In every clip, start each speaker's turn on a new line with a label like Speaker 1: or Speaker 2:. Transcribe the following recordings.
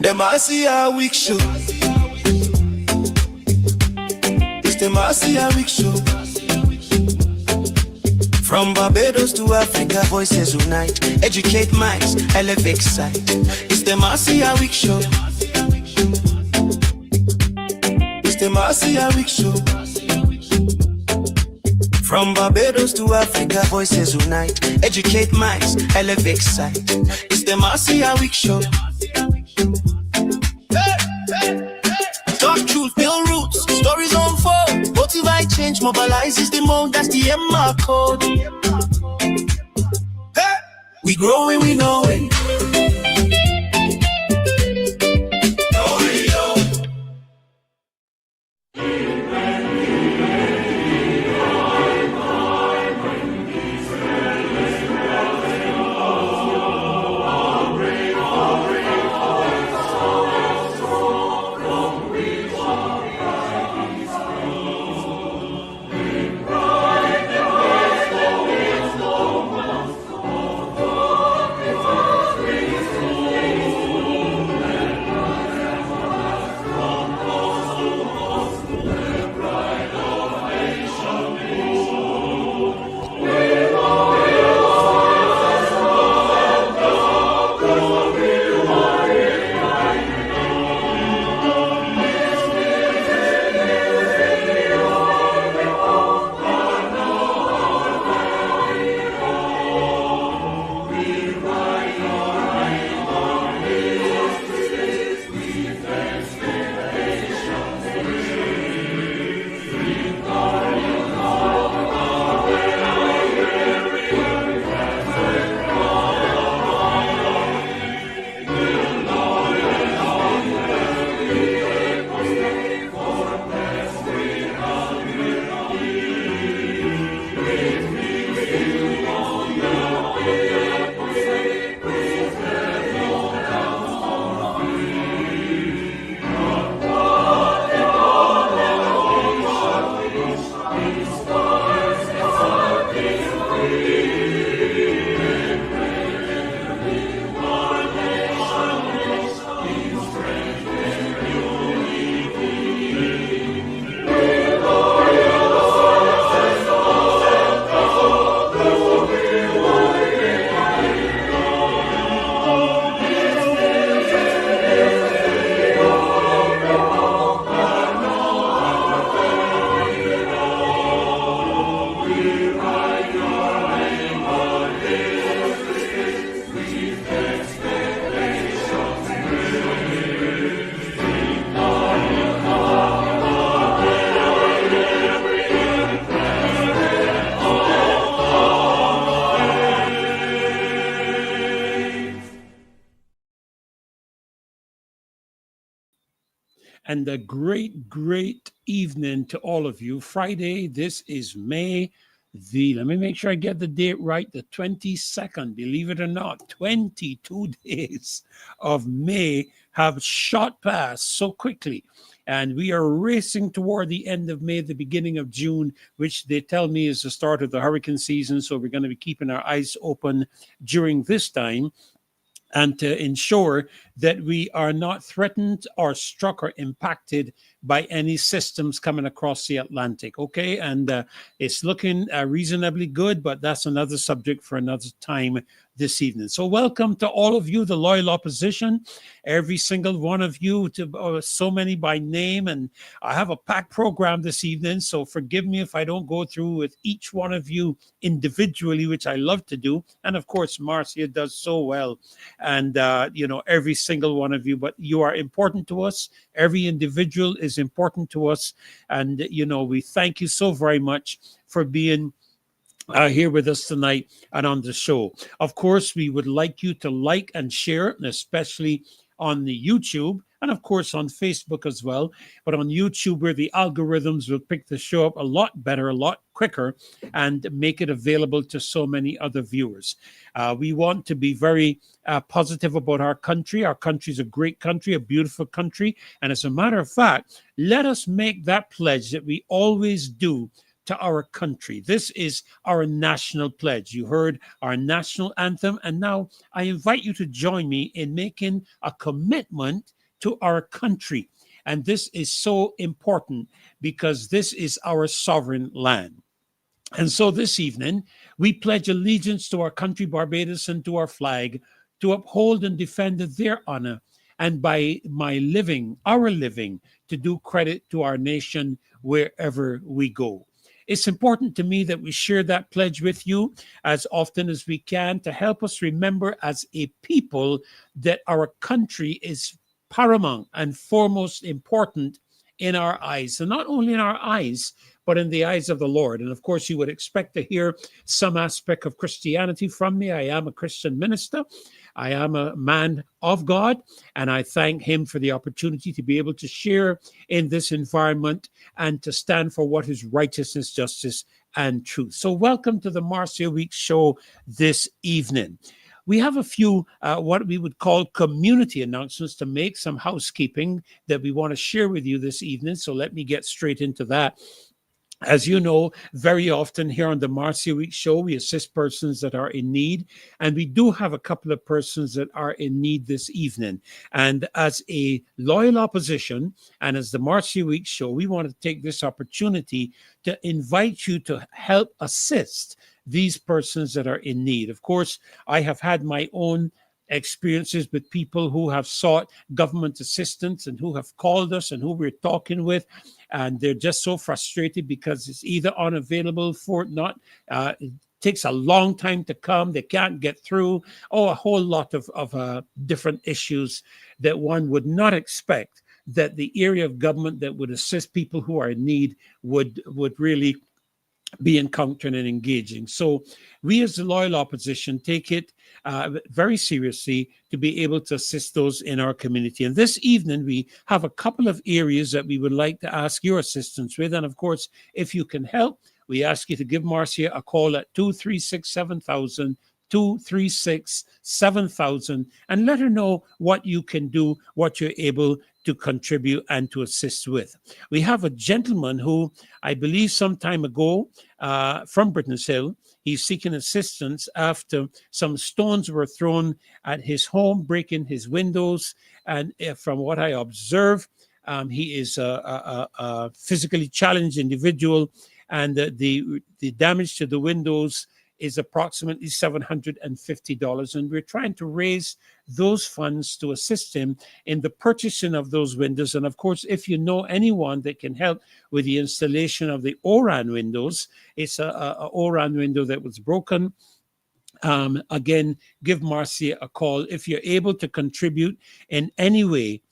Speaker 1: The Marcia Week Show. It's the Marcia Week Show. From Barbados to Africa, voices unite. Educate minds, elevate sight. It's the Marcia Week Show. It's the Marcia Week Show. From Barbados to Africa, voices unite. Educate minds, elevate sight. It's the Marcia Week Show. Talk truth, build roots, stories unfold. Motivate change, mobilize is the mode, that's the MR code. Hey! We growing, we know it.
Speaker 2: And a great evening to all of you. Friday, this is May let me make sure I get the date right, the 22nd. Believe it or not, 22 days of May have shot past so quickly. And we are racing toward the end of May, the beginning of June, which they tell me is the start of the hurricane season. So we're going to be keeping our eyes open during this time, and to ensure that we are not threatened or struck or impacted by any systems coming across the Atlantic, okay? And it's looking reasonably good, but that's another subject for another time this evening. So welcome to all of you, the loyal opposition, every single one of you, to so many by name. And I have a packed program this evening, so forgive me if I don't go through with each one of you individually, which I love to do. And of course, Marcia does so well. And, every single one of you, but you are important to us. Every individual is important to us. And, we thank you so very much for being here with us tonight and on the show. Of course, we would like you to like and share, and especially on the YouTube, and of course on Facebook as well. But on YouTube, where the algorithms will pick the show up a lot better, a lot quicker, and make it available to so many other viewers. We want to be very positive about our country. Our country is a great country, a beautiful country. And as a matter of fact, let us make that pledge that we always do, to our country. This is our national pledge. You heard our national anthem, and now I invite you to join me in making a commitment to our country. And this is so important because this is our sovereign land. And so this evening, we pledge allegiance to our country, Barbados, and to our flag, to uphold and defend their honor, and by my living, our living, to do credit to our nation wherever we go. It's important to me that we share that pledge with you as often as we can to help us remember as a people that our country is paramount and foremost important in our eyes, and not only in our eyes, but in the eyes of the Lord. And of course, you would expect to hear some aspect of Christianity from me. I am a Christian minister. I am a man of God, and I thank him for the opportunity to be able to share in this environment and to stand for what is righteousness, justice, and truth. So welcome to the Marcia Week show this evening. We have a few what we would call community announcements to make, some housekeeping that we want to share with you this evening. So let me get straight into that. As you know, very often here on the Marcia Week show, we assist persons that are in need. And we do have a couple of persons that are in need this evening. And as a loyal opposition, and as the Marcia Week show, we want to take this opportunity to invite you to help assist these persons that are in need. Of course, I have had my own experiences with people who have sought government assistance and who have called us and who we're talking with, and they're just so frustrated because it's either unavailable for not it takes a long time to come, they can't get through, a whole lot of different issues that one would not expect that the area of government that would assist people who are in need would really be encountering and engaging. So we as the loyal opposition take it very seriously to be able to assist those in our community. And this evening, we have a couple of areas that we would like to ask your assistance with. And of course, if you can help, we ask you to give Marcia a call at 236-7000, 236-7000, and let her know what you can do, what you're able to contribute and to assist with. We have a gentleman who I believe some time ago from Britain's Hill, he's seeking assistance after some stones were thrown at his home, breaking his windows. And from what I observe, he is a physically challenged individual, and the damage to the windows is approximately $750. And we're trying to raise those funds to assist him in the purchasing of those windows. And of course, if you know anyone that can help with the installation of the ORAN windows, it's a ORAN window that was broken. Again, give Marcia a call. If you're able to contribute in any way,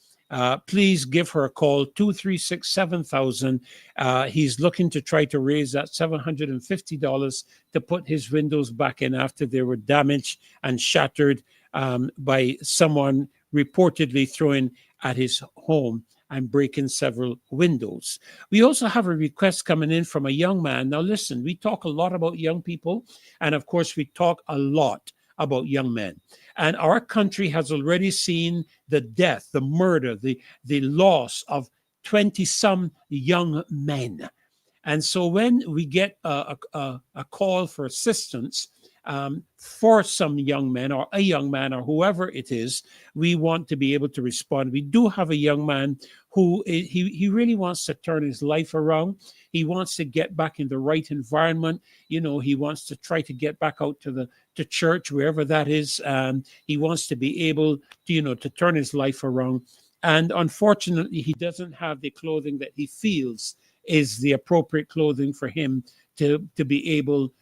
Speaker 2: please give her a call, 236-7000. He's looking to try to raise that $750 to put his windows back in after they were damaged and shattered by someone reportedly throwing at his home and breaking several windows. We also have a request coming in from a young man. Now listen, we talk a lot about young people, and of course we talk a lot about young men. And our country has already seen the death, the murder, the loss of 20-some young men. And so when we get a call for assistance for some young men or a young man or whoever it is, we want to be able to respond. We do have a young man who he really wants to turn his life around. He wants to get back in the right environment. You know, he wants to try to get back out to church, wherever that is. He wants to be able to, to turn his life around. And unfortunately, he doesn't have the clothing that he feels is the appropriate clothing for him to be able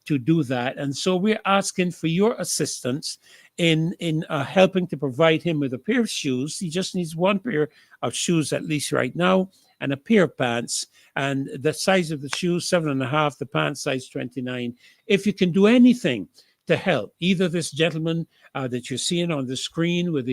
Speaker 2: to do that. And so we're asking for your assistance in helping to provide him with a pair of shoes. He just needs one pair of shoes, at least right now, and a pair of pants. And the size of the shoes, 7.5, the pants size 29. If you can do anything to help, either this gentleman that you're seeing on the screen with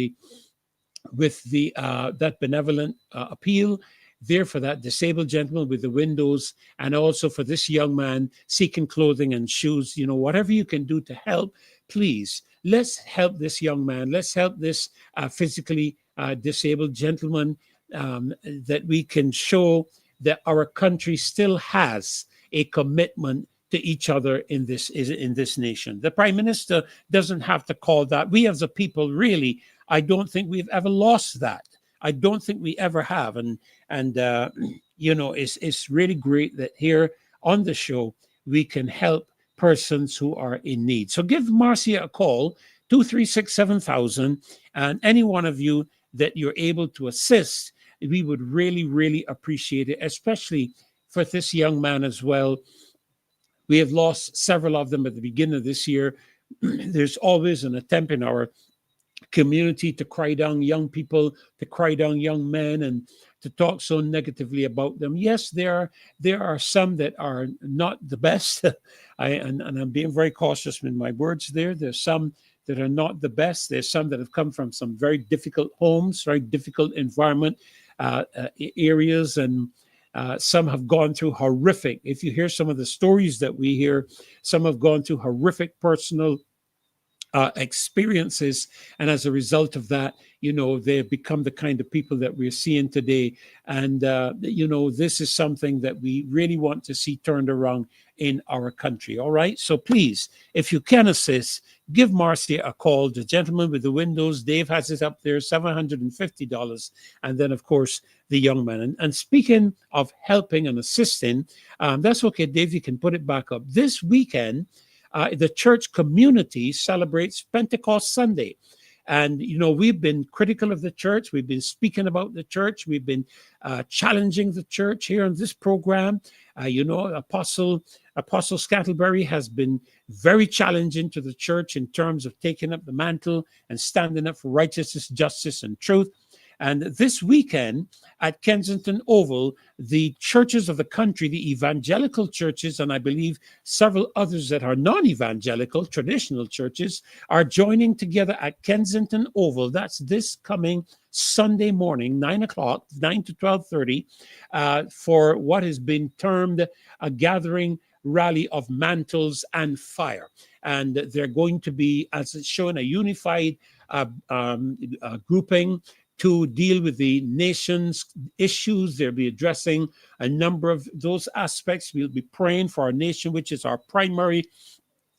Speaker 2: that benevolent appeal there for that disabled gentleman with the windows, and also for this young man seeking clothing and shoes, whatever you can do to help, please, let's help this young man. Let's help this physically disabled gentleman, that we can show that our country still has a commitment to each other in this nation. The Prime Minister doesn't have to call that. We as a people, really, I don't think we've ever lost that. I don't think we ever have. And it's really great that here on the show we can help persons who are in need. So give Marcia a call, 236-7000, and any one of you that you're able to assist, we would really, really appreciate it, especially for this young man as well. We have lost several of them at the beginning of this year. There's always an attempt in our community to cry down young people, to cry down young men, and to talk so negatively about them. Yes, there are some that are not the best. And I'm being very cautious with my words there. There's some that are not the best. There's some that have come from some very difficult homes, very difficult environment areas, and some have gone through horrific. If you hear some of the stories that we hear, some have gone through horrific personal experiences, and as a result of that, they've become the kind of people that we're seeing today. And this is something that we really want to see turned around in our country. All right, so please, if you can assist, give Marcia a call. The gentleman with the windows, Dave has it up there, $750, and then of course the young man. And speaking of helping and assisting, that's okay, Dave, you can put it back up. This weekend, the church community celebrates Pentecost Sunday. And, we've been critical of the church. We've been speaking about the church. We've been challenging the church here on this program. Apostle Scantlebury has been very challenging to the church in terms of taking up the mantle and standing up for righteousness, justice, and truth. And this weekend at Kensington Oval, the churches of the country, the evangelical churches, and I believe several others that are non-evangelical, traditional churches, are joining together at Kensington Oval. That's this coming Sunday morning, 9 to 12:30, for what has been termed a gathering rally of mantles and fire. And they're going to be, as it's shown, a unified grouping to deal with the nation's issues. They'll be addressing a number of those aspects. We'll be praying for our nation, which is our primary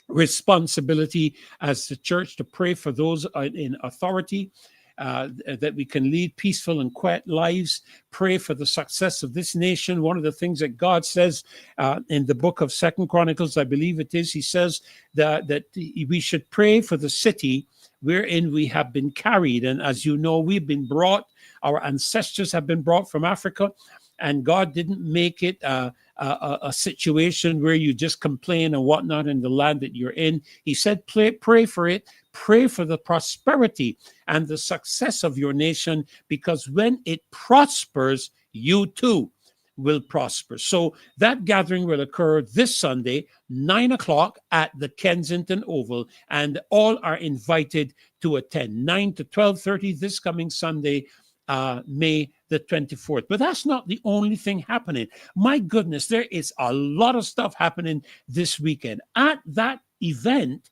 Speaker 2: responsibility as the church, to pray for those in authority, that we can lead peaceful and quiet lives, pray for the success of this nation. One of the things that God says in the book of 2 Chronicles, I believe it is, he says that we should pray for the city wherein we have been carried. And as you know, we've been brought, our ancestors have been brought from Africa, and God didn't make it a situation where you just complain and whatnot in the land that you're in. He said, pray for it, pray for the prosperity and the success of your nation, because when it prospers, you too will prosper. So that gathering will occur this Sunday, 9 o'clock at the Kensington Oval, and all are invited to attend. 9 to 12:30 this coming Sunday, May the 24th. But that's not the only thing happening. My goodness, there is a lot of stuff happening this weekend. At that event,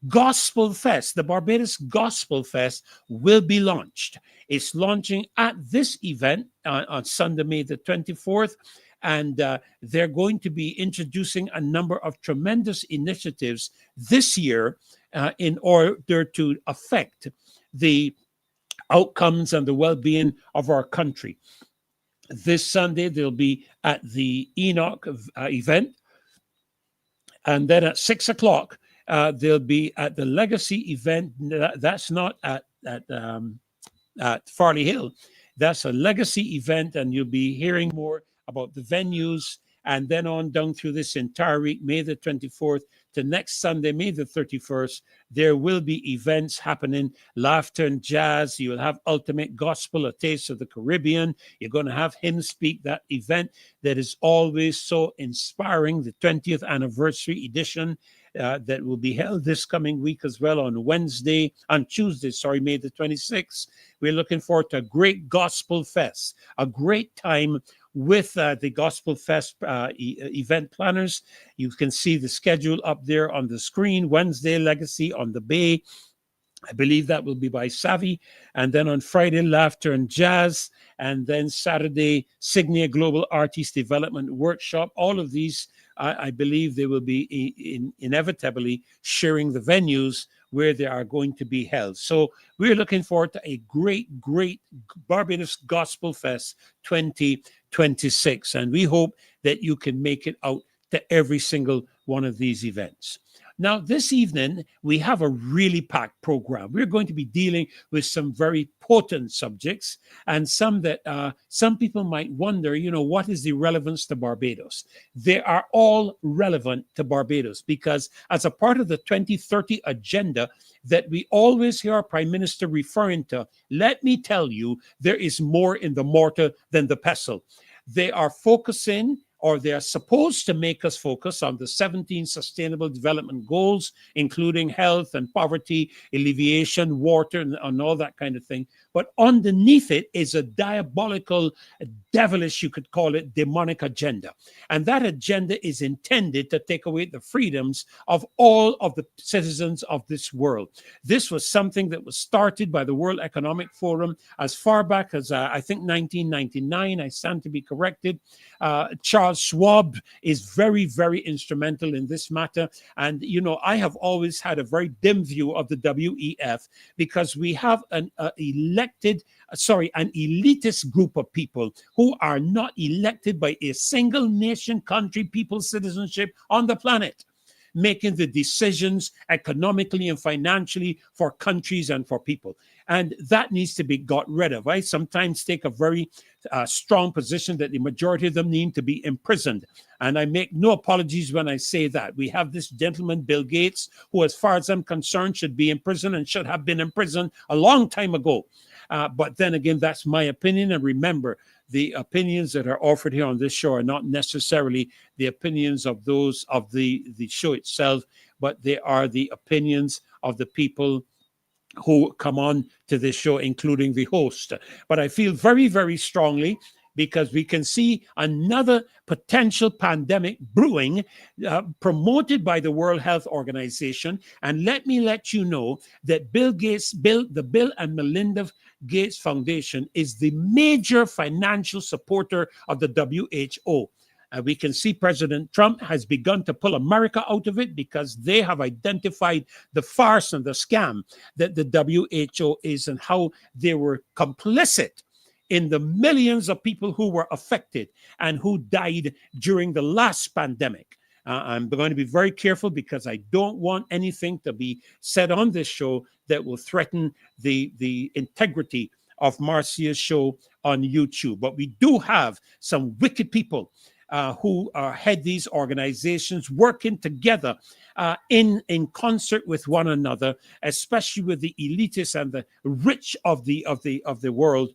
Speaker 2: Gospel Fest, the Barbados Gospel Fest, will be launched. It's launching at this event on Sunday, May the 24th, and they're going to be introducing a number of tremendous initiatives this year in order to affect the outcomes and the well-being of our country. This Sunday, they'll be at the Enoch event, and then at 6 o'clock, they'll be at the Legacy event. That's not at Farley Hill. That's a Legacy event, and you'll be hearing more about the venues, and then on down through this entire week, May the 24th to next Sunday, May the 31st, there will be events happening, laughter and jazz. You will have Ultimate Gospel, A Taste of the Caribbean. You're going to have him speak, that event that is always so inspiring, the 20th anniversary edition that will be held this coming week as well on Tuesday, May the 26th. We're looking forward to a great Gospel Fest, a great time with the Gospel Fest event planners. You can see the schedule up there on the screen. Wednesday, Legacy on the Bay. I believe that will be by Savvy. And then on Friday, Laughter and Jazz. And then Saturday, Signia Global Artist Development Workshop. All of these I believe they will be inevitably sharing the venues where they are going to be held. So we're looking forward to a great, great Barbados Gospel Fest 2026. And we hope that you can make it out to every single one of these events. Now, this evening, we have a really packed program. We're going to be dealing with some very potent subjects and some that some people might wonder, what is the relevance to Barbados? They are all relevant to Barbados because as a part of the 2030 agenda that we always hear our Prime Minister referring to, let me tell you, there is more in the mortar than the pestle. They are focusing, or they are supposed to make us focus on the 17 Sustainable Development Goals, including health and poverty, alleviation, water, and all that kind of thing. But underneath it is a diabolical, devilish, you could call it, demonic agenda. And that agenda is intended to take away the freedoms of all of the citizens of this world. This was something that was started by the World Economic Forum as far back as, I think, 1999. I stand to be corrected. Charles Schwab is very, very instrumental in this matter. And, I have always had a very dim view of the WEF because we have an elitist group of people who are not elected by a single nation, country, people, citizenship on the planet, making the decisions economically and financially for countries and for people. And that needs to be got rid of. I sometimes take a very strong position that the majority of them need to be imprisoned. And I make no apologies when I say that. We have this gentleman, Bill Gates, who, as far as I'm concerned, should be in prison and should have been in prison a long time ago. But then again, that's my opinion. And remember, the opinions that are offered here on this show are not necessarily the opinions of those of the show itself, but they are the opinions of the people who come on to this show, including the host. But I feel very, very strongly because we can see another potential pandemic brewing, promoted by the World Health Organization. And let me let you know that the Bill and Melinda Gates Foundation is the major financial supporter of the WHO. We can see President Trump has begun to pull America out of it because they have identified the farce and the scam that the WHO is and how they were complicit in the millions of people who were affected and who died during the last pandemic. I'm going to be very careful because I don't want anything to be said on this show that will threaten the integrity of Marcia's show on YouTube. But we do have some wicked people who head these organizations working together in concert with one another, especially with the elitists and the rich of the world,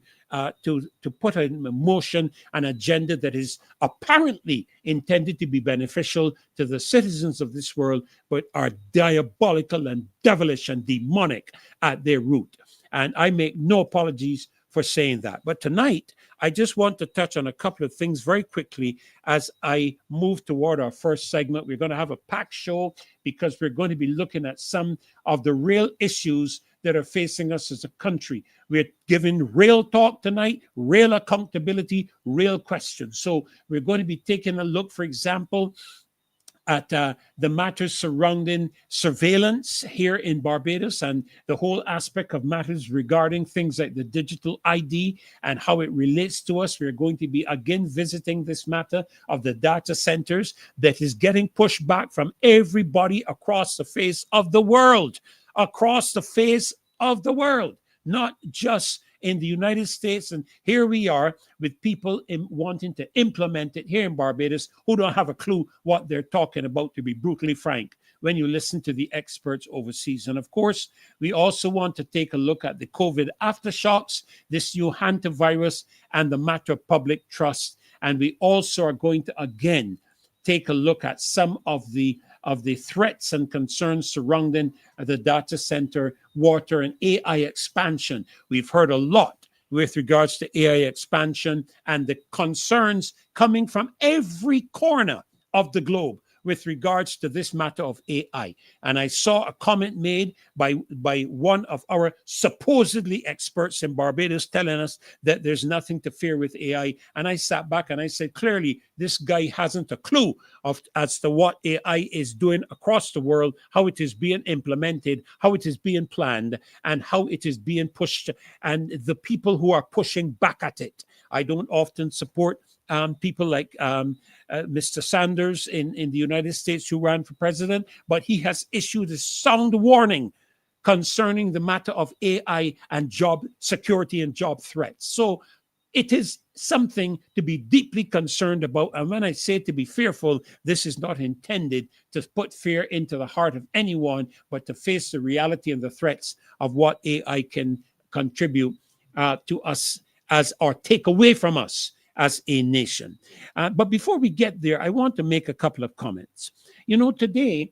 Speaker 2: to put in motion an agenda that is apparently intended to be beneficial to the citizens of this world, but are diabolical and devilish and demonic at their root. And I make no apologies for saying that. But tonight, I just want to touch on a couple of things very quickly as I move toward our first segment. We're going to have a packed show because we're going to be looking at some of the real issues that are facing us as a country. We're giving real talk tonight, real accountability, real questions. So we're going to be taking a look, for example, at the matters surrounding surveillance here in Barbados and the whole aspect of matters regarding things like the digital ID and how it relates to us. We're going to be again visiting this matter of the data centers that is getting pushed back from everybody across the face of the world, not just in the United States. And here we are with people wanting to implement it here in Barbados who don't have a clue what they're talking about, to be brutally frank, when you listen to the experts overseas. And of course, we also want to take a look at the COVID aftershocks, this new Hantavirus, and the matter of public trust. And we also are going to, again, take a look at some of the threats and concerns surrounding the data center, water, and AI expansion. We've heard a lot with regards to AI expansion and the concerns coming from every corner of the globe with regards to this matter of AI. And I saw a comment made by one of our supposedly experts in Barbados telling us that there's nothing to fear with AI. And I sat back and I said, clearly, this guy hasn't a clue as to what AI is doing across the world, how it is being implemented, how it is being planned, and how it is being pushed, and the people who are pushing back at it. I don't often support people like Mr. Sanders in the United States who ran for president, but he has issued a sound warning concerning the matter of AI and job security and job threats. So it is something to be deeply concerned about. And when I say to be fearful, this is not intended to put fear into the heart of anyone, but to face the reality and the threats of what AI can contribute to us or take away from us as a nation. But before we get there, I want to make a couple of comments. You know, today,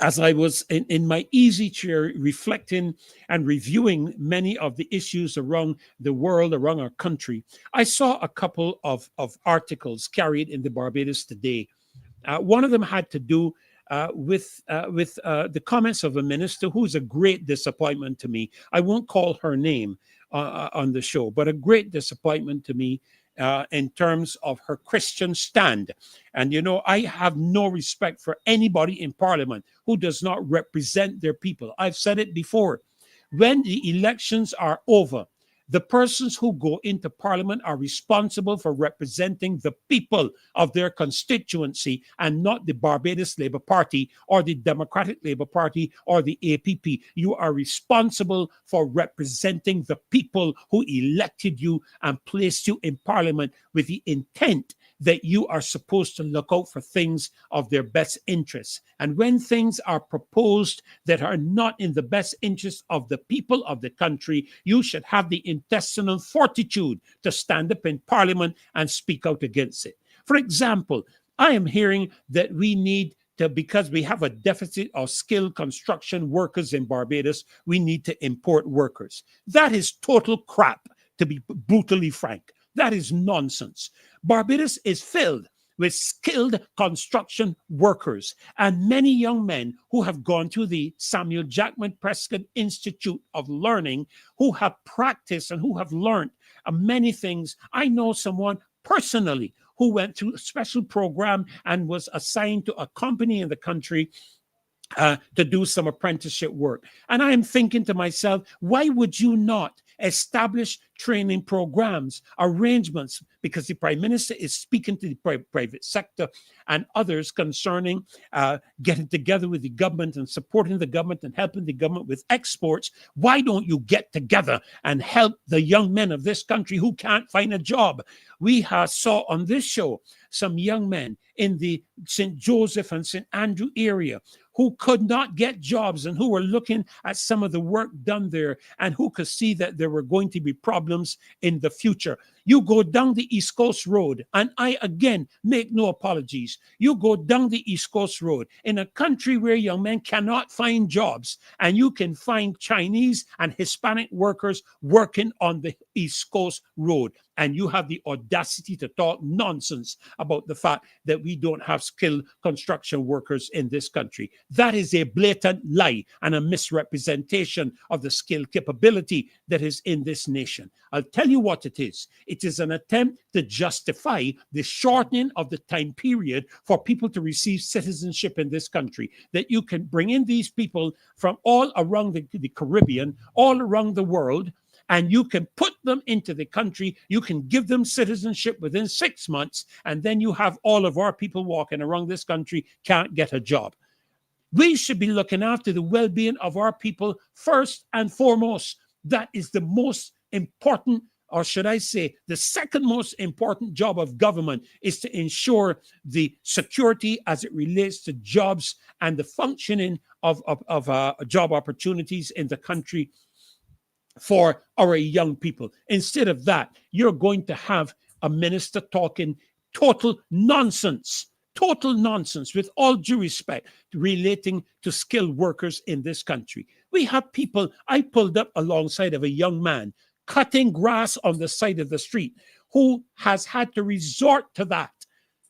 Speaker 2: as I was in my easy chair reflecting and reviewing many of the issues around the world, around our country, I saw a couple of articles carried in the Barbados Today. One of them had to do with the comments of a minister who's a great disappointment to me. I won't call her name on the show, but a great disappointment to me in terms of her Christian stand. And, you know, I have no respect for anybody in Parliament who does not represent their people. I've said it before. When the elections are over, the persons who go into Parliament are responsible for representing the people of their constituency and not the Barbados Labour Party or the Democratic Labour Party or the APP. You are responsible for representing the people who elected you and placed you in Parliament with the intent that you are supposed to look out for things of their best interests. And when things are proposed that are not in the best interest of the people of the country, you should have the intestinal fortitude to stand up in Parliament and speak out against it. For example, I am hearing that we need to, because we have a deficit of skilled construction workers in Barbados, we need to import workers. That is total crap, to be brutally frank. That is nonsense. Barbados is filled with skilled construction workers and many young men who have gone to the Samuel Jackman Prescott Institute of Learning, who have practiced and who have learned many things. I know someone personally who went through a special program and was assigned to a company in the country to do some apprenticeship work. And I am thinking to myself, why would you not establish training programs, arrangements, because the Prime Minister is speaking to the private sector and others concerning getting together with the government and supporting the government and helping the government with exports. Why don't you get together and help the young men of this country who can't find a job? We saw on this show some young men in the St. Joseph and St. Andrew area who could not get jobs and who were looking at some of the work done there and who could see that there were going to be problems in the future. You go down the East Coast Road, and I, again, make no apologies. You go down the East Coast Road in a country where young men cannot find jobs, and you can find Chinese and Hispanic workers working on the East Coast Road. And you have the audacity to talk nonsense about the fact that we don't have skilled construction workers in this country. That is a blatant lie and a misrepresentation of the skill capability that is in this nation. I'll tell you what it is. It is an attempt to justify the shortening of the time period for people to receive citizenship in this country, that you can bring in these people from all around the Caribbean, all around the world, and you can put them into the country. You can give them citizenship within 6 months, and then you have all of our people walking around this country can't get a job. We should be looking after the well-being of our people first and foremost. That is the most important, or should I say, the second most important job of government, is to ensure the security as it relates to jobs and the functioning of job opportunities in the country for our young people. Instead of that, you're going to have a minister talking total nonsense, with all due respect, relating to skilled workers in this country. We have people, I pulled up alongside of a young man cutting grass on the side of the street who has had to resort to that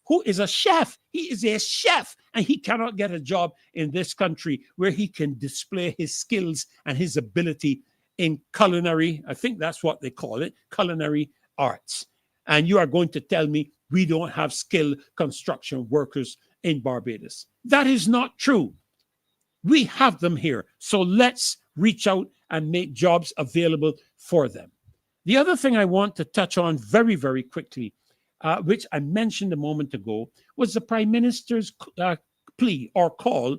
Speaker 2: who is a chef. He is a chef, and he cannot get a job in this country where he can display his skills and his ability in culinary. I think that's what they call it, culinary arts. And you are going to tell me we don't have skilled construction workers in Barbados. That is not true. We have them here. So let's reach out and make jobs available for them. The other thing I want to touch on very, very quickly, which I mentioned a moment ago, was the Prime Minister's plea or call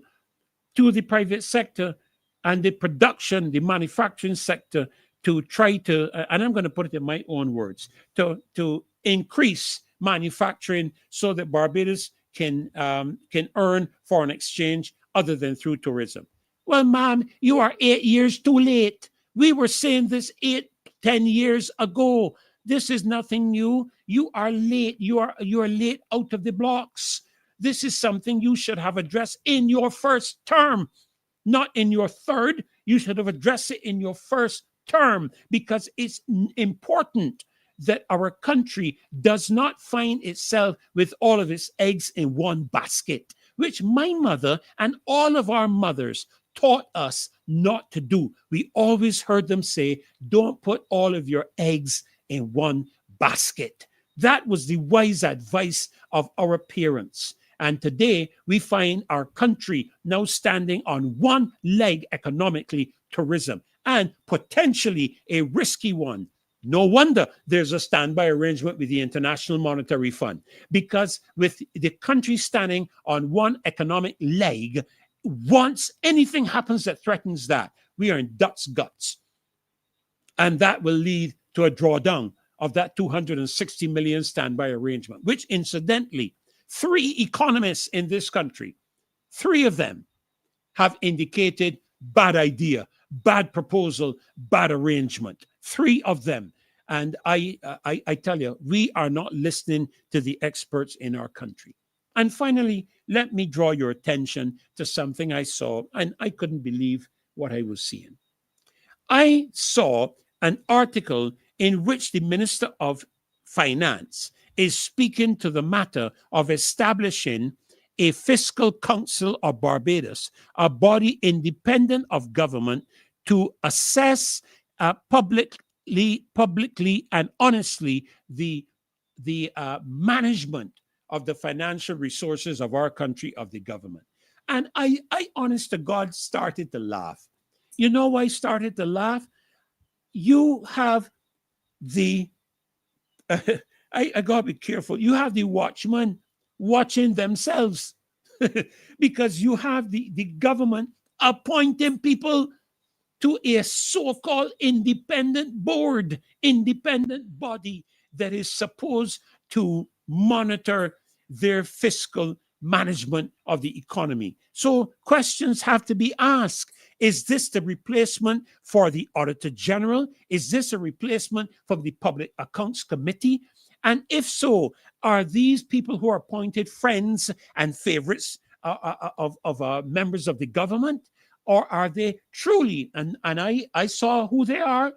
Speaker 2: to the private sector and the production, the manufacturing sector to try to, and I'm going to put it in my own words, to increase manufacturing so that Barbados can earn foreign exchange other than through tourism. Well, ma'am, you are 8 years too late. We were saying this 10 years ago. This is nothing new. You are late. You are late out of the blocks. This is something you should have addressed in your first term, not in your third. You should have addressed it in your first term, because it's important that our country does not find itself with all of its eggs in one basket, which my mother and all of our mothers taught us not to do. We always heard them say, don't put all of your eggs in one basket. That was the wise advice of our parents. And today we find our country now standing on one leg economically, tourism, and potentially a risky one. No wonder there's a standby arrangement with the International Monetary Fund, because with the country standing on one economic leg, once anything happens that threatens that, we are in duck's guts. And that will lead to a drawdown of that 260 million standby arrangement, which incidentally, 3 economists in this country, 3 of them have indicated bad idea, bad proposal, bad arrangement. 3 of them. And I tell you, we are not listening to the experts in our country. And finally, let me draw your attention to something I saw, and I couldn't believe what I was seeing. I saw an article in which the Minister of Finance is speaking to the matter of establishing a fiscal council of Barbados, a body independent of government, to assess publicly and honestly the management of the financial resources of our country, of the government. And I honest to God, started to laugh. You know why I started to laugh? You have the, I got to be careful. You have the watchmen watching themselves because you have the government appointing people to a so-called independent board, independent body that is supposed to monitor their fiscal management of the economy. So questions have to be asked. Is this the replacement for the Auditor General? Is this a replacement for the Public Accounts Committee? And if so, are these people who are appointed friends and favorites of members of the government? Or are they truly, and I saw who they are.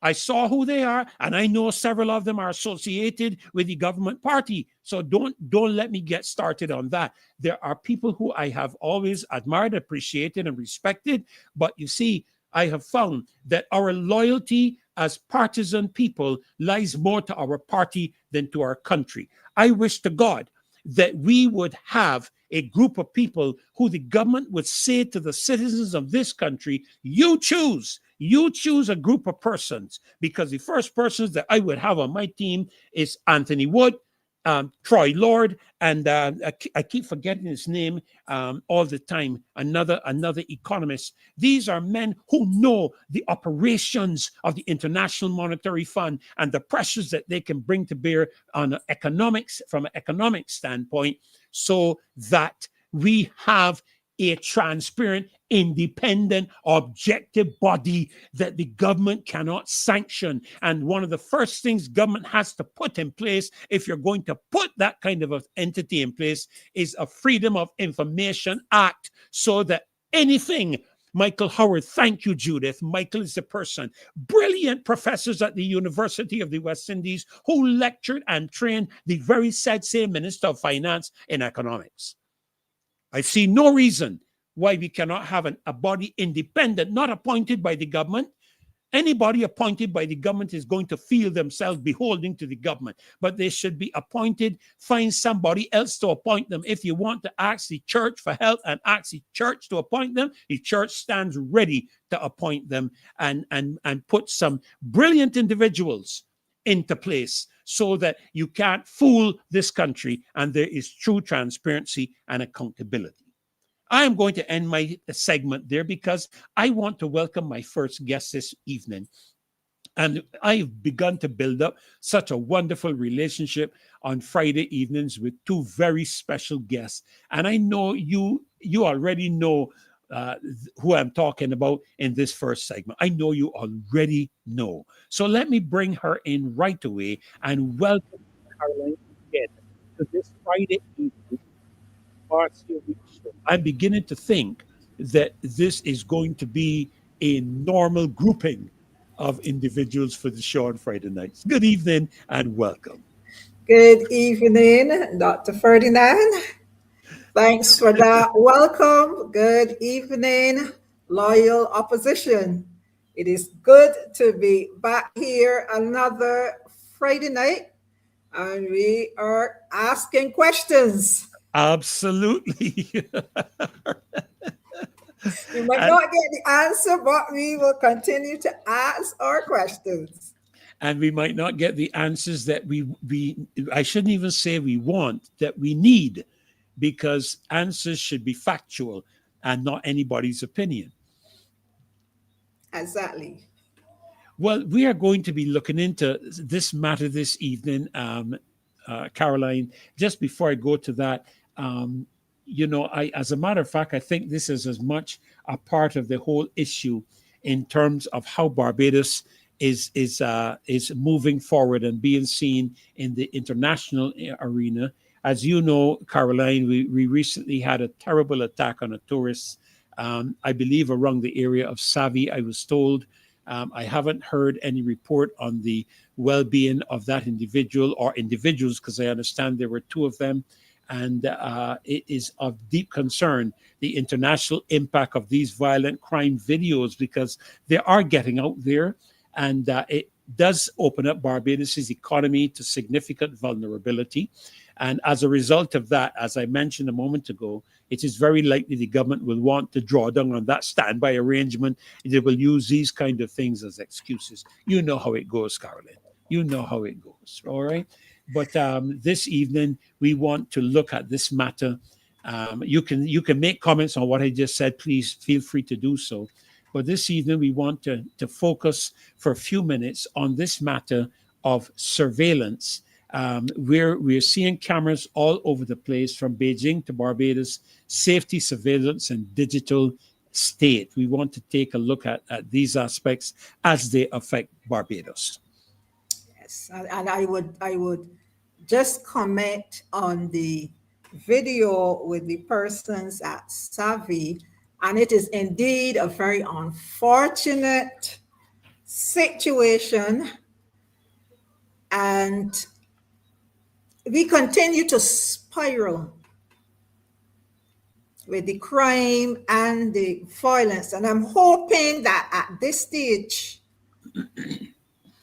Speaker 2: I saw who they are, and I know several of them are associated with the government party. So don't let me get started on that. There are people who I have always admired, appreciated, and respected. But you see, I have found that our loyalty as partisan people lies more to our party than to our country. I wish to God that we would have a group of people who the government would say to the citizens of this country, you choose a group of persons, because the first persons that I would have on my team is Anthony Wood, Troy Lord, and I keep forgetting his name all the time, another economist. These are men who know the operations of the International Monetary Fund and the pressures that they can bring to bear on economics, from an economic standpoint, so that we have a transparent, independent, objective body that the government cannot sanction. And one of the first things government has to put in place, if you're going to put that kind of an entity in place, is a Freedom of Information Act, so that anything Michael Howard. Thank you, Judith. Michael is the person. Brilliant professors at the University of the West Indies who lectured and trained the very said same Minister of Finance in economics. I see no reason why we cannot have a body independent, not appointed by the government. Anybody appointed by the government is going to feel themselves beholding to the government, but they should be appointed. Find somebody else to appoint them. If you want to ask the church for help and ask the church to appoint them, the church stands ready to appoint them and put some brilliant individuals into place so that you can't fool this country and there is true transparency and accountability. I am going to end my segment there because I want to welcome my first guest this evening. And I've begun to build up such a wonderful relationship on Friday evenings with two very special guests. And I know you already know who I'm talking about in this first segment. I know you already know. So let me bring her in right away and welcome Carolyn again to this Friday evening. Marcia, I'm beginning to think that this is going to be a normal grouping of individuals for the show on Friday nights. Good evening and welcome.
Speaker 3: Good evening, Dr. Ferdinand. Thanks for that welcome. Good evening, loyal opposition. It is good to be back here another Friday night, and we are asking questions.
Speaker 2: Absolutely.
Speaker 3: We might not get the answer, but we will continue to ask our questions.
Speaker 2: And we might not get the answers that I shouldn't even say we want, that we need, because answers should be factual and not anybody's opinion.
Speaker 3: Exactly.
Speaker 2: Well, we are going to be looking into this matter this evening, Caroline. Just before I go to that, as a matter of fact, I think this is as much a part of the whole issue in terms of how Barbados is moving forward and being seen in the international arena. As you know, Caroline, we recently had a terrible attack on a tourist, I believe around the area of Savi, I was told. I haven't heard any report on the well-being of that individual or individuals, because I understand there were two of them. And it is of deep concern, the international impact of these violent crime videos, because they are getting out there, and it does open up Barbados' economy to significant vulnerability. And as a result of that, as I mentioned a moment ago, it is very likely the government will want to draw down on that standby arrangement. They will use these kind of things as excuses. You know how it goes, Carolyn. You know how it goes, all right? But this evening, we want to look at this matter. You can make comments on what I just said. Please feel free to do so. But this evening, we want to focus for a few minutes on this matter of surveillance. We're seeing cameras all over the place, from Beijing to Barbados, safety, surveillance, and digital state. We want to take a look at these aspects as they affect Barbados.
Speaker 3: Yes, and I would just comment on the video with the persons at Savi, and it is indeed a very unfortunate situation, and we continue to spiral with the crime and the violence, and I'm hoping that at this stage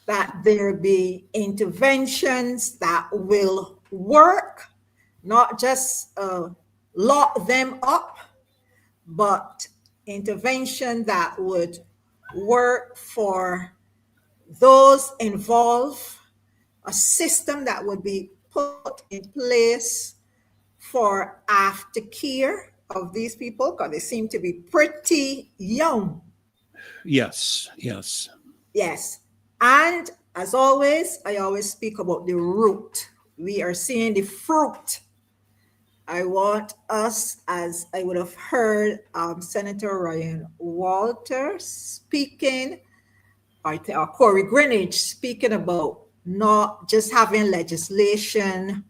Speaker 3: that there be interventions that will work, not just lock them up, but intervention that would work for those involved, a system that would be put in place for aftercare of these people, because they seem to be pretty young.
Speaker 2: Yes.
Speaker 3: And as always, I always speak about the root. We are seeing the fruit. I want us, as I would have heard Senator Ryan Walters speaking, or Corey Greenwich speaking about not just having legislation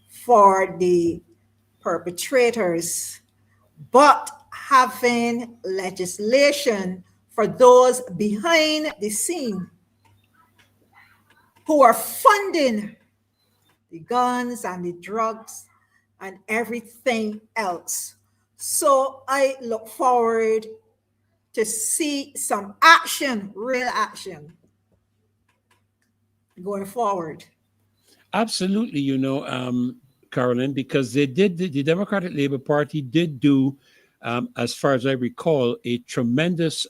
Speaker 3: for the perpetrators, but having legislation for those behind the scene who are funding the guns and the drugs and everything else. So I look forward to see some action, real action going forward.
Speaker 2: Absolutely, Carolyn, because the Democratic Labour Party did do, as far as I recall, a tremendous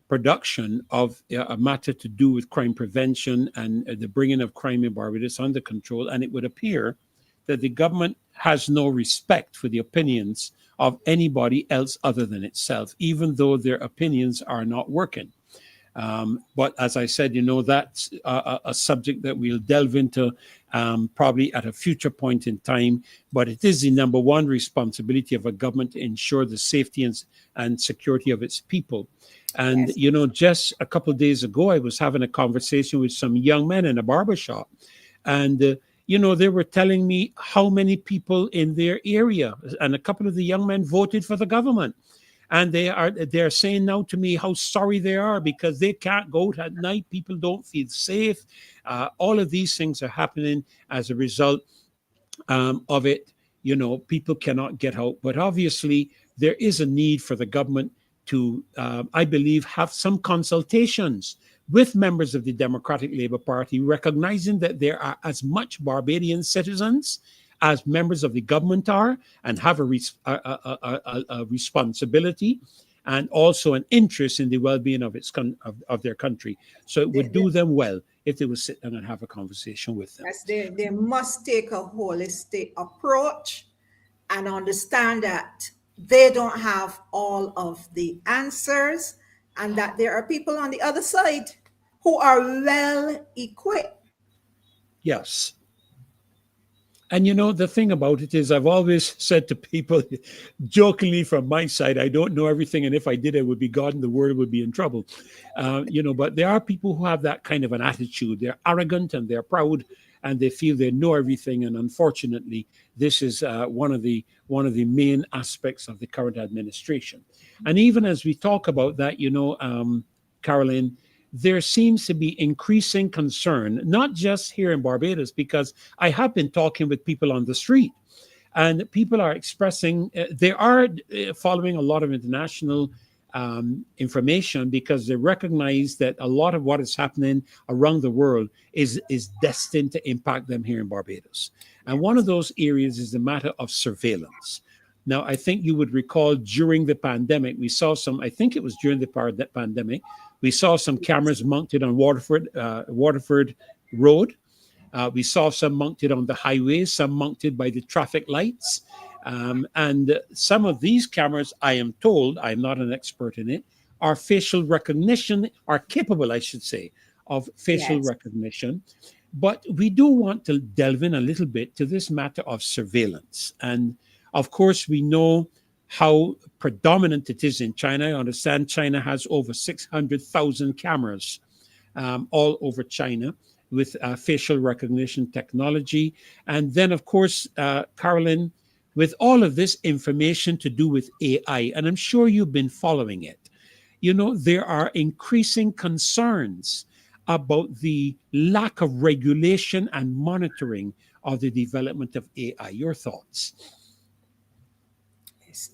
Speaker 2: production of a matter to do with crime prevention and the bringing of crime in Barbados under control. And it would appear that the government has no respect for the opinions of anybody else other than itself, even though their opinions are not working. But as I said, that's a subject that we'll delve into probably at a future point in time. But it is the number one responsibility of a government to ensure the safety and security of its people. And,
Speaker 3: Yes.
Speaker 2: just a couple of days ago, I was having a conversation with some young men in a barbershop. And, they were telling me how many people in their area, and a couple of the young men voted for the government. And they're saying now to me how sorry they are because they can't go out at night. People don't feel safe. All of these things are happening as a result of it. People cannot get out. But obviously, there is a need for the government to, I believe, have some consultations with members of the Democratic Labour Party, recognizing that there are as much Barbadian citizens as members of the government are, and have a responsibility and also an interest in the well-being of of their country. So it would do them well if they would sit down and have a conversation with them.
Speaker 3: Yes, they must take a holistic approach and understand that they don't have all of the answers and that there are people on the other side who are well equipped.
Speaker 2: Yes. And the thing about it is, I've always said to people, jokingly from my side, I don't know everything. And if I did, I would be God and the world would be in trouble. But there are people who have that kind of an attitude. They're arrogant and they're proud and they feel they know everything. And unfortunately, this is one of the main aspects of the current administration. And even as we talk about that, Carolyn, there seems to be increasing concern, not just here in Barbados, because I have been talking with people on the street and people are expressing, they are following a lot of international information because they recognize that a lot of what is happening around the world is destined to impact them here in Barbados. And one of those areas is the matter of surveillance. Now, I think you would recall during the pandemic, we saw I think it was during the pandemic, we saw some cameras mounted on Waterford Road. We saw some mounted on the highways, some mounted by the traffic lights. And some of these cameras, I am told, I'm not an expert in it, are capable, I should say, of facial
Speaker 3: Yes.
Speaker 2: recognition. But we do want to delve in a little bit to this matter of surveillance. And of course, we know how predominant it is in China. I understand China has over 600,000 cameras all over China with facial recognition technology. And then, of course, Carolyn, with all of this information to do with AI, and I'm sure you've been following it, there are increasing concerns about the lack of regulation and monitoring of the development of AI. Your thoughts?
Speaker 3: Yes.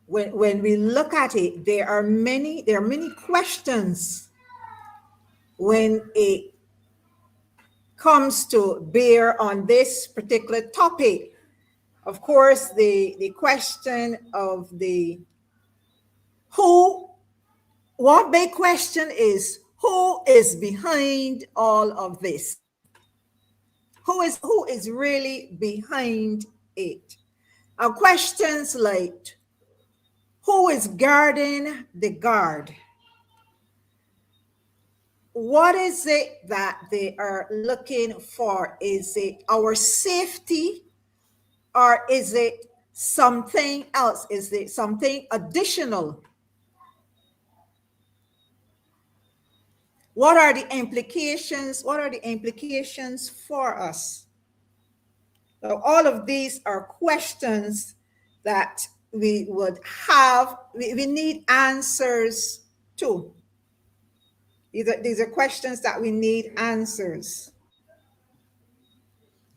Speaker 3: When we look at it, there are many questions when it comes to bear on this particular topic. Of course, the question of one big question is who is behind all of this? Who is really behind it? Questions like, who is guarding the guard? What is it that they are looking for? Is it our safety or is it something else? Is it something additional? What are the implications? What are the implications for us? So all of these are questions that we would have, we need answers to. These are questions that we need answers.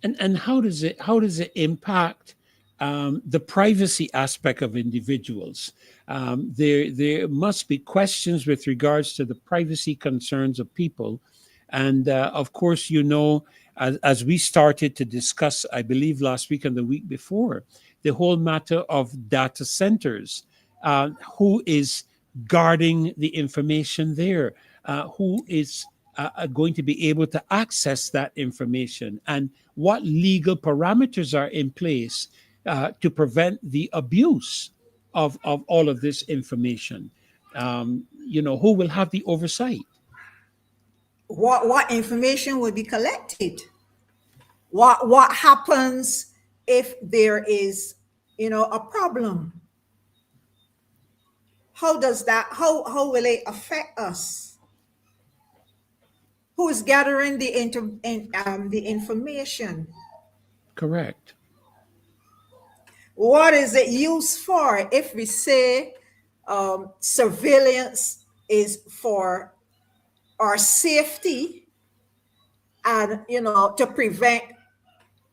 Speaker 2: And how does it impact the privacy aspect of individuals? There must be questions with regards to the privacy concerns of people, and of course, as we started to discuss, I believe last week and the week before, the whole matter of data centers. Who is guarding the information there? Who is going to be able to access that information, and what legal parameters are in place to prevent the abuse of all of this information. Who will have the oversight?
Speaker 3: What information will be collected? What happens if there is, a problem? How does that, how will it affect us? Who is gathering the information?
Speaker 2: Correct.
Speaker 3: What is it used for? If we say surveillance is for our safety and to prevent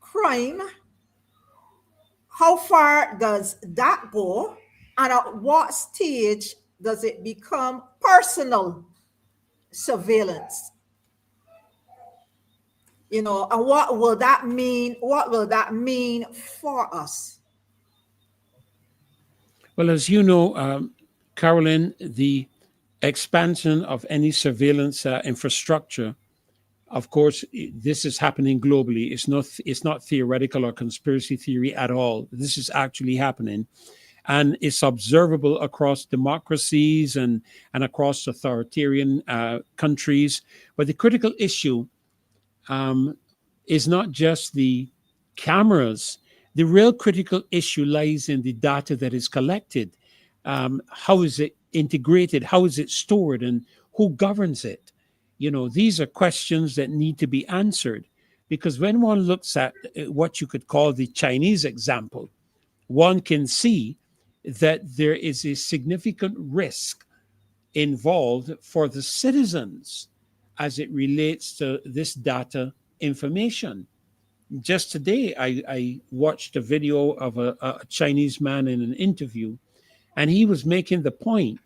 Speaker 3: crime, how far does that go? And at what stage does it become personal surveillance? And what will that mean? What will that mean for us?
Speaker 2: Well, as you know, Carolyn, the expansion of any surveillance infrastructure, of course, this is happening globally. It's not theoretical or conspiracy theory at all. This is actually happening, and it's observable across democracies and across authoritarian countries. But the critical issue is not just the cameras. The real critical issue lies in the data that is collected. How is it integrated? How is it stored? And who governs it? These are questions that need to be answered, because when one looks at what you could call the Chinese example, one can see that there is a significant risk involved for the citizens as it relates to this data information. Just today, I watched a video of a Chinese man in an interview, and he was making the point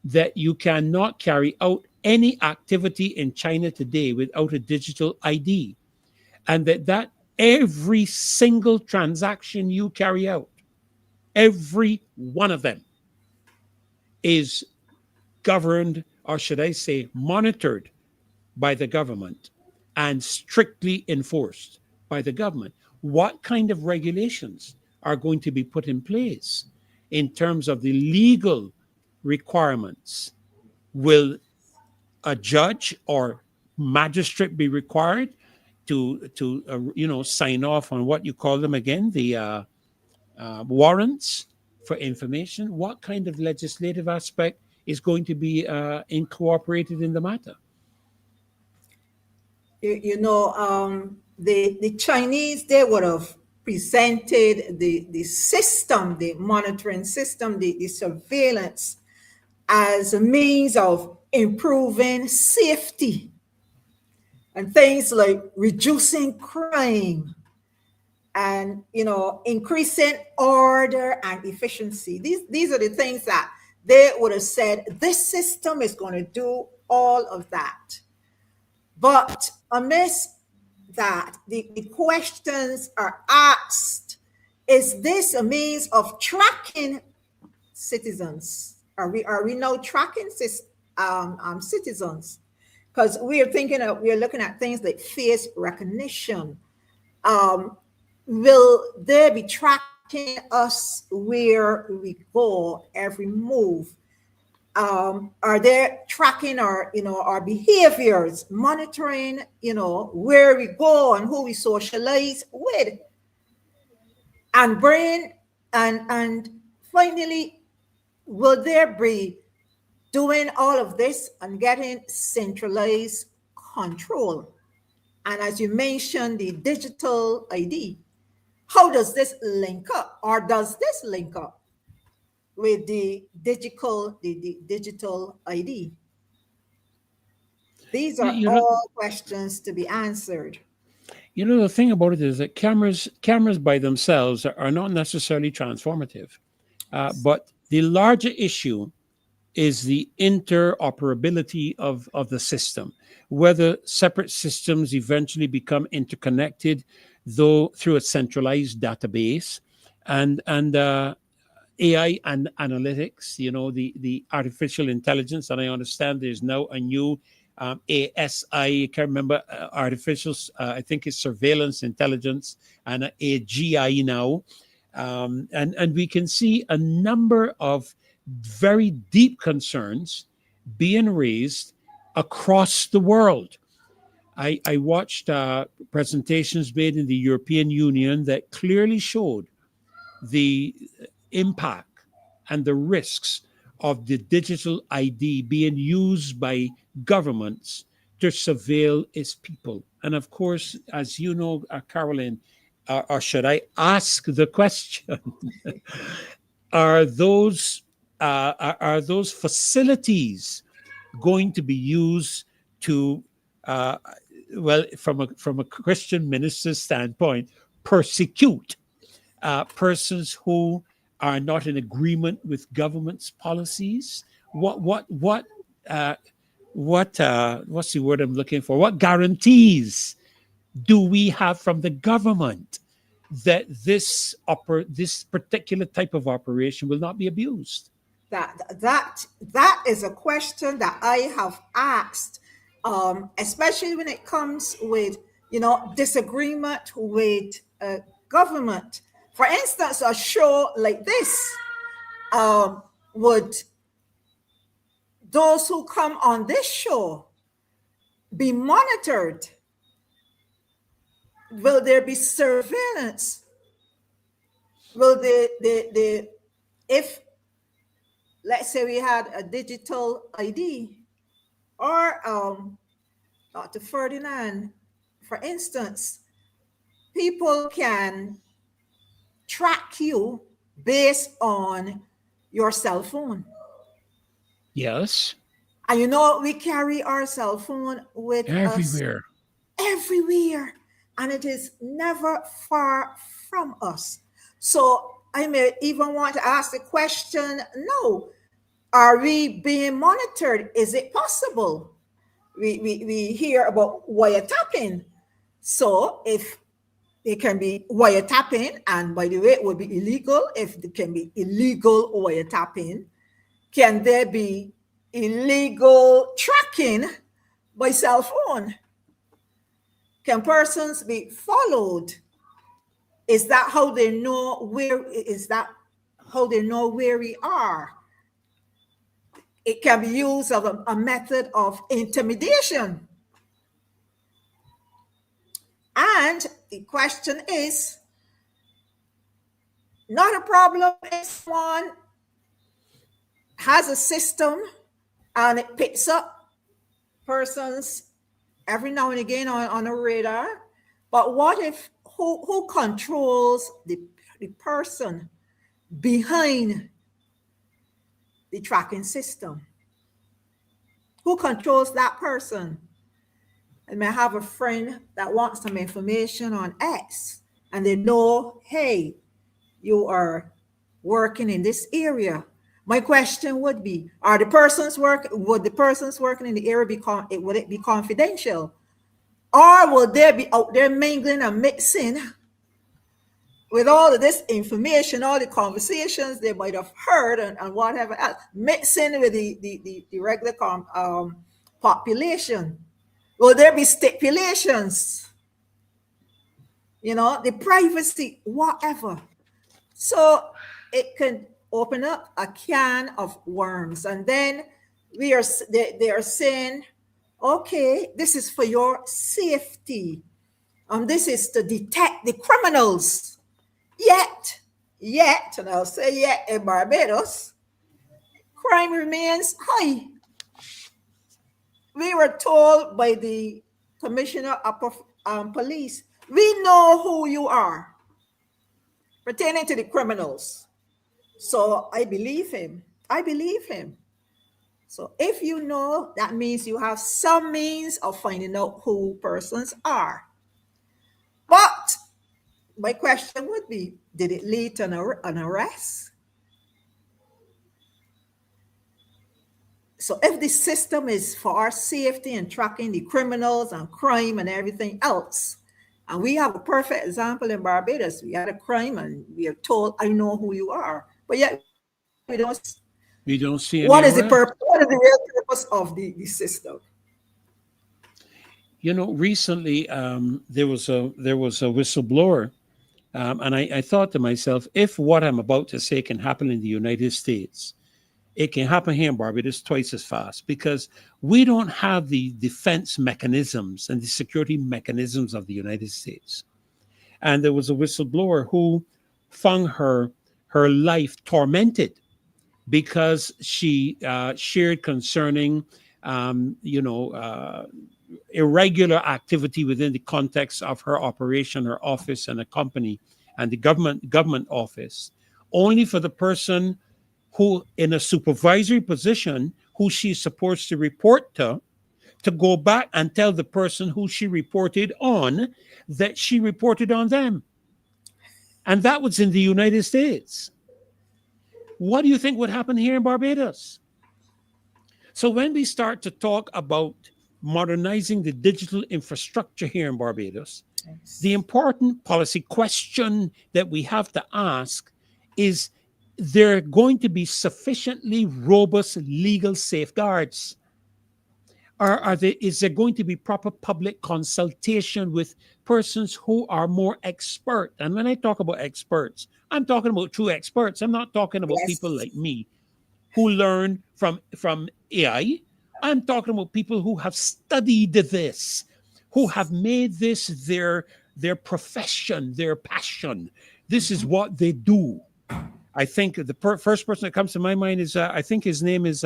Speaker 2: that you cannot carry out any activity in China today without a digital ID, and that every single transaction you carry out, every one of them, is governed, or should I say, monitored by the government and strictly enforced by the government. What kind of regulations are going to be put in place in terms of the legal requirements? Will a judge or magistrate be required to sign off on what you call them again, the warrants for information? What kind of legislative aspect is going to be incorporated in the matter?
Speaker 3: The Chinese, they would have presented the system, the monitoring system, the surveillance, as a means of improving safety and things like reducing crime and increasing order and efficiency. These are the things that they would have said this system is going to do all of that. But amidst that, the questions are asked: is this a means of tracking citizens? Are we now tracking citizens? Because we are looking at things like face recognition. Will they be tracking us where we go, every move? Are they tracking our behaviors, monitoring where we go and who we socialize with, and finally, will they be doing all of this and getting centralized control? And as you mentioned, the digital ID, how does this link up, or does this link up? with the digital ID? These
Speaker 2: You,
Speaker 3: are
Speaker 2: you know,
Speaker 3: all questions to be answered.
Speaker 2: the thing about it is that cameras by themselves are not necessarily transformative, but the larger issue is the interoperability of the system, whether separate systems eventually become interconnected, though through a centralized database, and AI and analytics, the artificial intelligence. And I understand there's now a new ASI, can't remember, artificial, I think it's surveillance intelligence, and a AGI now. And we can see a number of very deep concerns being raised across the world. I watched presentations made in the European Union that clearly showed the impact and the risks of the digital ID being used by governments to surveil its people. And of course, as you know, Carolyn, or should I ask the question? are those are those facilities going to be used to, uh, well, from a Christian minister's standpoint, persecute persons who are not in agreement with government's policies? Uh, what's the word I'm looking for? What guarantees do we have from the government that this particular type of operation will not be abused?
Speaker 3: That is a question that I have asked, especially when it comes with disagreement with government. For instance, a show like this, would those who come on this show be monitored? Will there be surveillance? Will the if, let's say, we had a digital ID, or Dr. Ferdinand, for instance, people can track you based on your cell phone.
Speaker 2: Yes,
Speaker 3: And we carry our cell phone with us
Speaker 2: everywhere.
Speaker 3: everywhere, and it is never far from us. So I may even want to ask the question, no, are we being monitored? Is it possible? We hear about wiretapping. So if it can be wiretapping, and by the way, it would be illegal if it can be illegal wiretapping, can there be illegal tracking by cell phone? Can persons be followed? Is that how they know where we are? It can be used as a method of intimidation. And the question is, not a problem if someone has a system and it picks up persons every now and again on a radar. But what if, who controls the person behind the tracking system? Who controls that person? I may have a friend that wants some information on X, and they know, hey, you are working in this area. My question would be, would the persons working in the area would it be confidential? Or will they be out there mingling and mixing with all of this information, all the conversations they might have heard, and whatever else, mixing with the regular population? Will there be stipulations? The privacy, whatever. So it can open up a can of worms. And then they are saying, okay, this is for your safety. This is to detect the criminals. Yet, and I'll say yet, in Barbados, crime remains high. We were told by the Commissioner of Police, we know who you are, pertaining to the criminals. So I believe him. I believe him. So if you know, that means you have some means of finding out who persons are. But my question would be, did it lead to an arrest? So if the system is for our safety and tracking the criminals and crime and everything else, and we have a perfect example in Barbados, we had a crime and we are told, I know who you are. But yet we don't.
Speaker 2: We don't see any
Speaker 3: What is the
Speaker 2: arrest.
Speaker 3: purpose? What is the real purpose of the system?
Speaker 2: You know, recently there was a whistleblower, and I thought to myself, if what I'm about to say can happen in the United States, it can happen here in Barbados twice as fast, because we don't have the defense mechanisms and the security mechanisms of the United States. And there was a whistleblower who found her life tormented because she shared concerning, irregular activity within the context of her operation, her office, and a company, and the government office, only for the person who in a supervisory position who she's supposed to report to go back and tell the person who she reported on that she reported on them. And that was in the United States. What do you think would happen here in Barbados? So when we start to talk about modernizing the digital infrastructure here in Barbados, the important policy question that we have to ask is, there going to be sufficiently robust legal safeguards? Is there going to be proper public consultation with persons who are more expert? And when I talk about experts, I'm talking about true experts. I'm not talking about people like me who learn from AI. I'm talking about people who have studied this, who have made this their profession, their passion. This is what they do. I think the first person that comes to my mind is, I think his name is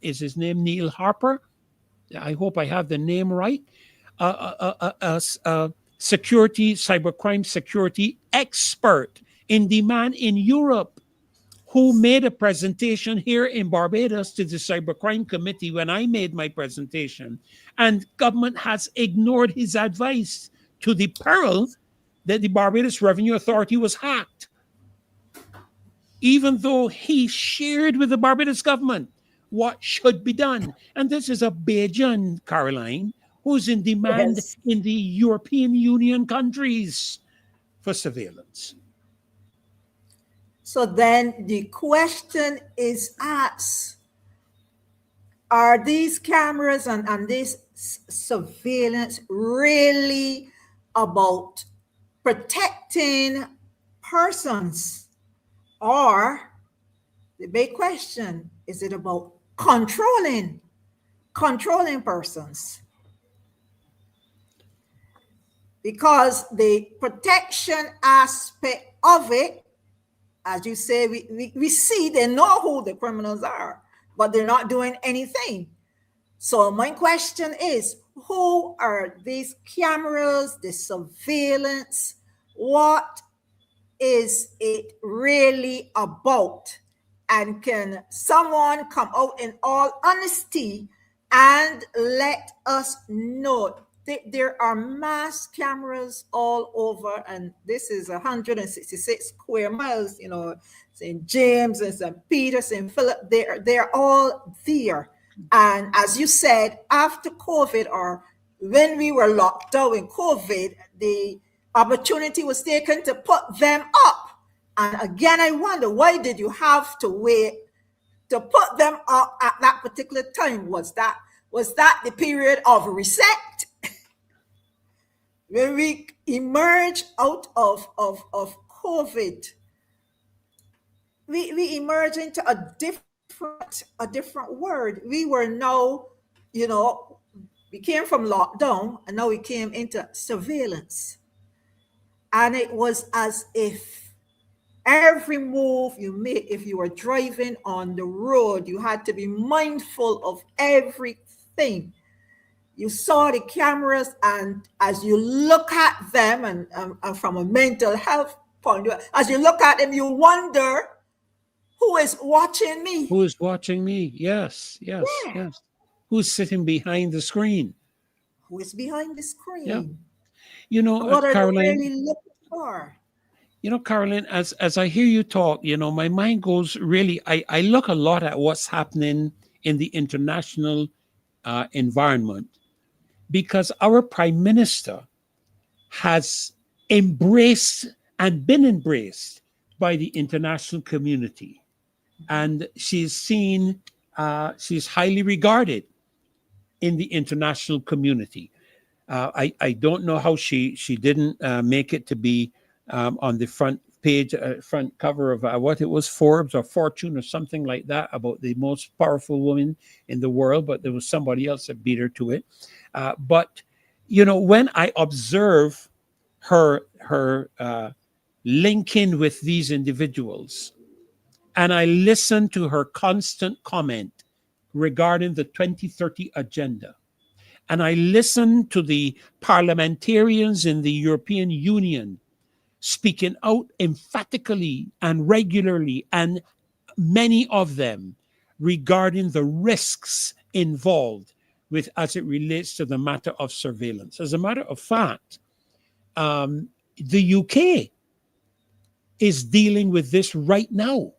Speaker 2: his name Neil Harper? I hope I have the name right. Security, cybercrime security expert in demand in Europe, who made a presentation here in Barbados to the Cybercrime Committee when I made my presentation. And government has ignored his advice, to the peril that the Barbados Revenue Authority was hacked, even though he shared with the Barbados government what should be done. And this is a Bajan, Caroline, who's in demand in the European Union countries for surveillance.
Speaker 3: So then the question is asked, are these cameras and this surveillance really about protecting persons? Or the big question, is it about controlling persons? Because the protection aspect of it, as you say, we see they know who the criminals are, but they're not doing anything. So my question is, who are these cameras, the surveillance? What is it really about? And can someone come out in all honesty and let us know? There are mass cameras all over, and this is 166 square miles, St. James and St. Peter, St. Philip, they're all there. And as you said, after COVID, or when we were locked down in COVID, the opportunity was taken to put them up. And again, I wonder, why did you have to wait to put them up at that particular time? Was that the period of reset? When we emerge out of COVID, we emerge into a different world. We were now, we came from lockdown, and now we came into surveillance. And it was as if every move you made, if you were driving on the road, you had to be mindful of everything. You saw the cameras, and as you look at them, and from a mental health point of view, as you look at them, you wonder, Who is watching me?
Speaker 2: Who is watching me? Yes, yes,
Speaker 3: Yeah.
Speaker 2: yes. Who's sitting behind the screen?
Speaker 3: Who is behind the
Speaker 2: Yeah.
Speaker 3: screen?
Speaker 2: You know,
Speaker 3: And what are they
Speaker 2: Carolyn,
Speaker 3: really looking for?
Speaker 2: Carolyn, as I hear you talk, my mind goes really, I look a lot at what's happening in the international environment, because our prime minister has embraced and been embraced by the international community. And she's highly regarded in the international community. I don't know how she didn't make it to be on the front page, front cover of what it was, Forbes or Fortune or something like that, about the most powerful woman in the world. But there was somebody else that beat her to it. But when I observe her linking with these individuals, and I listen to her constant comment regarding the 2030 agenda, and I listen to the parliamentarians in the European Union speaking out emphatically and regularly, and many of them regarding the risks involved with as it relates to the matter of surveillance. As a matter of fact, the UK is dealing with this right now.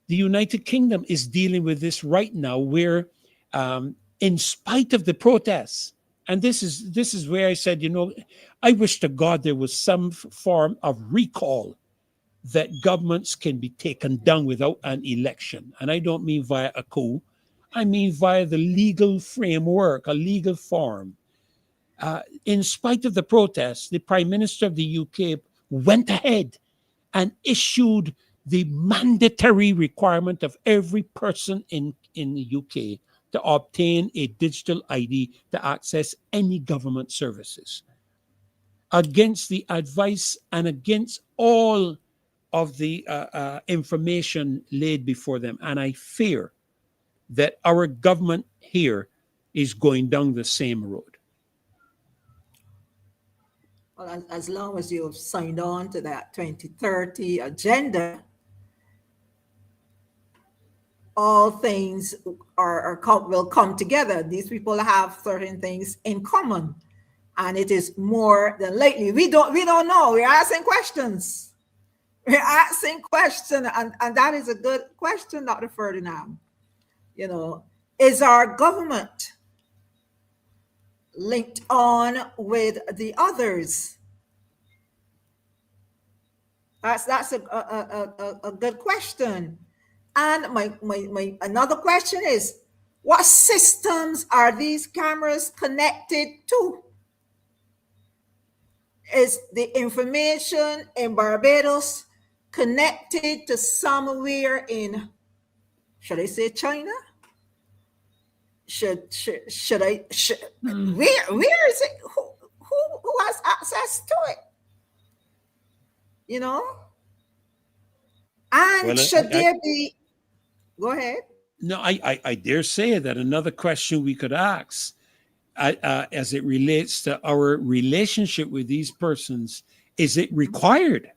Speaker 2: The United Kingdom is dealing with this right now, where in spite of the protests, and this is where I said, I wish to God there was some form of recall, that governments can be taken down without an election. And I don't mean via a coup. I mean via the legal framework, a legal form. In spite of the protests, the Prime Minister of the UK went ahead and issued the mandatory requirement of every person in the UK to obtain a digital ID to access any government services, against the advice and against all of the information laid before them. And I fear that our government here is going down the same road.
Speaker 3: Well, as long as you've signed on to that 2030 agenda, all things will come together. These people have certain things in common, and it is more than likely. We don't know. We're asking questions. We're asking questions, and that is a good question, Dr. Ferdinand. Is our government linked on with the others? That's a good question. And my another question is, what systems are these cameras connected to? Is the information in Barbados connected to somewhere in, should I say, China? Should I? Where is it? Who has access to it? And
Speaker 2: Well,
Speaker 3: should there be? Go ahead.
Speaker 2: No, I dare say that another question we could ask, as it relates to our relationship with these persons, is it required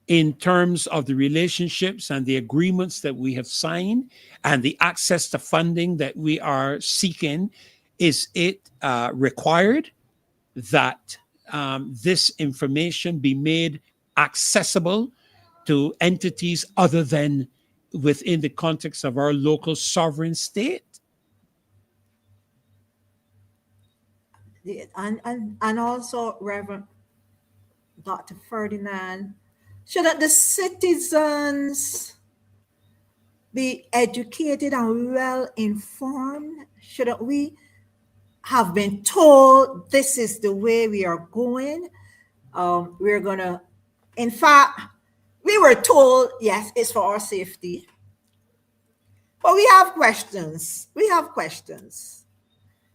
Speaker 2: in terms of the relationships and the agreements that we have signed and the access to funding that we are seeking? Is it required that this information be made accessible to entities other than within the context of our local sovereign state?
Speaker 3: And also, Reverend Dr. Ferdinand, shouldn't the citizens be educated and well informed? Shouldn't we have been told this is the way we are going? We're gonna, in fact, we were told, yes, it's for our safety. But we have questions.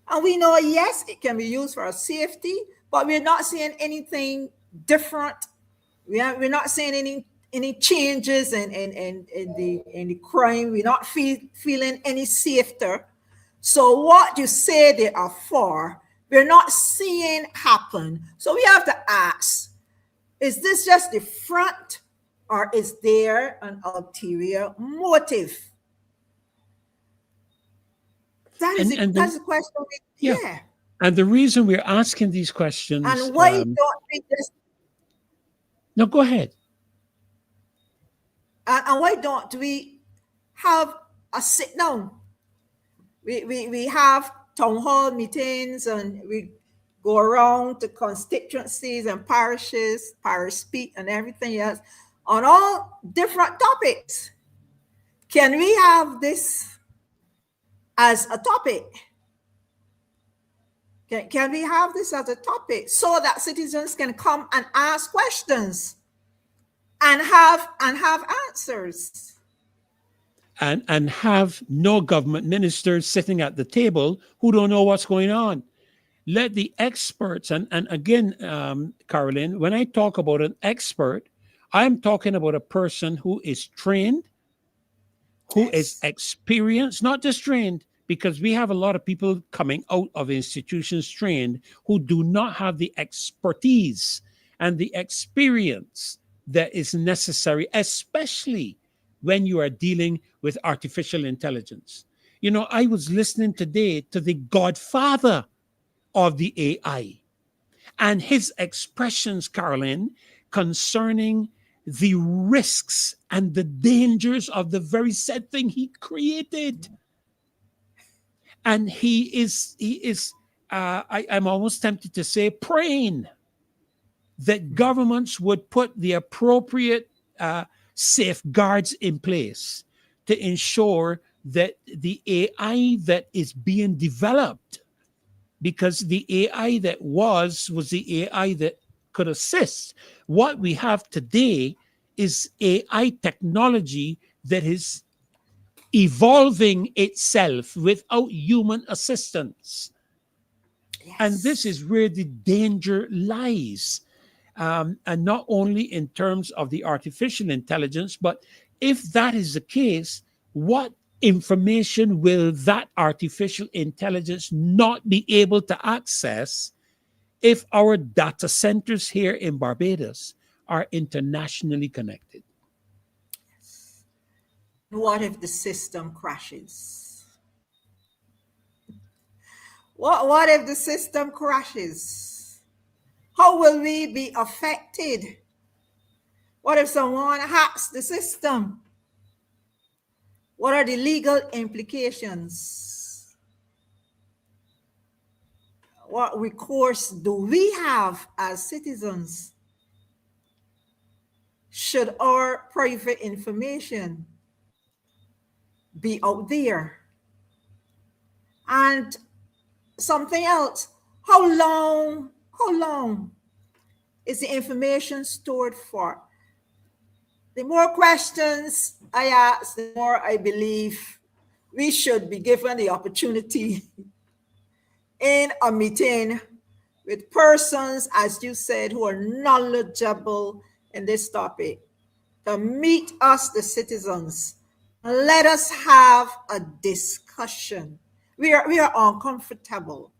Speaker 3: And we know, yes, it can be used for our safety, but we're not seeing anything different. We're not seeing any changes in the crime. We're not feeling any safer. So what you say they are for, we're not seeing happen. So we have to ask, is this just the front, or is there an ulterior motive? That is it.
Speaker 2: And
Speaker 3: That's the question.
Speaker 2: yeah,
Speaker 3: Yeah.
Speaker 2: and the reason we're asking these questions,
Speaker 3: And why don't we just
Speaker 2: no, go ahead.
Speaker 3: and why don't we have a sit down? We have town hall meetings and we go around to constituencies and parishes, parish speak and everything else on all different topics. Can we have this as a topic? Can we have this as a topic so that citizens can come and ask questions and have answers?
Speaker 2: And have no government ministers sitting at the table who don't know what's going on. Let the experts, and again, Carolyn, when I talk about an expert, I'm talking about a person who is trained, who is experienced, not just trained, because we have a lot of people coming out of institutions trained who do not have the expertise and the experience that is necessary, especially when you are dealing with artificial intelligence. You know, I was listening today to the godfather of the AI and his expressions, Carolyn, concerning the risks and the dangers of the very said thing he created. And I'm almost tempted to say, praying that governments would put the appropriate safeguards in place to ensure that the AI that is being developed, because the AI that was the AI that could assist. What we have today is AI technology that is evolving itself without human assistance.
Speaker 3: Yes.
Speaker 2: And this is where the danger lies. And not only in terms of the artificial intelligence, but if that is the case, what information will that artificial intelligence not be able to access if our data centers here in Barbados are internationally connected?
Speaker 3: What if the system crashes? What if the system crashes? How will we be affected? What if someone hacks the system? What are the legal implications? What recourse do we have as citizens should our private information be out there? And something else, how long is the information stored for? The more questions I ask, the more I believe we should be given the opportunity in a meeting with persons, as you said, who are knowledgeable in this topic, to meet us, the citizens. Let us have a discussion. We are uncomfortable.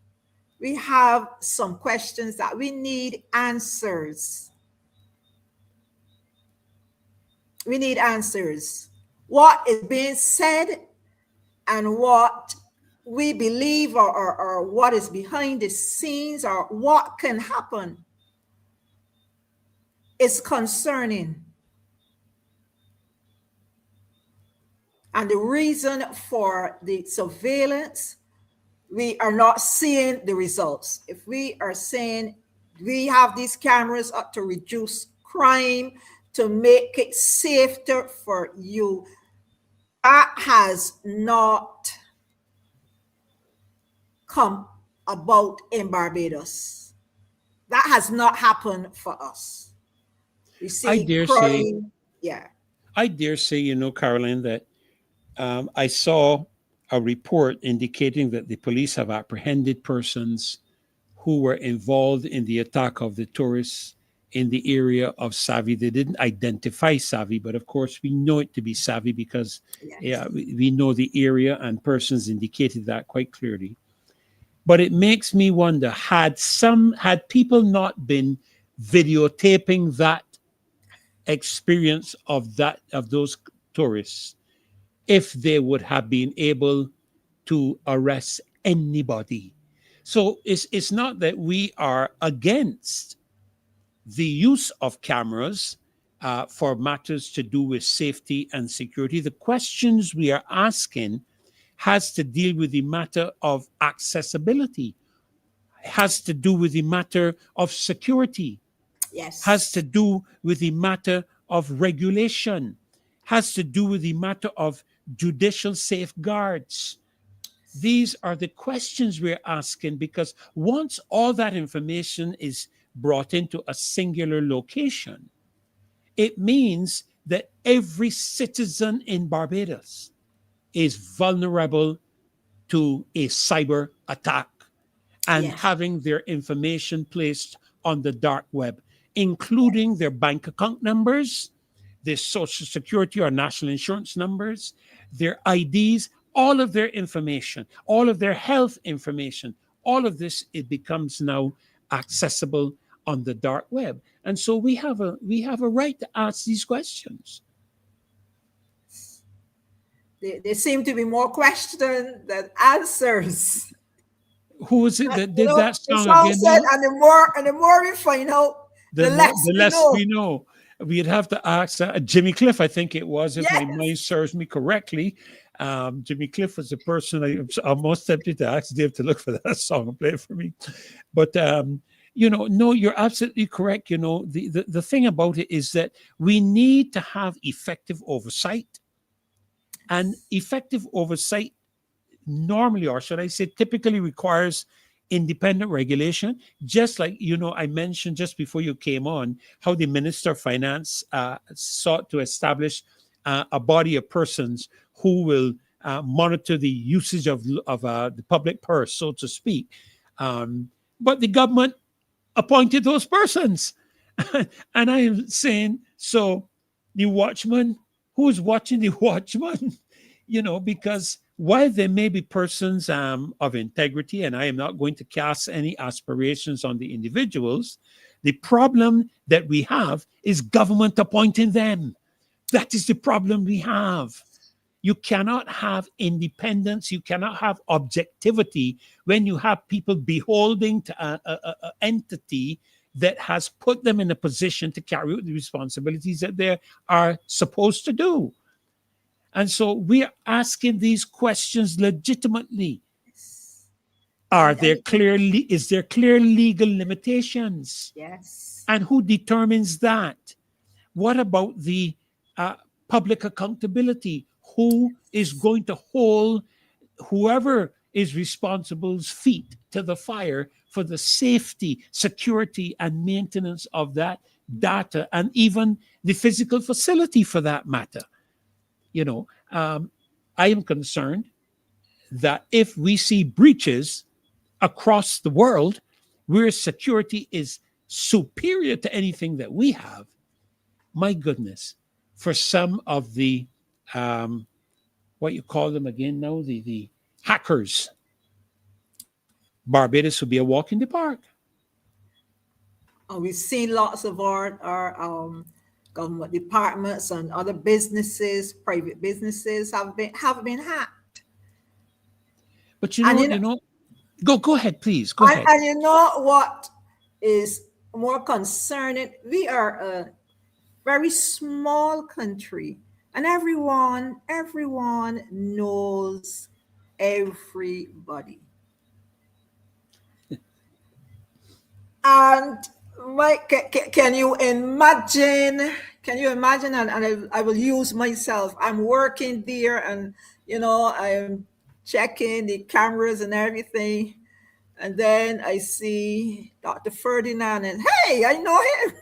Speaker 3: We have some questions that we need answers. We need answers. What is being said and what we believe or what is behind the scenes or what can happen is concerning. And the reason for the surveillance, we are not seeing the results. If we are saying we have these cameras up to reduce crime, to make it safer for you, that has not come about in Barbados. That has not happened for us. We see
Speaker 2: I dare
Speaker 3: crime.
Speaker 2: say,
Speaker 3: Yeah.
Speaker 2: I dare say, you know, Carolyn, that I saw a report indicating that the police have apprehended persons who were involved in the attack of the tourists in the area of Savi. They didn't identify Savi, but of course we know it to be Savi because we know the area and persons indicated that quite clearly. But it makes me wonder, had people not been videotaping that experience of those tourists if they would have been able to arrest anybody. So it's not that we are against the use of cameras for matters to do with safety and security. The questions we are asking has to deal with the matter of accessibility, has to do with the matter of security, has
Speaker 3: Yes.
Speaker 2: to do with the matter of regulation, has to do with the matter of judicial safeguards. These are the questions we're asking, because once all that information is brought into a singular location, it means that every citizen in Barbados is vulnerable to a cyber attack and
Speaker 3: Yes.
Speaker 2: having their information placed on the dark web, including their bank account numbers, their social security or national insurance numbers, their IDs, all of their information, all of their health information, all of this, it becomes now accessible on the dark web. And so we have a right to ask these questions.
Speaker 3: There seem to be more questions than answers.
Speaker 2: Who is it that did that
Speaker 3: The
Speaker 2: song
Speaker 3: song
Speaker 2: again
Speaker 3: said,
Speaker 2: now?
Speaker 3: and the more we find out, the less
Speaker 2: The
Speaker 3: we
Speaker 2: less
Speaker 3: know.
Speaker 2: we know. We'd have to ask Jimmy Cliff, I think it was, if my
Speaker 3: Yes.
Speaker 2: mind serves me correctly. Jimmy Cliff was the person I'm most tempted to ask Dave to look for that song and play it for me. But no, you're absolutely correct. The thing about it is that we need to have effective oversight, and effective oversight normally, or should I say typically, requires independent regulation. Just like, I mentioned just before you came on how the Minister of Finance sought to establish a body of persons who will monitor the usage of the public purse, so to speak. But the government appointed those persons. And I am saying, so the watchman, who is watching the watchman? Because while there may be persons of integrity, and I am not going to cast any aspirations on the individuals, the problem that we have is government appointing them. That is the problem we have. You cannot have independence, you cannot have objectivity when you have people beholding to an entity that has put them in a position to carry out the responsibilities that they are supposed to do. And so we are asking these questions legitimately. Is there clear legal limitations?
Speaker 3: Yes.
Speaker 2: And who determines that? What about the public accountability? Who is going to hold whoever is responsible's feet to the fire for the safety, security, and maintenance of that data, and even the physical facility for that matter? I am concerned that if we see breaches across the world where security is superior to anything that we have, my goodness, for some of the what you call them again now, the hackers, Barbados will be a walk in the park.
Speaker 3: We've seen lots of our government departments and other businesses, private businesses have been hacked.
Speaker 2: But
Speaker 3: And
Speaker 2: go ahead, please. Go ahead.
Speaker 3: And you know what is more concerning? We are a very small country, and everyone knows everybody. And can you imagine? Can you imagine? And I will use myself. I'm working there, and I'm checking the cameras and everything, and then I see Dr. Ferdinand, and hey, I know him.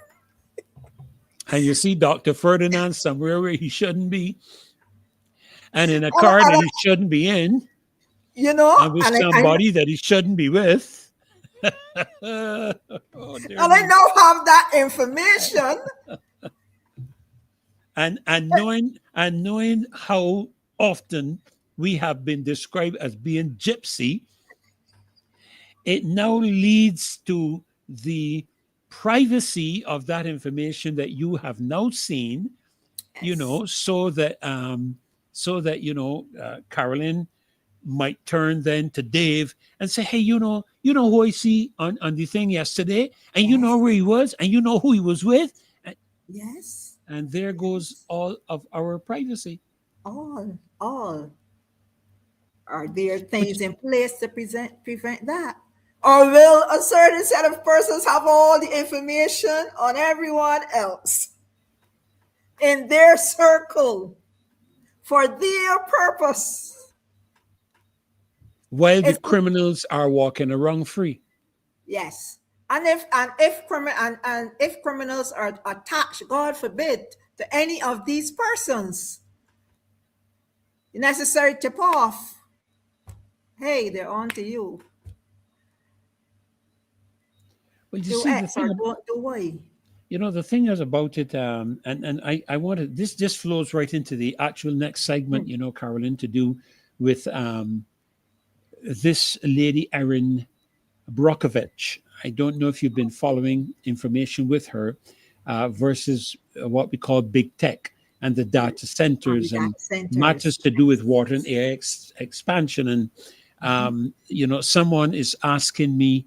Speaker 2: And you see Dr. Ferdinand somewhere where he shouldn't be, and in a car that he shouldn't be in, and with somebody that he shouldn't be with.
Speaker 3: And I now have that information.
Speaker 2: And knowing how often we have been described as being gypsy, it now leads to the privacy of that information that you have now seen, you know, so that Carolyn might turn then to Dave and say, hey, you know who I see on the thing yesterday, and you know where he was, and you know who he was with.
Speaker 3: Yes.
Speaker 2: And there goes all of our privacy.
Speaker 3: All. Are there things in place to prevent that? Or will a certain set of persons have all the information on everyone else in their circle for their purpose?
Speaker 2: While the criminals are walking around free.
Speaker 3: Yes. And if criminals are attached, God forbid, to any of these persons, the necessary tip off, hey, they're on to you.
Speaker 2: Well, you
Speaker 3: Do
Speaker 2: see,
Speaker 3: X or don't do Y.
Speaker 2: You know, the thing is about it, and I wanted, this just flows right into the actual next segment, you know, Carolyn, to do with this lady, Erin Brockovich. I don't know if you've been following information with her versus what we call big tech and the data centers and matters to do with water and air expansion. And, you know, someone is asking me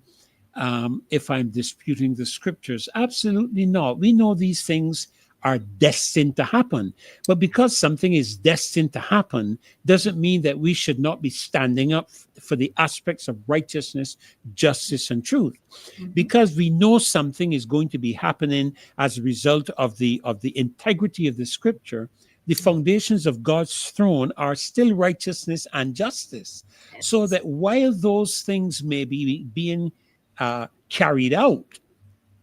Speaker 2: if I'm disputing the scriptures. Absolutely not. We know these things are destined to happen. But because something is destined to happen doesn't mean that we should not be standing up for the aspects of righteousness, justice, and truth. Because we know something is going to be happening as a result of the integrity of the scripture, the foundations of God's throne are still righteousness and justice. So that while those things may be being carried out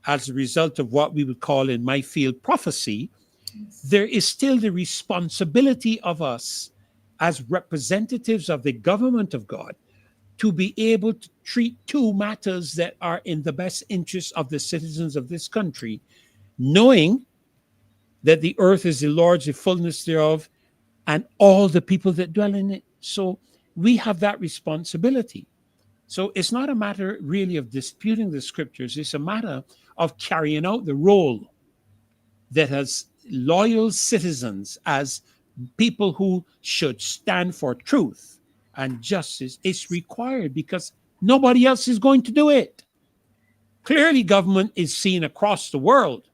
Speaker 2: as a result of what we would call in my field prophecy, there is still the responsibility of us as representatives of the government of God to be able to treat two matters that are in the best interest of the citizens of this country, knowing that the earth is the Lord's, the fullness thereof, and all the people that dwell in it. So we have that responsibility. So it's not a matter really of disputing the scriptures. It's a matter of carrying out the role that as loyal citizens, as people who should stand for truth and justice, is required because nobody else is going to do it. Clearly, government is seen across the world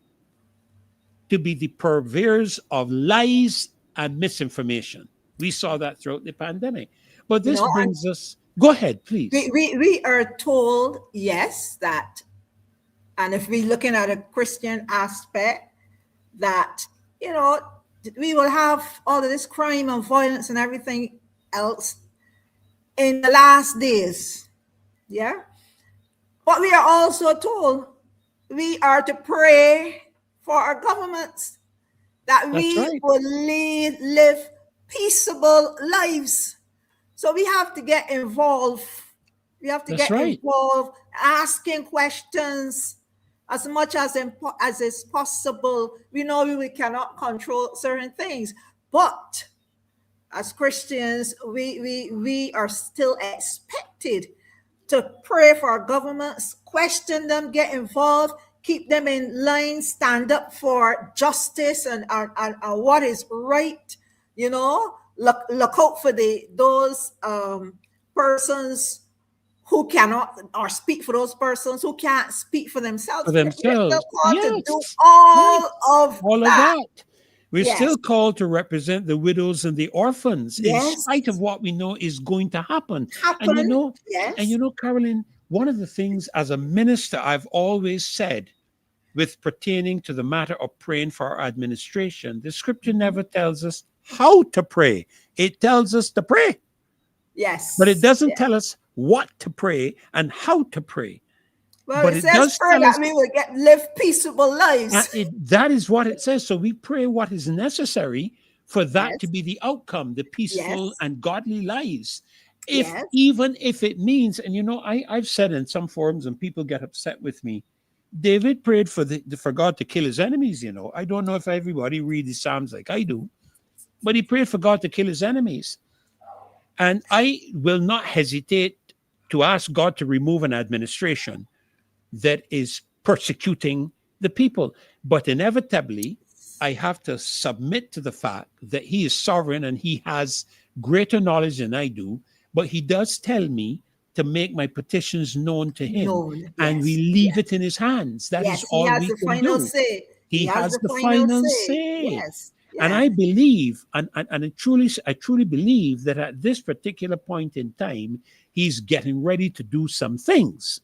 Speaker 2: to be the purveyors of lies and misinformation. We saw that throughout the pandemic. But this brings us... Go ahead, please.
Speaker 3: We are told, yes, that, and if we're looking at a Christian aspect, that, you know, we will have all of this crime and violence and everything else in the last days. Yeah. But we are also told we are to pray for our governments, that we will live peaceable lives. So we have to get involved. We have to involved, asking questions as much as is possible. We know we cannot control certain things, but as Christians, we are still expected to pray for our governments, question them, get involved, keep them in line, stand up for justice and what is right, you know. Look out for those persons who cannot, or speak for those persons who can't speak for themselves.
Speaker 2: We're still called
Speaker 3: to do all of that.
Speaker 2: We're still called to represent the widows and the orphans in spite of what we know is going to happen. And you know, Carolyn, one of the things as a minister I've always said with pertaining to the matter of praying for our administration, the scripture never tells us how to pray. It tells us to pray.
Speaker 3: Yes.
Speaker 2: But it doesn't tell us what to pray and how to pray.
Speaker 3: Well,
Speaker 2: but
Speaker 3: it says pray that we will live peaceable lives.
Speaker 2: That is what it says. So we pray what is necessary for that to be the outcome, the peaceful and godly lives. Even if it means, and you know, I've said in some forums and people get upset with me, David prayed for God to kill his enemies, you know. I don't know if everybody reads the Psalms like I do, but he prayed for God to kill his enemies. And I will not hesitate to ask God to remove an administration that is persecuting the people. But inevitably, I have to submit to the fact that he is sovereign and he has greater knowledge than I do. But he does tell me to make my petitions known to him,
Speaker 3: Known.
Speaker 2: and we
Speaker 3: Yes.
Speaker 2: leave
Speaker 3: Yes.
Speaker 2: it in his hands. That is
Speaker 3: Yes. He
Speaker 2: all
Speaker 3: has
Speaker 2: we
Speaker 3: the
Speaker 2: can
Speaker 3: final
Speaker 2: do.
Speaker 3: say. He
Speaker 2: He
Speaker 3: has
Speaker 2: has
Speaker 3: the
Speaker 2: the
Speaker 3: final
Speaker 2: final
Speaker 3: say.
Speaker 2: say.
Speaker 3: Yes.
Speaker 2: And
Speaker 3: Yeah.
Speaker 2: I believe, and I truly believe that at this particular point in time, he's getting ready to do some things.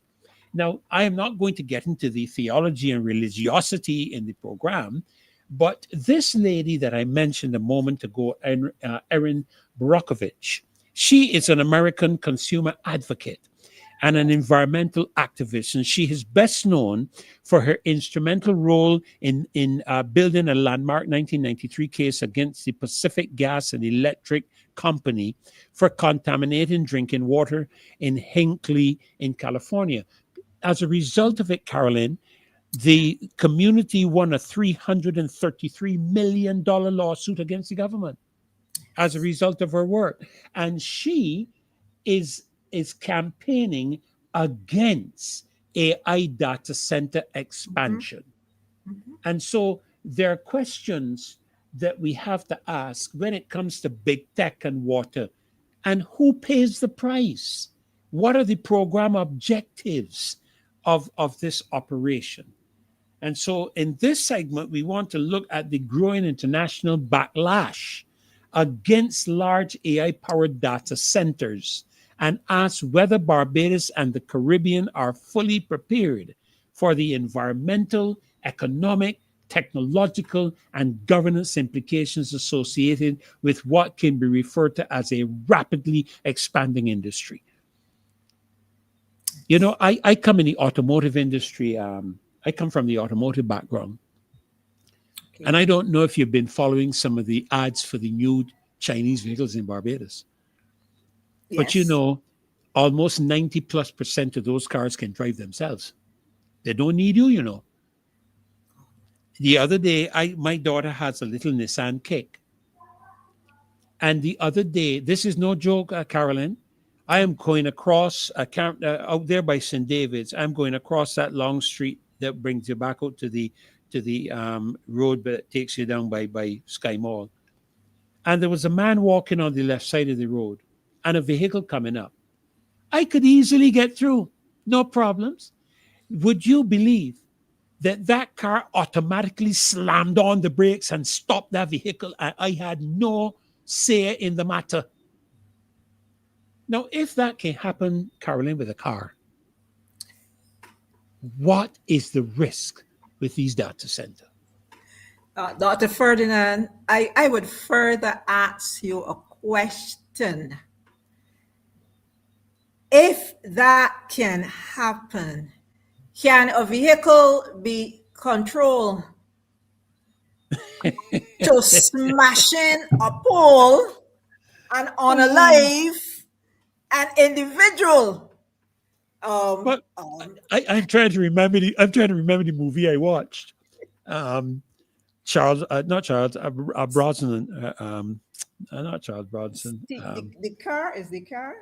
Speaker 2: Now, I am not going to get into the theology and religiosity in the program, but this lady that I mentioned a moment ago, Erin Brockovich, she is an American consumer advocate and an environmental activist, and she is best known for her instrumental role in building a landmark 1993 case against the Pacific Gas and Electric Company for contaminating drinking water in Hinckley in California. As a result of it, Carolyn, the community won a $333 million lawsuit against the government as a result of her work. And she is is campaigning against AI data center
Speaker 3: Mhm.
Speaker 2: expansion.
Speaker 3: Mhm.
Speaker 2: And so there are questions that we have to ask when it comes to big tech and water. And who pays the price? What are the program objectives of this operation? And so in this segment, we want to look at the growing international backlash against large AI powered data centers and ask whether Barbados and the Caribbean are fully prepared for the environmental, economic, technological, and governance implications associated with what can be referred to as a rapidly expanding industry. You know, I come in the automotive industry. I come from the automotive background. And
Speaker 3: Okay.
Speaker 2: I don't know if you've been following some of the ads for the new Chinese vehicles in Barbados. But you
Speaker 3: Yes.
Speaker 2: know, almost 90+% of those cars can drive themselves. They don't need you, you know. The other day, my daughter has a little Nissan Kick. And the other day, this is no joke, Carolyn. I am going across out there by St. David's. I'm going across that long street that brings you back out to the road that takes you down by Sky Mall. And there was a man walking on the left side of the road and a vehicle coming up. I could easily get through, no problems. Would you believe that that car automatically slammed on the brakes and stopped that vehicle? And I had no say in the matter. Now, if that can happen, Carolyn, with a car, what is the risk with these data centers?
Speaker 3: Dr. Ferdinand, I would further ask you a question. If that can happen, can a vehicle be controlled to smashing a pole and unalive an individual?
Speaker 2: But
Speaker 3: Um,
Speaker 2: I'm trying to remember the movie I watched. Um, Charles, not Charles, Bronson, not Charles Bronson.
Speaker 3: the car is the car.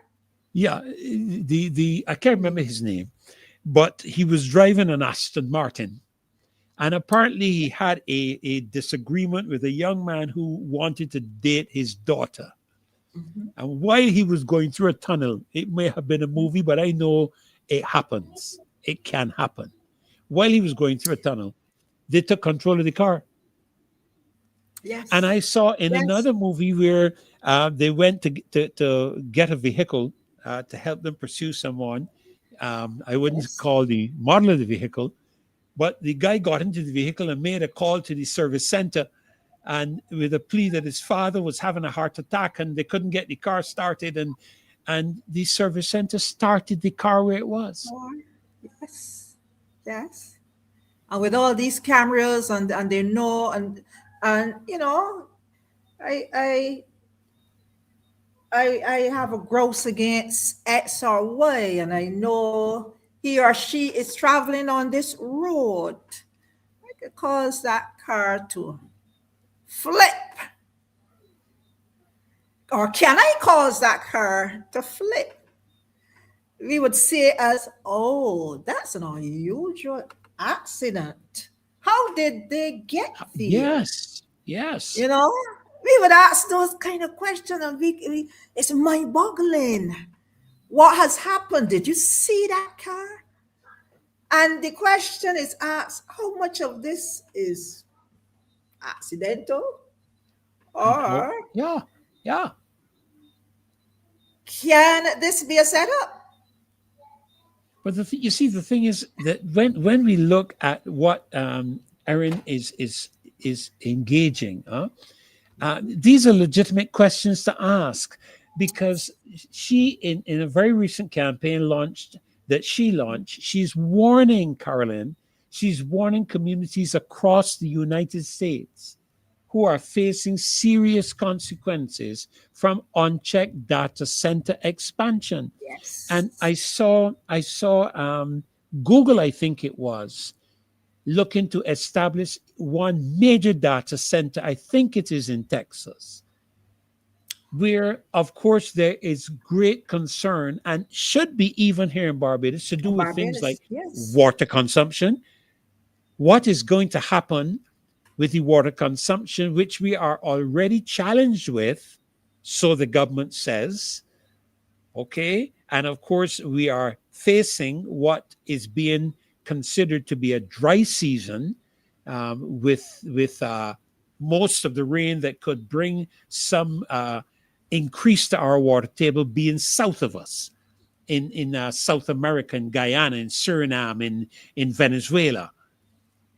Speaker 2: Yeah, the I can't remember his name, but he was driving an Aston Martin, and apparently he had a disagreement with a young man who wanted to date his daughter.
Speaker 3: Mhm.
Speaker 2: And while he was going through a tunnel, it may have been a movie, but I know it happens. It can happen. While he was going through a tunnel, they took control of the car. And
Speaker 3: Yes.
Speaker 2: I saw in
Speaker 3: Yes.
Speaker 2: another movie where they went to get a vehicle to help them pursue someone. I wouldn't
Speaker 3: Yes.
Speaker 2: call the model of the vehicle, but the guy got into the vehicle and made a call to the service center, and with a plea that his father was having a heart attack and they couldn't get the car started, and the service center started the car where it was.
Speaker 3: Or yes. Yes. And with all these cameras and they know and I I I have a gross against X or Y, and I know he or she is traveling on this road. I could cause that car to flip. Or can I cause that car to flip? We would say as, oh, that's an unusual. accident. How did they get there?
Speaker 2: Yes, yes.
Speaker 3: You know, we would ask those kind of questions, and it's mind-boggling. What has happened? Did you see that car? And the question is asked: how much of this is accidental,
Speaker 2: Oh,
Speaker 3: or
Speaker 2: yeah, yeah.
Speaker 3: can this be a setup?
Speaker 2: But you see, the thing is that when we look at what Erin is engaging, these are legitimate questions to ask, because she, in a very recent campaign launched, she's warning, Carolyn, she's warning communities across the United States who are facing serious consequences from unchecked data center expansion. And
Speaker 3: Yes.
Speaker 2: I saw Google, I think it was, looking to establish one major data center. I think it is in Texas, where, of course, there is great concern, and should be even here in Barbados, to do with things like
Speaker 3: Barbados, yes.
Speaker 2: water consumption. What is going to happen with the water consumption, which we are already challenged with, so the government says? Okay. And of course, we are facing what is being considered to be a dry season, with most of the rain that could bring some increase to our water table being south of us, in South America, in Guyana, in Suriname, in Venezuela.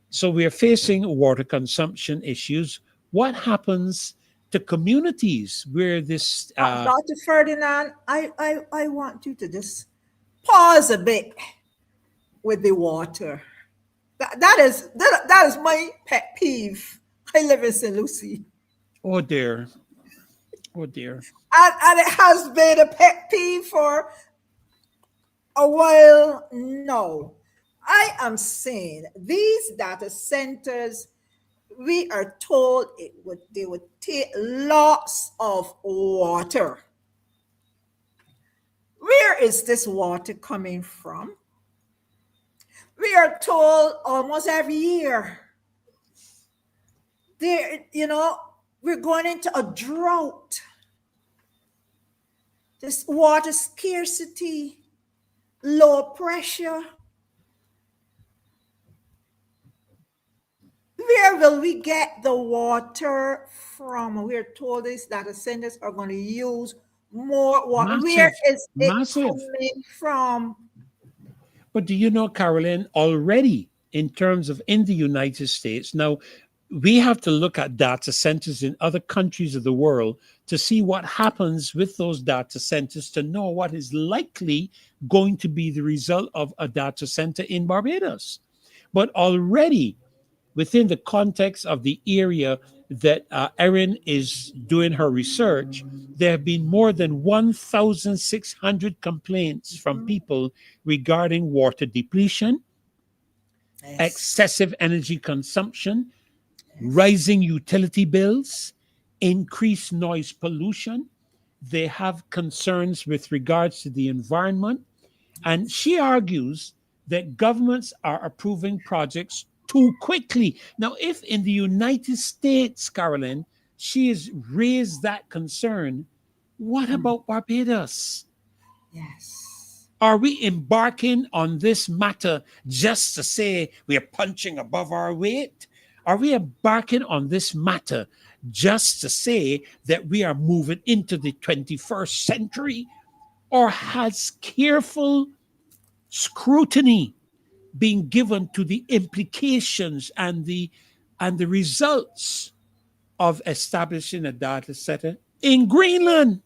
Speaker 2: So we are facing water consumption issues. What happens to communities where this
Speaker 3: Dr. Ferdinand, I want you to just pause a bit with the water. That is my pet peeve. I live in St. Lucie.
Speaker 2: oh dear, oh dear.
Speaker 3: And it has been a pet peeve for a while now. I am saying these data centers, we are told they would take lots of water. Where is this water coming from? We are told almost every year. We're going into a drought. This water scarcity, low pressure. Where will we get the water from? We're told this data centers are going to use more water. Where
Speaker 2: Massive,
Speaker 3: is it
Speaker 2: massive.
Speaker 3: coming from?
Speaker 2: But do you know, Carolyn, already in terms of in the United States, now we have to look at data centers in other countries of the world to see what happens with those data centers, to know what is likely going to be the result of a data center in Barbados. But already, within the context of the area that Erin is doing her research, there have been more than 1,600 complaints from people regarding water depletion,
Speaker 3: Yes.
Speaker 2: excessive energy consumption, rising utility bills, increased noise pollution. They have concerns with regards to the environment. And she argues that governments are approving projects too quickly. Now, if in the United States, Carolyn, she has raised that concern, what about Barbados?
Speaker 3: Yes.
Speaker 2: Are we embarking on this matter just to say we are punching above our weight? Are we embarking on this matter just to say that we are moving into the 21st century? Or has careful scrutiny being given to the implications and the results of establishing a data center in Greenland?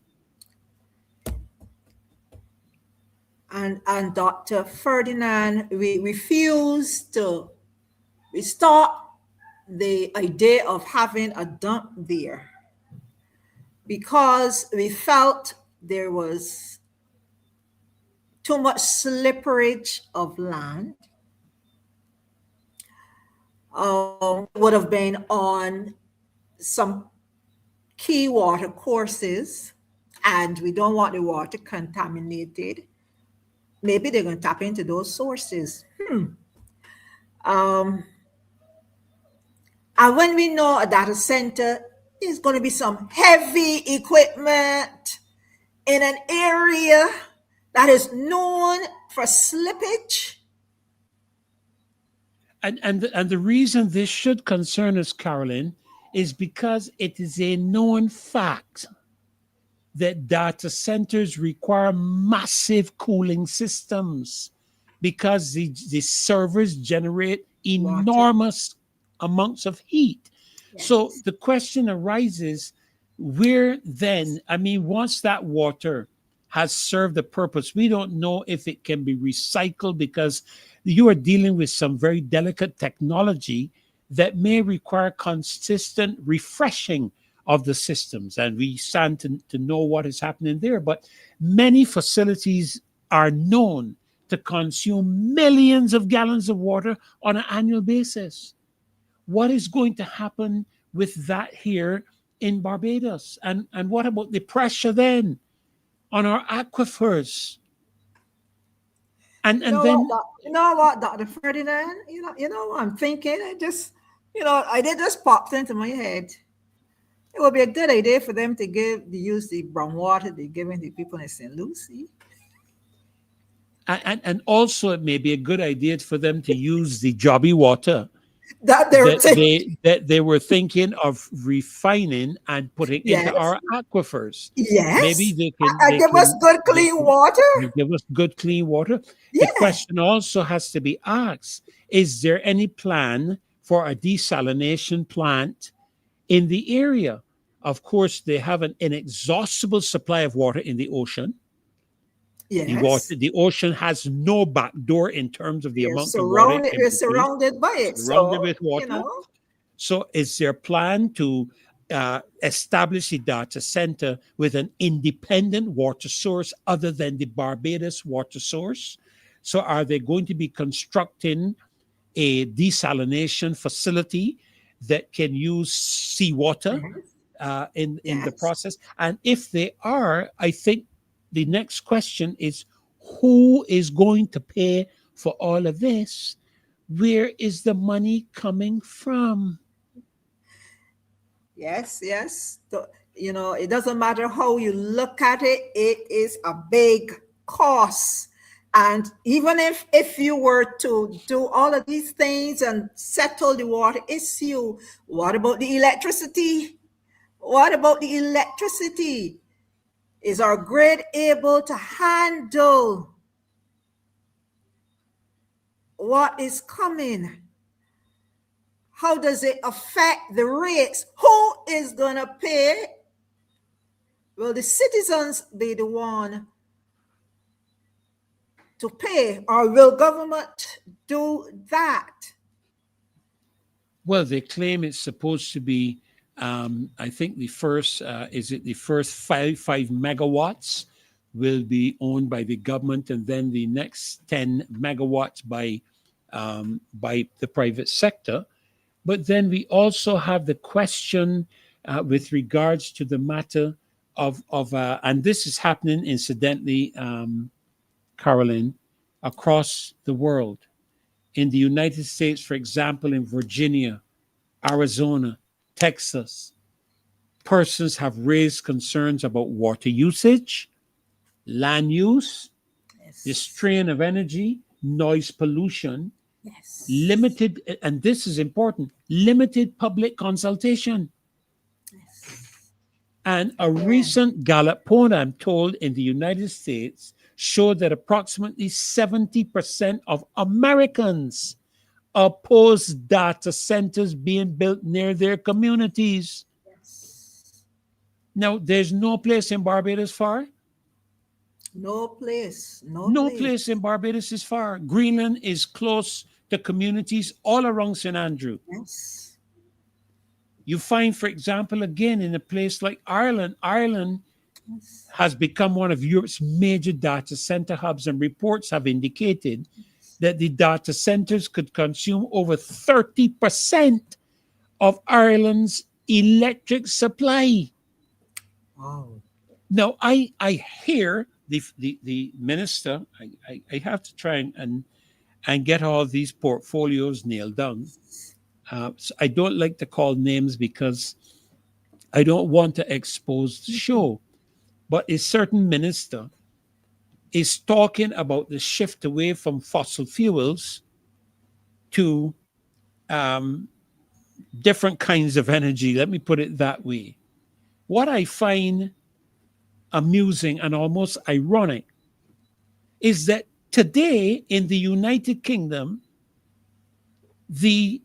Speaker 3: And Dr. Ferdinand, we refuse to stop the idea of having a dump there because we felt there was too much slipperage of land. Would have been on some key water courses, and we don't want the water contaminated. Maybe they're going to tap into those sources. Um, and when we know a data center is going to be some heavy equipment in an area that is known for slippage.
Speaker 2: And the reason this should concern us, Carolyn, is because it is a known fact that data centers require massive cooling systems because the servers generate
Speaker 3: Water.
Speaker 2: enormous amounts of heat. So
Speaker 3: Yes.
Speaker 2: the question arises, where then, I mean, once that water has served the purpose, we don't know if it can be recycled because you are dealing with some very delicate technology that may require consistent refreshing of the systems. And we stand to know what is happening there. But many facilities are known to consume millions of gallons of water on an annual basis. What is going to happen with that here in Barbados? And what about the pressure then on our aquifers? And
Speaker 3: You
Speaker 2: and
Speaker 3: know what,
Speaker 2: then
Speaker 3: you know what, Dr. Ferdinand? You know what I'm thinking? I did just popped into my head. It would be a good idea for them to use the brown water they're giving the people in St. Lucie.
Speaker 2: and also it may be a good idea for them to use the jobby water
Speaker 3: That they're
Speaker 2: that they were thinking of refining and putting into
Speaker 3: yes,
Speaker 2: our aquifers. Maybe
Speaker 3: yes.
Speaker 2: they can
Speaker 3: And give us good clean water.
Speaker 2: they give us good clean water. The
Speaker 3: Yeah.
Speaker 2: question also has to be asked: is there any plan for a desalination plant in the area? Of course, they have an inexhaustible supply of water in the ocean.
Speaker 3: Yes.
Speaker 2: The ocean has no back door in terms of the amount of water it can
Speaker 3: We're
Speaker 2: produce.
Speaker 3: surrounded by it.
Speaker 2: Surrounded with
Speaker 3: You
Speaker 2: water.
Speaker 3: know,
Speaker 2: So, is there a plan to establish a data center with an independent water source other than the Barbados water source? So, are they going to be constructing a desalination facility that can use seawater
Speaker 3: yes,
Speaker 2: in the
Speaker 3: yes.
Speaker 2: process? And if they are, I think the next question is who is going to pay for all of this? Where is the money coming from?
Speaker 3: Yes, yes. It doesn't matter how you look at it, it is a big cost. And even if you were to do all of these things and settle the water issue, what about the electricity? What about the electricity? Is our grid able to handle what is coming? How does it affect the rates? Who is going to pay? Will the citizens be the one to pay, or will government do that?
Speaker 2: Well, they claim it's supposed to be, I think the first, is it the first five megawatts will be owned by the government, and then the next 10 megawatts by the private sector. But then we also have the question with regards to the matter and this is happening incidentally, Carolyn, across the world. In the United States, for example, in Virginia, Arizona, Texas, persons have raised concerns about water usage, land use, the
Speaker 3: Yes.
Speaker 2: strain of energy, noise pollution,
Speaker 3: Yes.
Speaker 2: limited, and this is important, limited public consultation.
Speaker 3: Yes.
Speaker 2: And a
Speaker 3: Yeah.
Speaker 2: recent Gallup poll, I'm told, in the United States showed that approximately 70% of Americans oppose data centers being built near their communities.
Speaker 3: Yes.
Speaker 2: Now, there's no place in Barbados for it.
Speaker 3: No place. No
Speaker 2: No place
Speaker 3: place.
Speaker 2: in Barbados is far. Greenland is close to communities all around St. Andrew.
Speaker 3: Yes.
Speaker 2: You find, for example, again, in a place like Ireland, Ireland
Speaker 3: Yes.
Speaker 2: has become one of Europe's major data center hubs, and reports have indicated that the data centers could consume over 30% of Ireland's electric supply.
Speaker 3: Wow.
Speaker 2: Now, I hear the minister, I have to try and and get all these portfolios nailed down. So I don't like to call names because I don't want to expose the show. But a certain minister is talking about the shift away from fossil fuels to um, different kinds of energy. Let me put it that way. What I find amusing and almost ironic is that today in the United Kingdom, the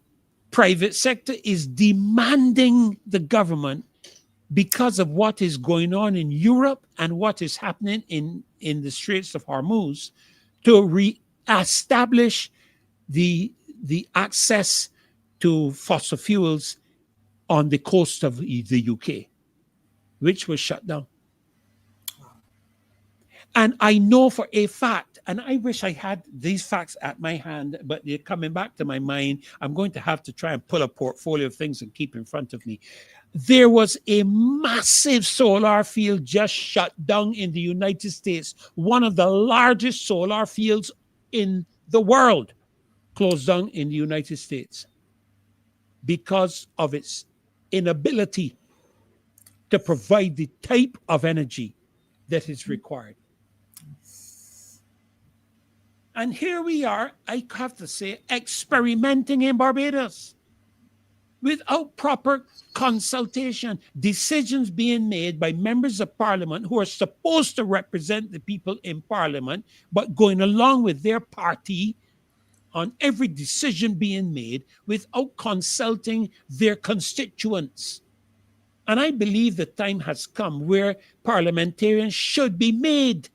Speaker 2: private sector is demanding the government, because of what is going on in Europe and what is happening in the Straits of Hormuz, to re-establish the access to fossil fuels on the coast of the UK, which was shut down. And I know for a fact, and I wish I had these facts at my hand, but they're coming back to my mind. I'm going to have to try and pull a portfolio of things and keep in front of me. There was a massive solar field just shut down in the United States, one of the largest solar fields in the world, closed down in the United States because of its inability to provide the type of energy that is required. And here we are, I have to say, experimenting in Barbados without proper consultation, decisions being made by members of parliament who are supposed to represent the people in parliament, but going along with their party on every decision being made without consulting their constituents. And I believe the time has come where parliamentarians should be made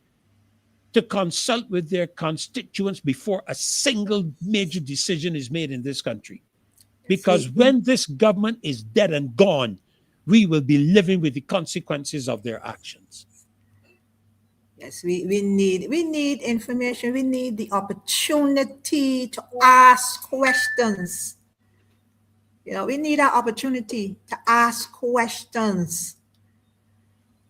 Speaker 2: to consult with their constituents before a single major decision is made in this country. Because when this government is dead and gone, we will be living with the consequences of their actions.
Speaker 3: Yes, we need information. We need the opportunity to ask questions. You know, we need that opportunity to ask questions.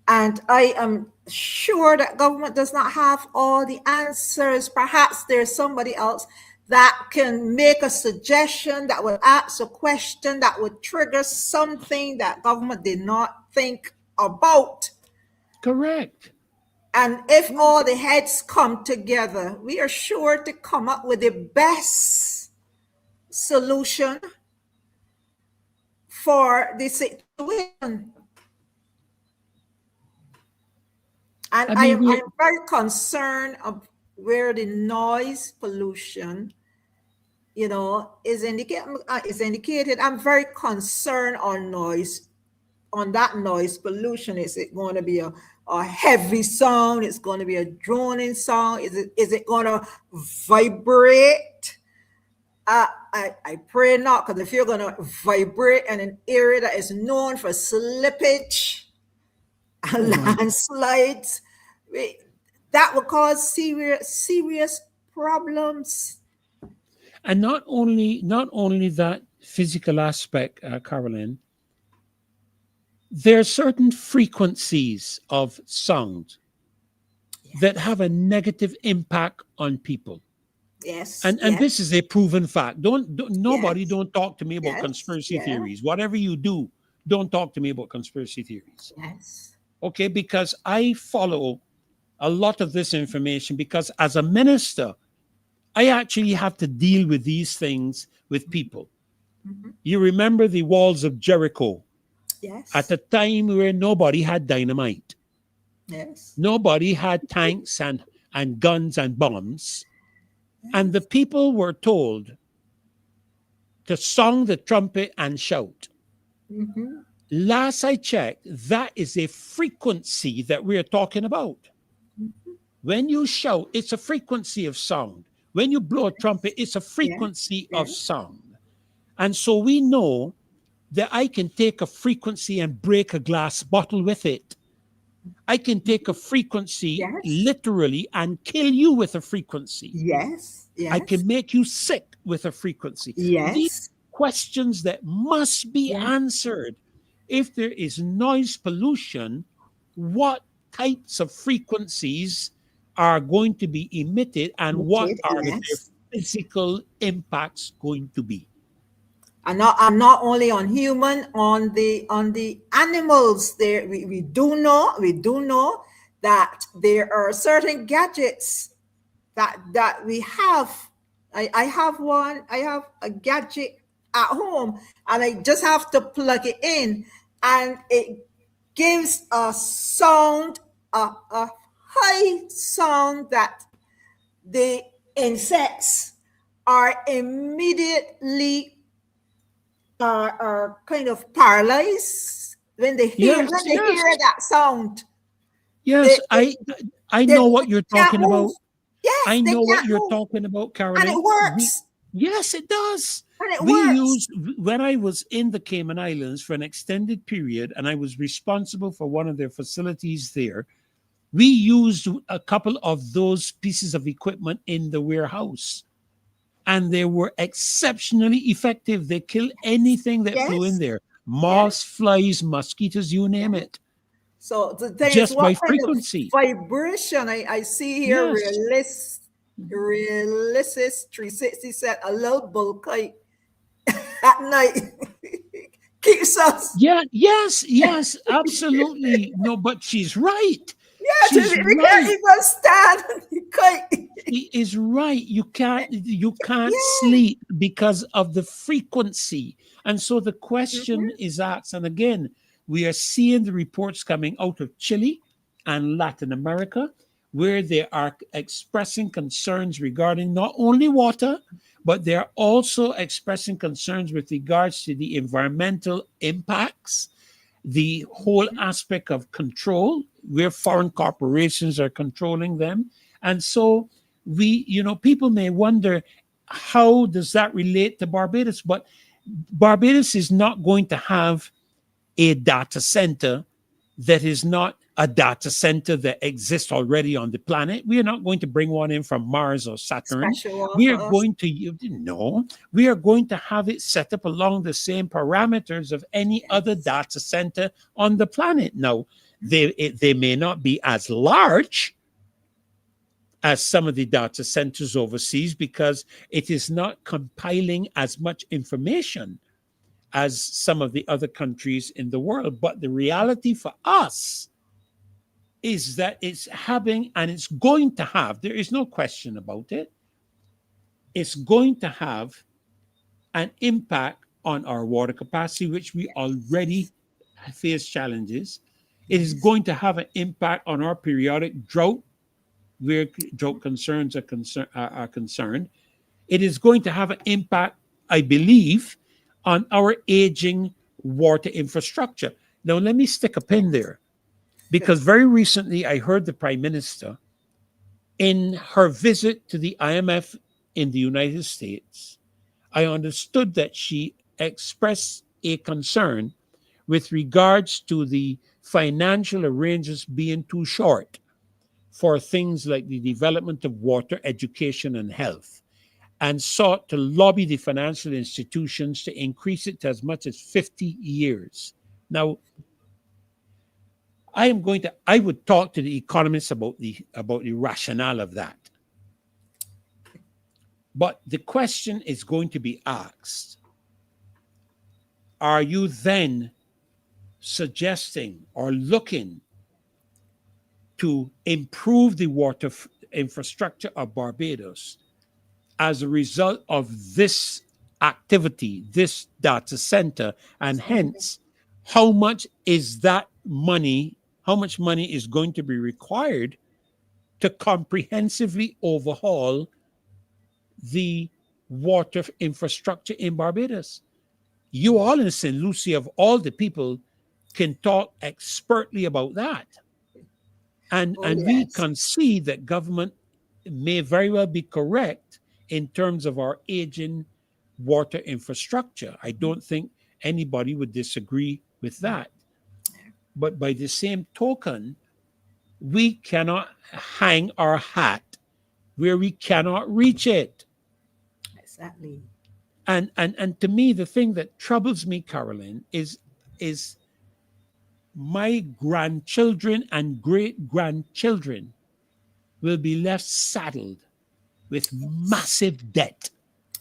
Speaker 3: And I am sure that government does not have all the answers. Perhaps there's somebody else that can make a suggestion, that would ask a question, that would trigger something that government did not think about.
Speaker 2: Correct.
Speaker 3: And if all the heads come together, we are sure to come up with the best solution for the situation. And I'm very concerned of where the noise pollution, you know, is indicated. I'm very concerned on noise, on that noise pollution. Is it going to be a heavy sound? It's going to be a droning sound? Is it going to vibrate? I pray not, because if you're going to vibrate in an area that is known for slippage and landslides, that will cause serious problems.
Speaker 2: And not only that physical aspect, Carolyn, there are certain frequencies of sound that have a negative impact on people.
Speaker 3: Yes.
Speaker 2: And this is a proven fact. Don't talk to me about conspiracy theories. Whatever you do, don't talk to me about conspiracy theories.
Speaker 3: Yes.
Speaker 2: Okay, because I follow a lot of this information, because as a minister, I actually have to deal with these things with people. Mm-hmm. You remember the walls of Jericho?
Speaker 3: Yes.
Speaker 2: At a time where nobody had dynamite.
Speaker 3: Yes.
Speaker 2: Nobody had tanks and guns and bombs. Yes. And the people were told to song the trumpet and shout. Mm-hmm. Last I checked, that is a frequency that we're talking about. Mm-hmm. When you shout, it's a frequency of sound. When you blow a trumpet, it's a frequency of sound. And so we know that I can take a frequency and break a glass bottle with it. I can take a frequency literally and kill you with a frequency.
Speaker 3: Yes.
Speaker 2: I can make you sick with a frequency.
Speaker 3: Yes.
Speaker 2: These questions that must be answered. If there is noise pollution, what types of frequencies are going to be emitted, and what are the physical impacts going to be?
Speaker 3: And not only on human, on the animals. There, we do know that there are certain gadgets that we have. I have one. I have a gadget at home, and I just have to plug it in, and it gives a sound, a high sound that the insects are immediately are kind of paralyzed when they hear
Speaker 2: Yes, yes,
Speaker 3: that sound. They,
Speaker 2: yes. I
Speaker 3: they
Speaker 2: know what you're
Speaker 3: can't
Speaker 2: talking
Speaker 3: move.
Speaker 2: about.
Speaker 3: Yes,
Speaker 2: I
Speaker 3: they
Speaker 2: know what
Speaker 3: can't
Speaker 2: you're
Speaker 3: move,
Speaker 2: talking about,
Speaker 3: and it
Speaker 2: Carolyn.
Speaker 3: works.
Speaker 2: Yes, it does.
Speaker 3: And it
Speaker 2: We
Speaker 3: works.
Speaker 2: used when I was in the Cayman Islands for an extended period, and I was responsible for one of their facilities there. We used a couple of those pieces of equipment in the warehouse, and they were exceptionally effective. They killed anything that flew in
Speaker 3: Yes,
Speaker 2: there,
Speaker 3: yes,
Speaker 2: moths, flies, mosquitoes, you name
Speaker 3: yes.
Speaker 2: it,
Speaker 3: So there is
Speaker 2: just
Speaker 3: what
Speaker 2: by
Speaker 3: kind of
Speaker 2: frequency.
Speaker 3: vibration I see here.
Speaker 2: Yes.
Speaker 3: Realisys 360 said a little bulkite at night keeps us.
Speaker 2: Yeah, yes, yes, absolutely. No, but she's right.
Speaker 3: Yeah,
Speaker 2: She's
Speaker 3: we can't
Speaker 2: right.
Speaker 3: even stand the kite.
Speaker 2: She is right. You can't
Speaker 3: Yeah.
Speaker 2: sleep because of the frequency. And so the question
Speaker 3: Mhm.
Speaker 2: is asked, and again, we are seeing the reports coming out of Chile and Latin America, where they are expressing concerns regarding not only water, but they're also expressing concerns with regards to the environmental impacts, the whole aspect of control, where foreign corporations are controlling them. And so people may wonder, how does that relate to Barbados? But Barbados is not going to have a data center that is not a data center that exists already on the planet. We are not going to bring one in from Mars or Saturn.
Speaker 3: Special one
Speaker 2: We are
Speaker 3: for us.
Speaker 2: going to, no, we are going to have it set up along the same parameters of any other
Speaker 3: Yes.
Speaker 2: data center on the planet. Now, they may not be as large as some of the data centers overseas because it is not compiling as much information as some of the other countries in the world. But the reality for us is that it's having, and it's going to have, there is no question about it, it's going to have an impact on our water capacity, which we already face challenges. It is
Speaker 3: Yes.
Speaker 2: going to have an impact on our periodic drought, where drought concerns are concerned. It is going to have an impact, I believe, on our aging water infrastructure. Now, let me stick a pin
Speaker 3: Yes.
Speaker 2: there because very recently I heard the Prime Minister in her visit to the IMF in the United States. I understood that she expressed a concern with regards to the financial arrangements being too short for things like the development of water, education, and health, and sought to lobby the financial institutions to increase it to as much as 50 years. Now, I would talk to the economists about the rationale of that. But the question is going to be asked, are you then suggesting or looking to improve the water infrastructure of Barbados as a result of this activity, this data center, and
Speaker 3: Absolutely.
Speaker 2: hence how much is that money, how much money is going to be required to comprehensively overhaul the water infrastructure in Barbados? You all in St. Lucie, of all the people, can talk expertly about that.
Speaker 3: Oh
Speaker 2: And we
Speaker 3: yes.
Speaker 2: can see that government may very well be correct in terms of our aging water infrastructure. I don't think anybody would disagree with that. But by the same token, we cannot hang our hat where we cannot reach it.
Speaker 3: Exactly.
Speaker 2: And to me, the thing that troubles me, Carolyn, is my grandchildren and great grandchildren will be left saddled with massive debt.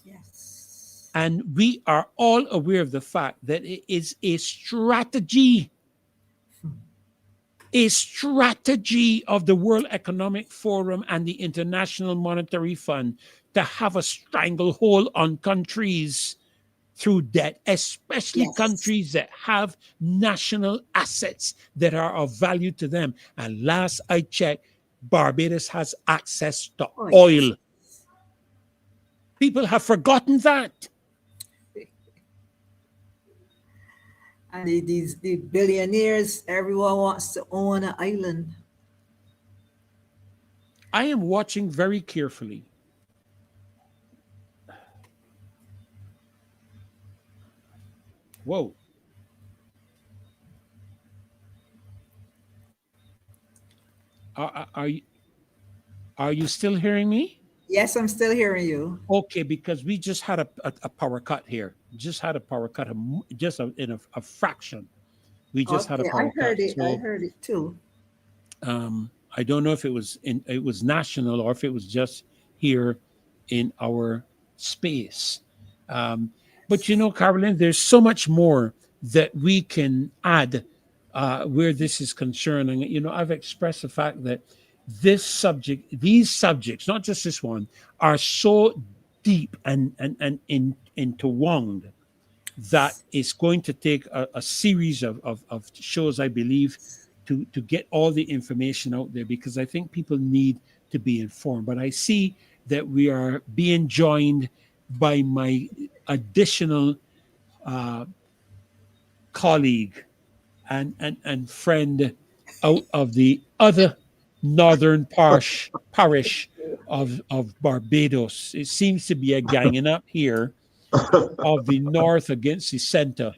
Speaker 3: Yes.
Speaker 2: And we are all aware of the fact that it is a strategy of the World Economic Forum and the International Monetary Fund to have a stranglehold on countries through debt, especially
Speaker 3: Yes.
Speaker 2: countries that have national assets that are of value to them. And last I checked, Barbados has access to oil. People have forgotten that.
Speaker 3: And the billionaires, everyone wants to own an island.
Speaker 2: I am watching very carefully. Whoa. Are you still hearing me?
Speaker 3: Yes, I'm still hearing you.
Speaker 2: Okay, because we just had a power cut here. Just had a power cut, in a fraction. We just had a
Speaker 3: Okay,
Speaker 2: power cut.
Speaker 3: I heard it too.
Speaker 2: I don't know if it was national or if it was just here in our space. But you know, Carolyn, there's so much more that we can add where this is concerned. And you know, I've expressed the fact that these subjects, not just this one, are so deep and interwound that it's going to take a series of shows, I believe, to get all the information out there, because I think people need to be informed. But I see that we are being joined by my additional colleague and friend out of the other northern parish of Barbados. It seems to be a ganging up here of the north against the center.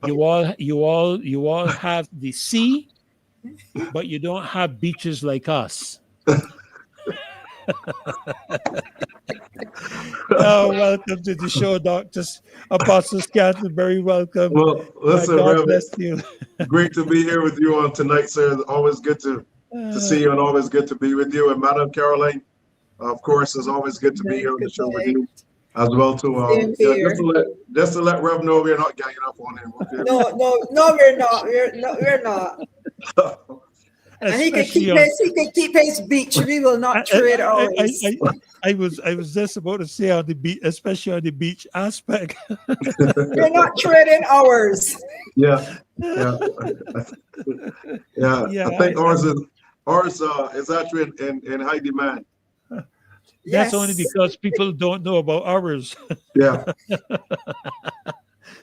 Speaker 2: You all have the sea, but you don't have beaches like us. Oh, welcome to the show, Doctors. Apostle Scantlebury, welcome.
Speaker 4: Well, listen,
Speaker 2: God
Speaker 4: Reverend,
Speaker 2: bless you.
Speaker 4: great to be here with you on tonight, sir. Always good to see you and always good to be with you. And Madam Carolyn, of course, it's always good to be here on the show with you as well too. Just to let Rev know we're not ganging up on him. Okay?
Speaker 3: No, we're not. We're not. And he can keep his beach. We will not trade ours.
Speaker 2: I was just about to say on the beach, especially on the beach aspect.
Speaker 3: We're not trading ours.
Speaker 4: Yeah. I think ours is actually in high demand.
Speaker 2: That's only because people don't know about ours.
Speaker 4: Yeah.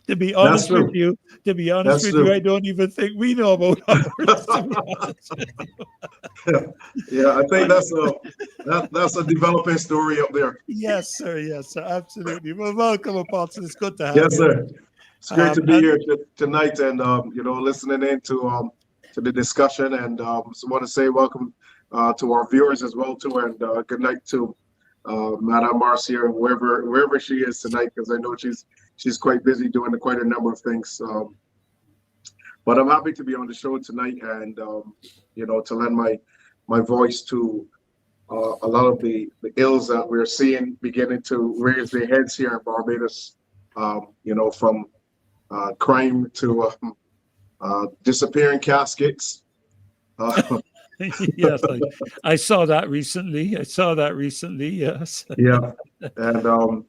Speaker 2: To be honest with you, I don't even think we know about ours.
Speaker 4: Yeah, I think that's a developing story up there.
Speaker 2: Yes, sir, absolutely. Well, welcome, Apostle. It's good to have you.
Speaker 4: Yes, sir. It's great to be here tonight and listening in to the discussion, and just want to say welcome to our viewers as well too, and good night to Madame Marcia, wherever she is tonight, because I know she's quite busy doing quite a number of things. But I'm happy to be on the show tonight, and to lend my voice to a lot of the ills that we're seeing beginning to raise their heads here in Barbados. From crime to disappearing caskets.
Speaker 2: Yes, I saw that recently. Yes.
Speaker 4: Yeah, and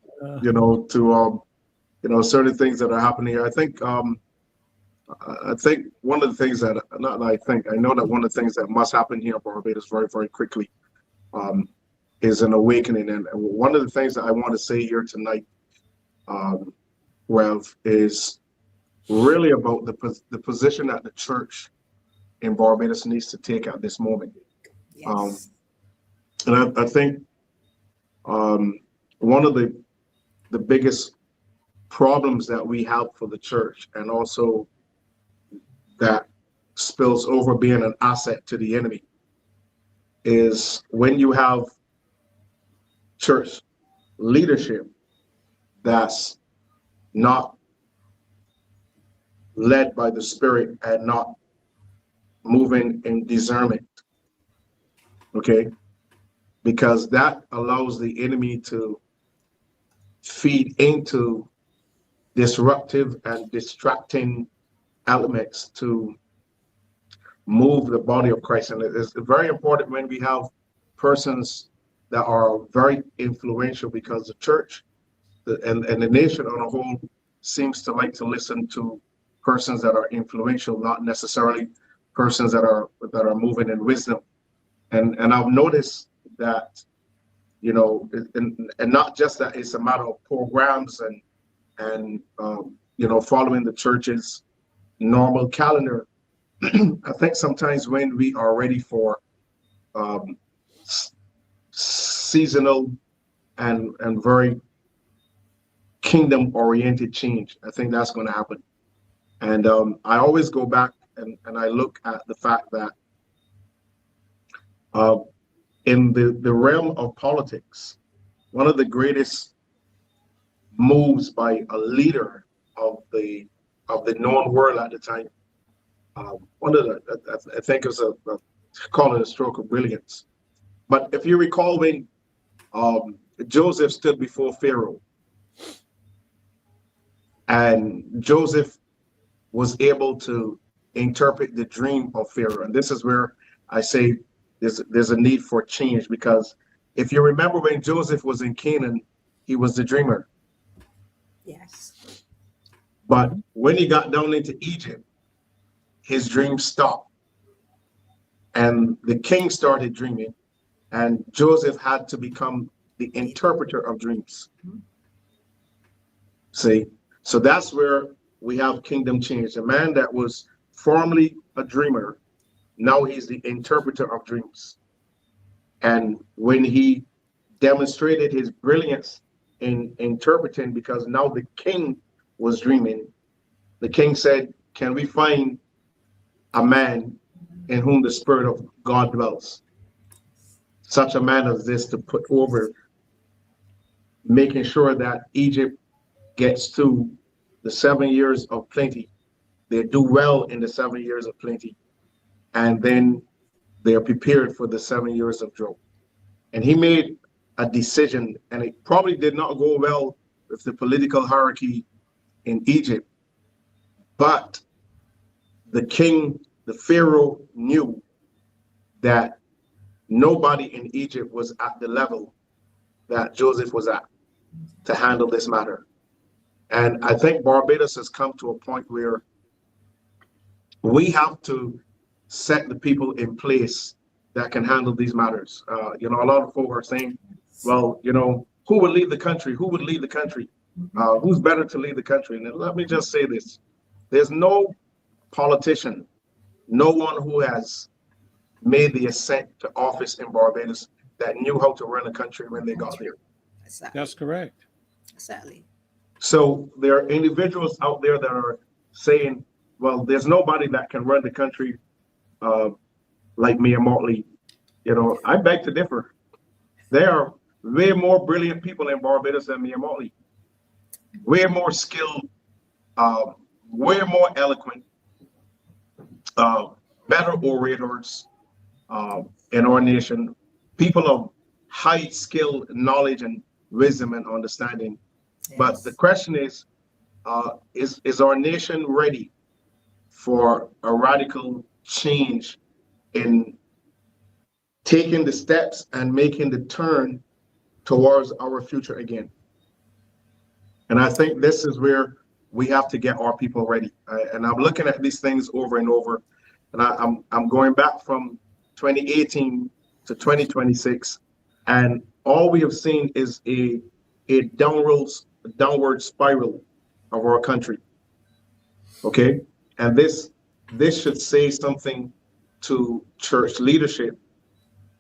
Speaker 4: certain things that are happening here. I think one of the things I know that one of the things that must happen here in Barbados very, very quickly is an awakening. And one of the things that I want to say here tonight, Rev, is really about the position that the church in Barbados needs to take at this moment.
Speaker 3: Yes.
Speaker 4: And I think one of the biggest problems that we have for the church, and also that spills over being an asset to the enemy, is when you have church leadership that's not led by the Spirit and not moving in discernment. Okay, because that allows the enemy to feed into disruptive and distracting elements to move the body of Christ. And it is very important when we have persons that are very influential, because the church and the nation on a whole seems to like to listen to persons that are influential, not necessarily persons that are moving in wisdom. And I've noticed that, you know, and not just that it's a matter of programs and you know, following the church's normal calendar. I think sometimes when we are ready for seasonal and very kingdom-oriented change, I think that's going to happen. And I always go back and I look at the fact that in the realm of politics, one of the greatest moves by a leader of the known world at the time, one of the, I think it was call it a stroke of brilliance. But if you recall, when Joseph stood before Pharaoh, and Joseph was able to interpret the dream of Pharaoh. And this is where I say there's a need for change, because if you remember when Joseph was in Canaan, he was the dreamer.
Speaker 3: Yes.
Speaker 4: But when he got down into Egypt, his dream stopped. And the king started dreaming, and Joseph had to become the interpreter of dreams. See? So that's where we have kingdom change. A man that was formerly a dreamer, now he's the interpreter of dreams. And when he demonstrated his brilliance in interpreting, because now the king was dreaming, the king said, can we find a man in whom the Spirit of God dwells? Such a man as this to put over making sure that Egypt gets to the 7 years of plenty. They do well in the 7 years of plenty, and then they are prepared for the 7 years of drought. And he made a decision, and it probably did not go well with the political hierarchy in Egypt, but the king, the Pharaoh, knew that nobody in Egypt was at the level that Joseph was at to handle this matter. And I think Barbados has come to a point where we have to set the people in place that can handle these matters. You know, a lot of folk are saying, well, you know, who would lead the country? Who would lead the country? Who's better to lead the country? And let me just say this. There's no politician, no one who has made the ascent to office in Barbados that knew how to run a country when they got there.
Speaker 2: That's correct.
Speaker 3: Sadly.
Speaker 4: So there are individuals out there that are saying, well, there's nobody that can run the country like Mia Motley. You know, I beg to differ. There are way more brilliant people in Barbados than Mia Motley. Way more skilled, way more eloquent, better orators in our nation, people of high skill, knowledge, and wisdom and understanding. Yes. But the question is our nation ready for a radical change in taking the steps and making the turn towards our future again? And I think this is where we have to get our people ready. And I'm looking at these things over and over, and I'm going back from 2018 to 2026, and all we have seen is a downward spiral of our country. Okay, and this should say something to church leadership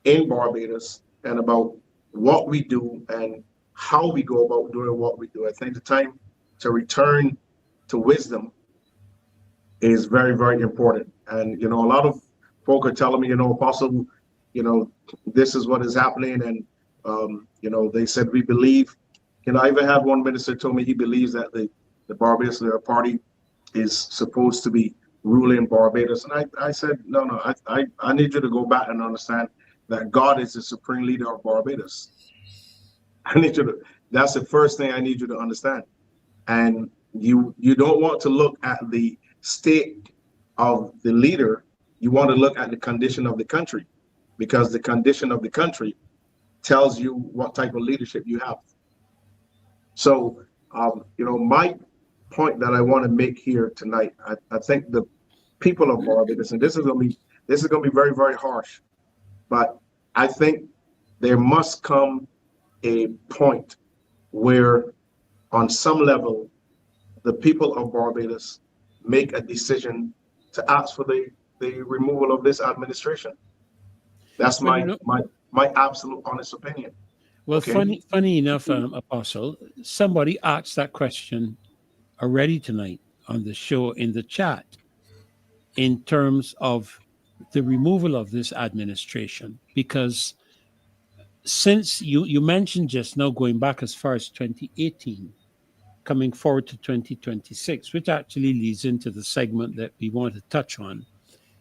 Speaker 4: in Barbados and about what we do and how we go about doing what we do. I think the time to return to wisdom is very, very important. And you know, a lot of folk are telling me, you know, Apostle, you know, this is what is happening, and you know, they said we believe. You know, I even had one minister told me he believes that the Barbados Labour Party is supposed to be ruling Barbados, and I said no, I need you to go back and understand that God is the supreme leader of Barbados. I need you to, that's the first thing I need you to understand. And you don't want to look at the state of the leader. You want to look at the condition of the country, because the condition of the country tells you what type of leadership you have. So, my point that I want to make here tonight, I think the people of Barbados, and this is going to be very, very harsh, but I think there must come a point where, on some level, the people of Barbados make a decision to ask for the removal of this administration. That's my absolute honest opinion.
Speaker 2: Well,
Speaker 4: okay?
Speaker 2: funny enough, Apostle, somebody asked that question already tonight on the show in the chat, in terms of the removal of this administration, because since you mentioned just now, going back as far as 2018, coming forward to 2026, which actually leads into the segment that we want to touch on,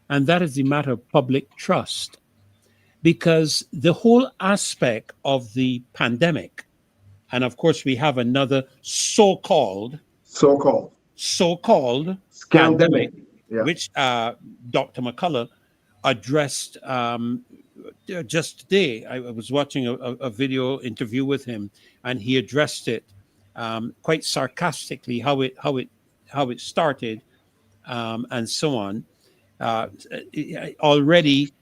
Speaker 2: and that is the matter of public trust. Because the whole aspect of the pandemic, and of course we have another so-called pandemic, which Dr. McCullough addressed just today. I was watching a video interview with him, and he addressed it quite sarcastically, how it started, and so on. Already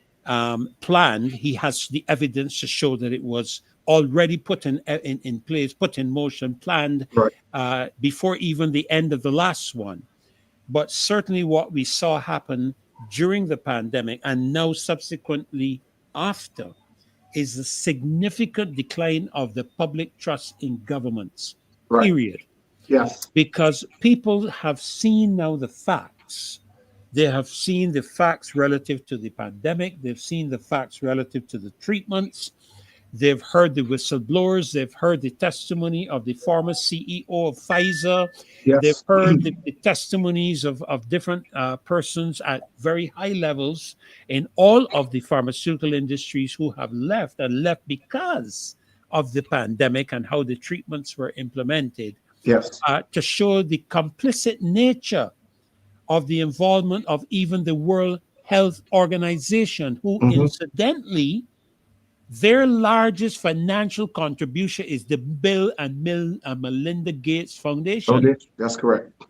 Speaker 2: planned. He has the evidence to show that it was already put in place, put in motion, planned before even the end of the last one. But certainly what we saw happen during the pandemic and now subsequently after is a significant decline of the public trust in governments, period.
Speaker 4: Yes.
Speaker 2: Because people have seen now the facts. They have seen the facts relative to the pandemic. They've seen the facts relative to the treatments. They've heard the whistleblowers. They've heard the testimony of the former CEO of Pfizer.
Speaker 4: Yes.
Speaker 2: They've heard the testimonies of different persons at very high levels in all of the pharmaceutical industries who have left, and left because of the pandemic and how the treatments were implemented.
Speaker 4: Yes.
Speaker 2: To show the complicit nature of the involvement of even the World Health Organization, who incidentally, their largest financial contribution is the Bill and Melinda Gates Foundation.
Speaker 4: Okay. That's correct.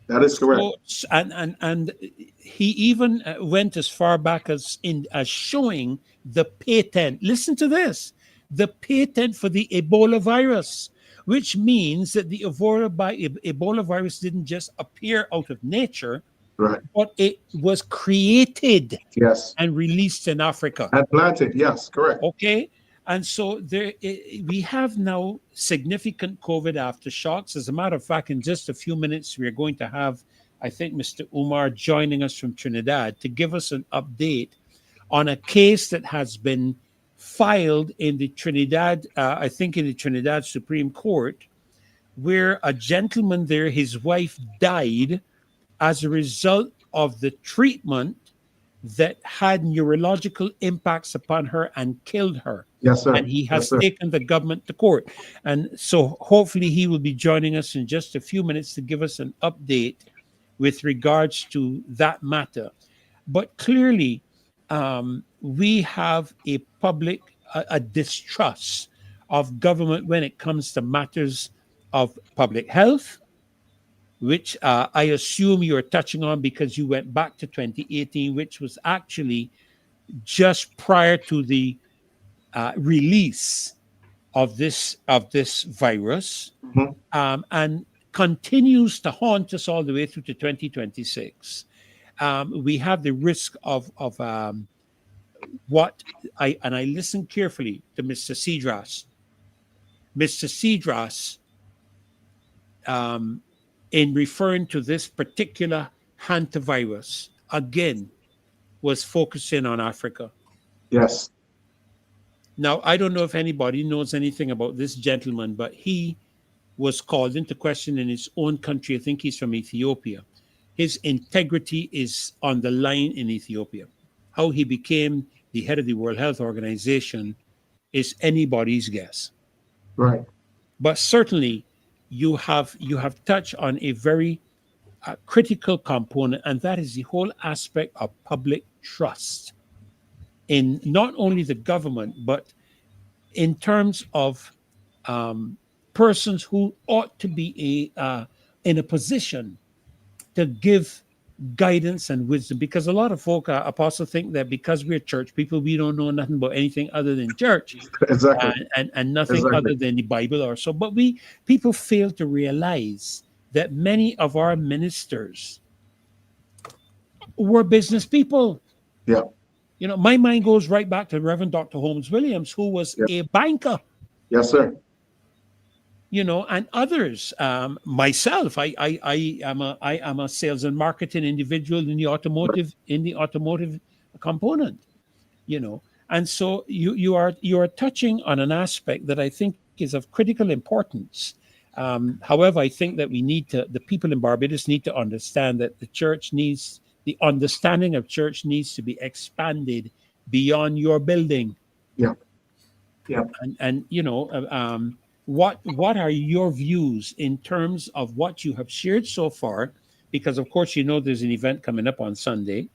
Speaker 4: That is correct.
Speaker 2: So, and he even went as far back as showing the patent. Listen to this: the patent for the Ebola virus, which means that the Ebola virus didn't just appear out of nature, but it was created and released in Africa.
Speaker 4: And planted, yes, correct.
Speaker 2: Okay. And so we have now significant COVID aftershocks. As a matter of fact, in just a few minutes, we're going to have, I think, Mr. Umar joining us from Trinidad to give us an update on a case that has been filed in the Trinidad, I think in the Trinidad Supreme Court, where a gentleman there, his wife died as a result of the treatment that had neurological impacts upon her and killed her.
Speaker 4: Yes, sir.
Speaker 2: And he has taken the government to court. And so hopefully he will be joining us in just a few minutes to give us an update with regards to that matter. But clearly, we have a public distrust of government when it comes to matters of public health, which I assume you're touching on because you went back to 2018, which was actually just prior to the release of this virus, and continues to haunt us all the way through to 2026. We have the risk of what I listened carefully to Mr. Cedras. Mr. Cedras, in referring to this particular Hantavirus, again, was focusing on Africa.
Speaker 4: Yes.
Speaker 2: Now, I don't know if anybody knows anything about this gentleman, but he was called into question in his own country. I think he's from Ethiopia. His integrity is on the line in Ethiopia. How he became the head of the World Health Organization, is anybody's guess.
Speaker 4: Right.
Speaker 2: But certainly, you have touched on a very critical component, and that is the whole aspect of public trust in not only the government, but in terms of persons who ought to be in a position to give guidance and wisdom. Because a lot of folk, Apostle, think that because we're church people, we don't know nothing about anything other than church,
Speaker 4: Exactly.
Speaker 2: and nothing other than the Bible or so. But people fail to realize that many of our ministers were business people.
Speaker 4: Yeah.
Speaker 2: You know, my mind goes right back to Reverend Dr. Holmes Williams, who was a banker.
Speaker 4: Yes, sir.
Speaker 2: You know, and others. Myself, I am a sales and marketing individual in the automotive component. You know, and so you are touching on an aspect that I think is of critical importance. However, I think that the people in Barbados need to understand that the understanding of church needs to be expanded beyond your building.
Speaker 4: Yeah. Yeah.
Speaker 2: And you know, what are your views in terms of what you have shared so far? Because of course, you know, there's an event coming up on Sunday.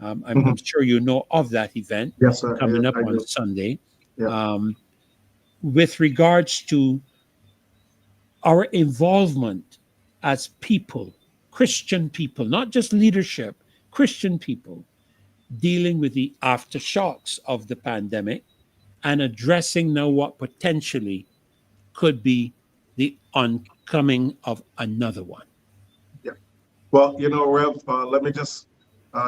Speaker 2: I'm sure you know of that event.
Speaker 4: Yes, sir.
Speaker 2: Coming up on Sunday. Yeah. With regards to our involvement as people, Christian people, not just leadership, Christian people, dealing with the aftershocks of the pandemic and addressing now what potentially could be the oncoming of another one.
Speaker 4: Yeah. Well, you know, Rev, let me just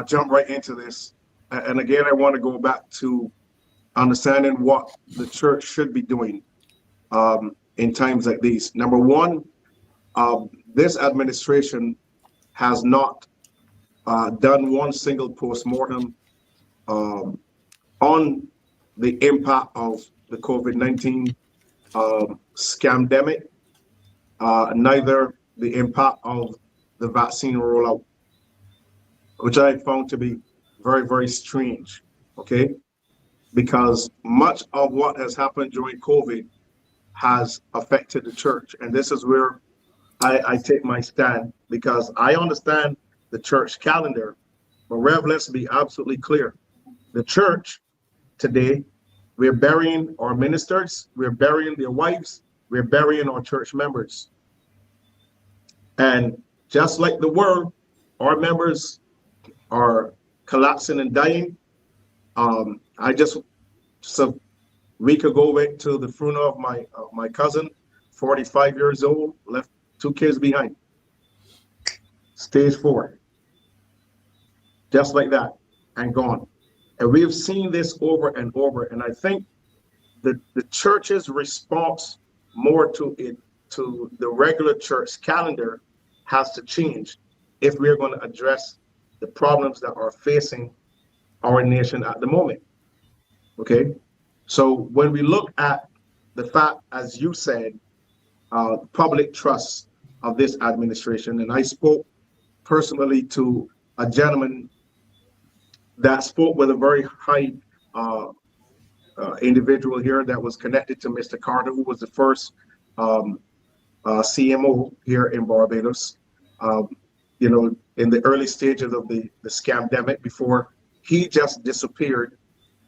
Speaker 4: jump right into this. And again, I want to go back to understanding what the church should be doing in times like these. Number one, this administration has not done one single postmortem on the impact of the COVID-19 scamdemic, neither the impact of the vaccine rollout, which I found to be very, very strange, okay? Because much of what has happened during COVID has affected the church. And this is where I take my stand, because I understand the church calendar, but Rev, let's be absolutely clear. The church today, we're burying our ministers, we're burying their wives, we're burying our church members. And just like the world, our members are collapsing and dying. I just a week ago went to the funeral of my cousin, 45 years old, left 2 kids behind. Stage 4. Just like that, and gone. And we have seen this over and over. And I think that the church's response more to the regular church calendar has to change if we're going to address the problems that are facing our nation at the moment. Okay, so when we look at the fact, as you said, public trust of this administration, and I spoke personally to a gentleman that spoke with a very high individual here that was connected to Mr. Carter, who was the first CMO here in Barbados, you know, in the early stages of the scamdemic, before he just disappeared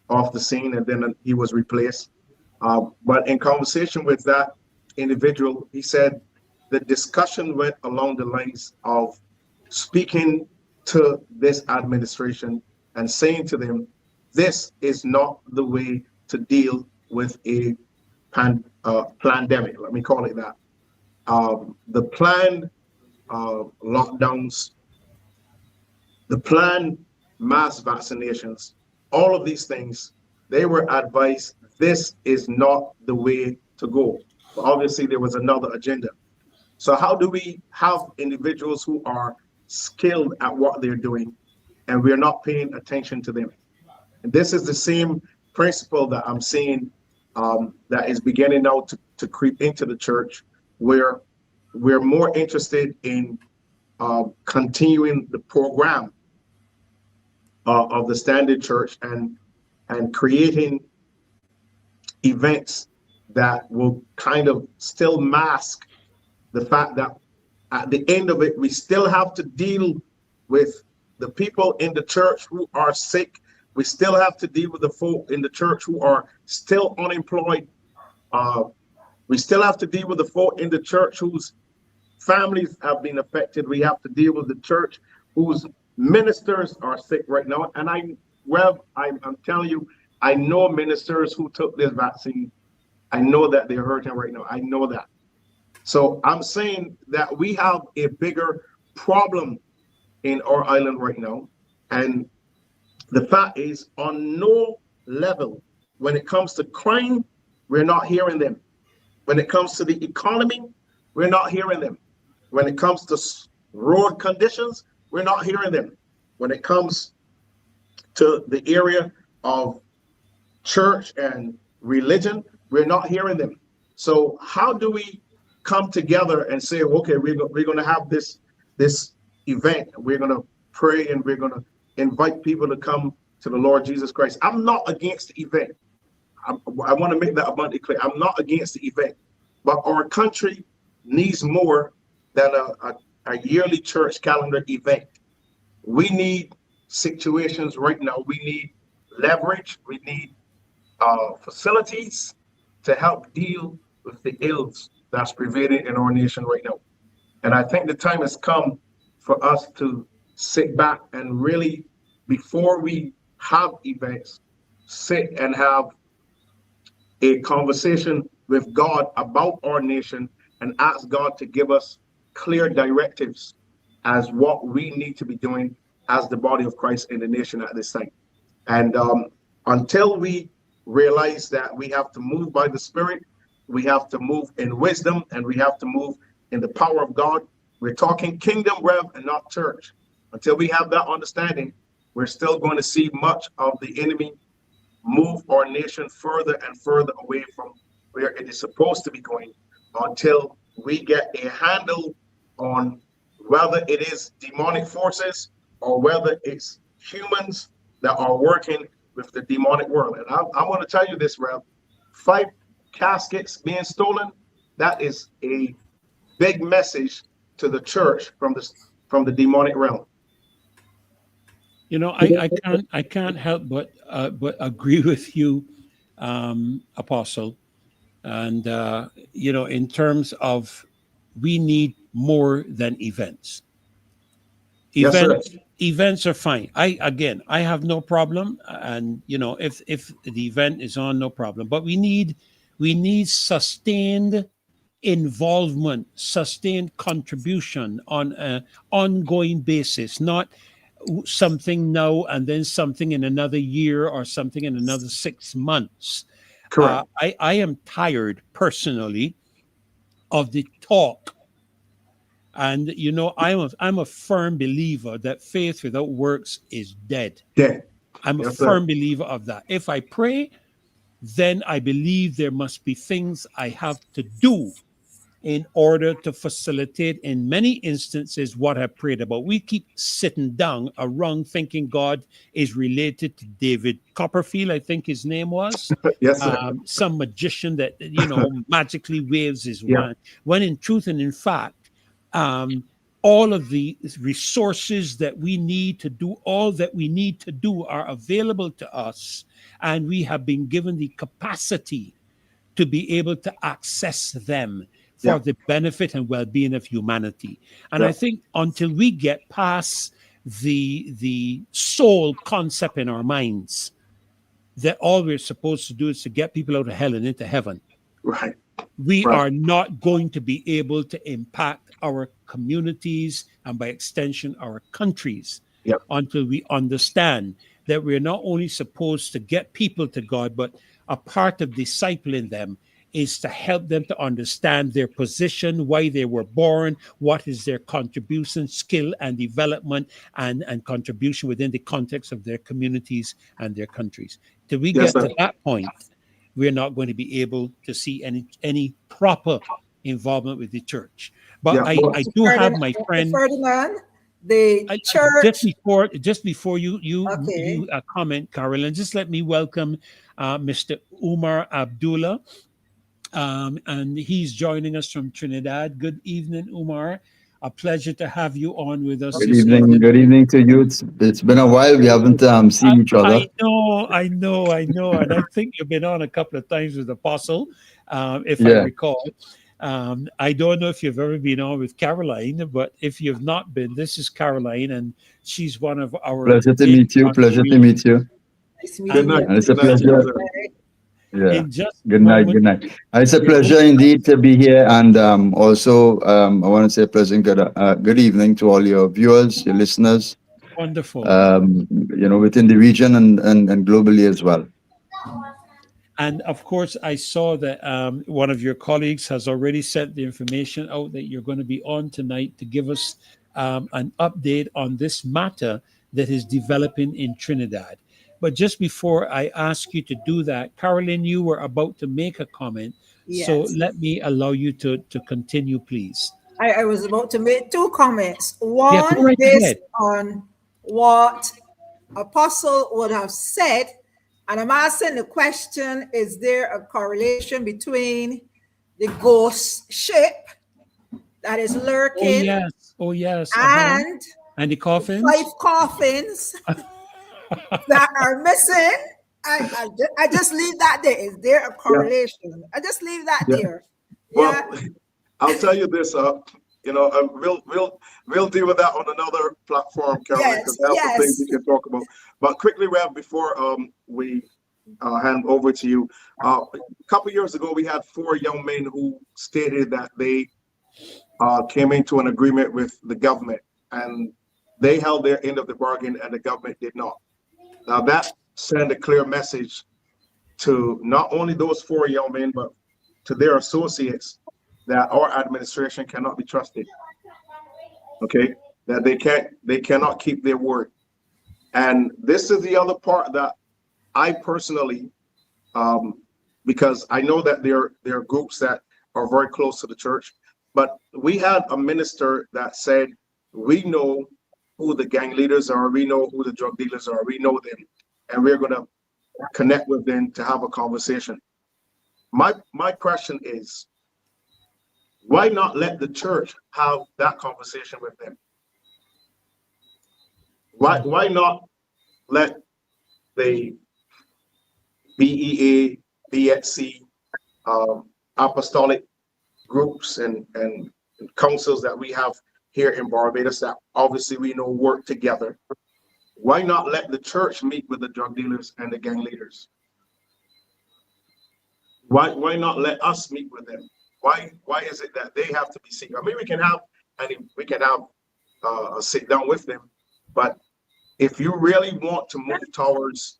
Speaker 4: off the scene and then he was replaced. But in conversation with that individual, he said the discussion went along the lines of speaking to this administration and saying to them, this is not the way to deal with a pandemic, let me call it that. The planned lockdowns, the planned mass vaccinations, all of these things, they were advised, this is not the way to go. But obviously, there was another agenda. So how do we have individuals who are skilled at what they're doing and we're not paying attention to them? And this is the same principle that I'm seeing that is beginning now to creep into the church, where we're more interested in continuing the program of the standard church and and creating events that will kind of still mask the fact that at the end of it, we still have to deal with the people in the church who are sick. We still have to deal with the folk in the church who are still unemployed. We still have to deal with the folk in the church whose families have been affected. We have to deal with the church whose ministers are sick right now. And I'm telling you, I know ministers who took this vaccine. I know that they're hurting right now. I know that. So I'm saying that we have a bigger problem in our island right now. And the fact is, on no level, when it comes to crime, we're not hearing them. When it comes to the economy, we're not hearing them. When it comes to road conditions, we're not hearing them. When it comes to the area of church and religion, we're not hearing them. So how do we come together and say, okay, we're going to have this event, we're going to pray, and we're going to invite people to come to the Lord Jesus Christ? I'm not against the event. I want to make that abundantly clear. I'm not against the event, but our country needs more than a yearly church calendar event. We need situations right now. We need leverage. We need facilities to help deal with the ills that's prevailing in our nation right now. And I think the time has come for us to sit back and really, before we have events, sit and have a conversation with God about our nation and ask God to give us clear directives as what we need to be doing as the body of Christ in the nation at this time. And until we realize that we have to move by the Spirit, we have to move in wisdom, and we have to move in the power of God. We're talking kingdom, Rev, and not church. Until we have that understanding, we're still going to see much of the enemy move our nation further and further away from where it is supposed to be going, until we get a handle on whether it is demonic forces or whether it's humans that are working with the demonic world. And I'm going to tell you this, Rev, 5 caskets being stolen, that is a big message to the church from the demonic realm.
Speaker 2: You know, I can't help but agree with you, Apostle. And you know, in terms of, we need more than events. Events are fine. I have no problem, and you know, if the event is on, no problem. But we need sustained involvement, sustained contribution on an ongoing basis, not something now and then something in another year or something in another 6 months.
Speaker 4: Correct.
Speaker 2: I am tired personally of the talk. And you know, I'm a firm believer that faith without works is dead. I'm a firm believer of that. If I pray, then I believe there must be things I have to do in order to facilitate, in many instances, what I prayed about. We keep sitting down around thinking God is related to David Copperfield, I think his name was.
Speaker 4: Yes, sir.
Speaker 2: Some magician that, you know, magically waves his wand. When in truth and in fact, all of the resources that we need to do all that we need to do are available to us, and we have been given the capacity to be able to access them for the benefit and well-being of humanity. And I think until we get past the soul concept in our minds, that all we're supposed to do is to get people out of hell and into heaven, we are not going to be able to impact our communities and by extension our countries until we understand that we're not only supposed to get people to God, but a part of discipling them is to help them to understand their position, why they were born, what is their contribution, skill and development, and contribution within the context of their communities and their countries. Till we get to that point, we're not going to be able to see any proper involvement with the church. But I do have my friend
Speaker 3: Ferdinand, the church.
Speaker 2: Just before you
Speaker 3: Okay.
Speaker 2: comment, Carolyn, just let me welcome Mr. Umar Abdullah, and he's joining us from Trinidad. Good evening, Umar. A pleasure to have you on with us
Speaker 5: Good
Speaker 2: this
Speaker 5: evening.
Speaker 2: evening.
Speaker 5: Good evening to you. It's been a while. We haven't seen each other.
Speaker 2: I know, and I think you've been on a couple of times with Apostle, if I
Speaker 5: Yeah.
Speaker 2: recall. I don't know if you've ever been on with Caroline, but if you've not been, this is Caroline, and she's one of our
Speaker 5: Pleasure to
Speaker 2: big
Speaker 5: meet you. Pleasure to
Speaker 2: contributors.
Speaker 5: meet you.
Speaker 3: Nice
Speaker 4: Good
Speaker 3: meeting
Speaker 4: night.
Speaker 3: you.
Speaker 5: And it's a
Speaker 4: Good night to you,
Speaker 5: pleasure.
Speaker 4: sir.
Speaker 5: Yeah.
Speaker 2: In just a
Speaker 5: Good night.
Speaker 2: moment,
Speaker 5: Good night. It's a
Speaker 2: we're
Speaker 5: pleasure
Speaker 2: going-
Speaker 5: indeed to be here. And also, I want to say pleasant good evening to all your viewers, your listeners,
Speaker 2: wonderful.
Speaker 5: within the region and globally as well.
Speaker 2: And of course, I saw that one of your colleagues has already sent the information out that you're going to be on tonight to give us an update on this matter that is developing in Trinidad. But just before I ask you to do that, Carolyn, you were about to make a comment. So
Speaker 3: Yes.
Speaker 2: let me allow you to continue, please.
Speaker 3: I was about to make two comments.
Speaker 2: Yeah, go
Speaker 3: One,
Speaker 2: right
Speaker 3: based
Speaker 2: ahead.
Speaker 3: on what Apostle would have said, and I'm asking the question, is there a correlation between the ghost ship that is lurking
Speaker 2: Oh, yes.
Speaker 3: and
Speaker 2: And the coffins?
Speaker 3: 5 coffins that are missing? I just leave that there. Is there a correlation? I just leave that
Speaker 4: Yeah.
Speaker 3: there.
Speaker 4: Well,
Speaker 3: Yeah.
Speaker 4: I'll tell you this. We'll deal with that on another platform, Carolyn, because there are some things we can talk about. But quickly, Rev, before we hand over to you, a couple years ago, we had 4 young men who stated that they came into an agreement with the government, and they held their end of the bargain, and the government did not. Now that sent a clear message to not only those 4 young men, but to their associates, that our administration cannot be trusted. Okay, that they cannot keep their word. And this is the other part that I personally, because I know that there are groups that are very close to the church, but we had a minister that said, we know who the gang leaders are, we know who the drug dealers are, we know them, and we're going to connect with them to have a conversation. My question is, why not let the church have that conversation with them? Why not let the BEA, BXC, apostolic groups and councils that we have here in Barbados that obviously we know work together? Why not let the church meet with the drug dealers and the gang leaders? Why not let us meet with them? Why is it that they have to be seen? I mean, we can have a sit down with them, but if you really want to move towards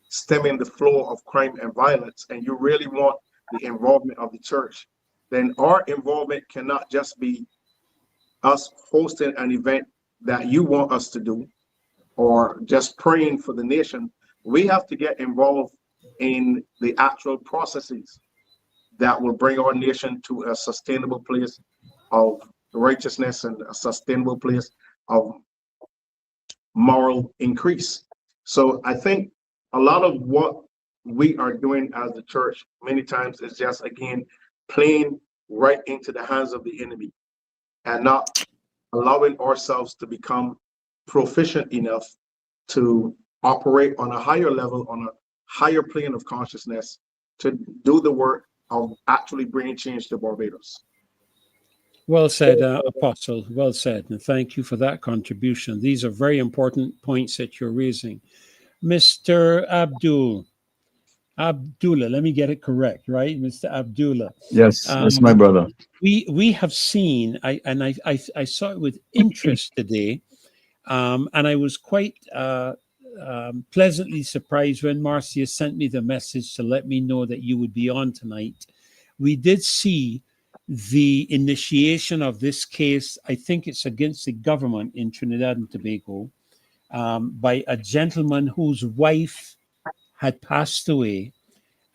Speaker 4: stemming the flow of crime and violence, and you really want the involvement of the church, then our involvement cannot just be us hosting an event that you want us to do, or just praying for the nation. We have to get involved in the actual processes that will bring our nation to a sustainable place of righteousness and a sustainable place of moral increase. So I think a lot of what we are doing as the church many times is just, again, playing right into the hands of the enemy and not allowing ourselves to become proficient enough to operate on a higher level, on a higher plane of consciousness, to do the work of actually bringing change to Barbados.
Speaker 2: Well said, Apostle. Well said. And thank you for that contribution. These are very important points that you're raising. Mr. Abdullah, let me get it correct, right? Mr. Abdullah.
Speaker 5: Yes, that's my brother.
Speaker 2: We have seen, I saw it with interest today, and I was quite pleasantly surprised when Marcia sent me the message to let me know that you would be on tonight. We did see the initiation of this case. I think it's against the government in Trinidad and Tobago, by a gentleman whose wife had passed away,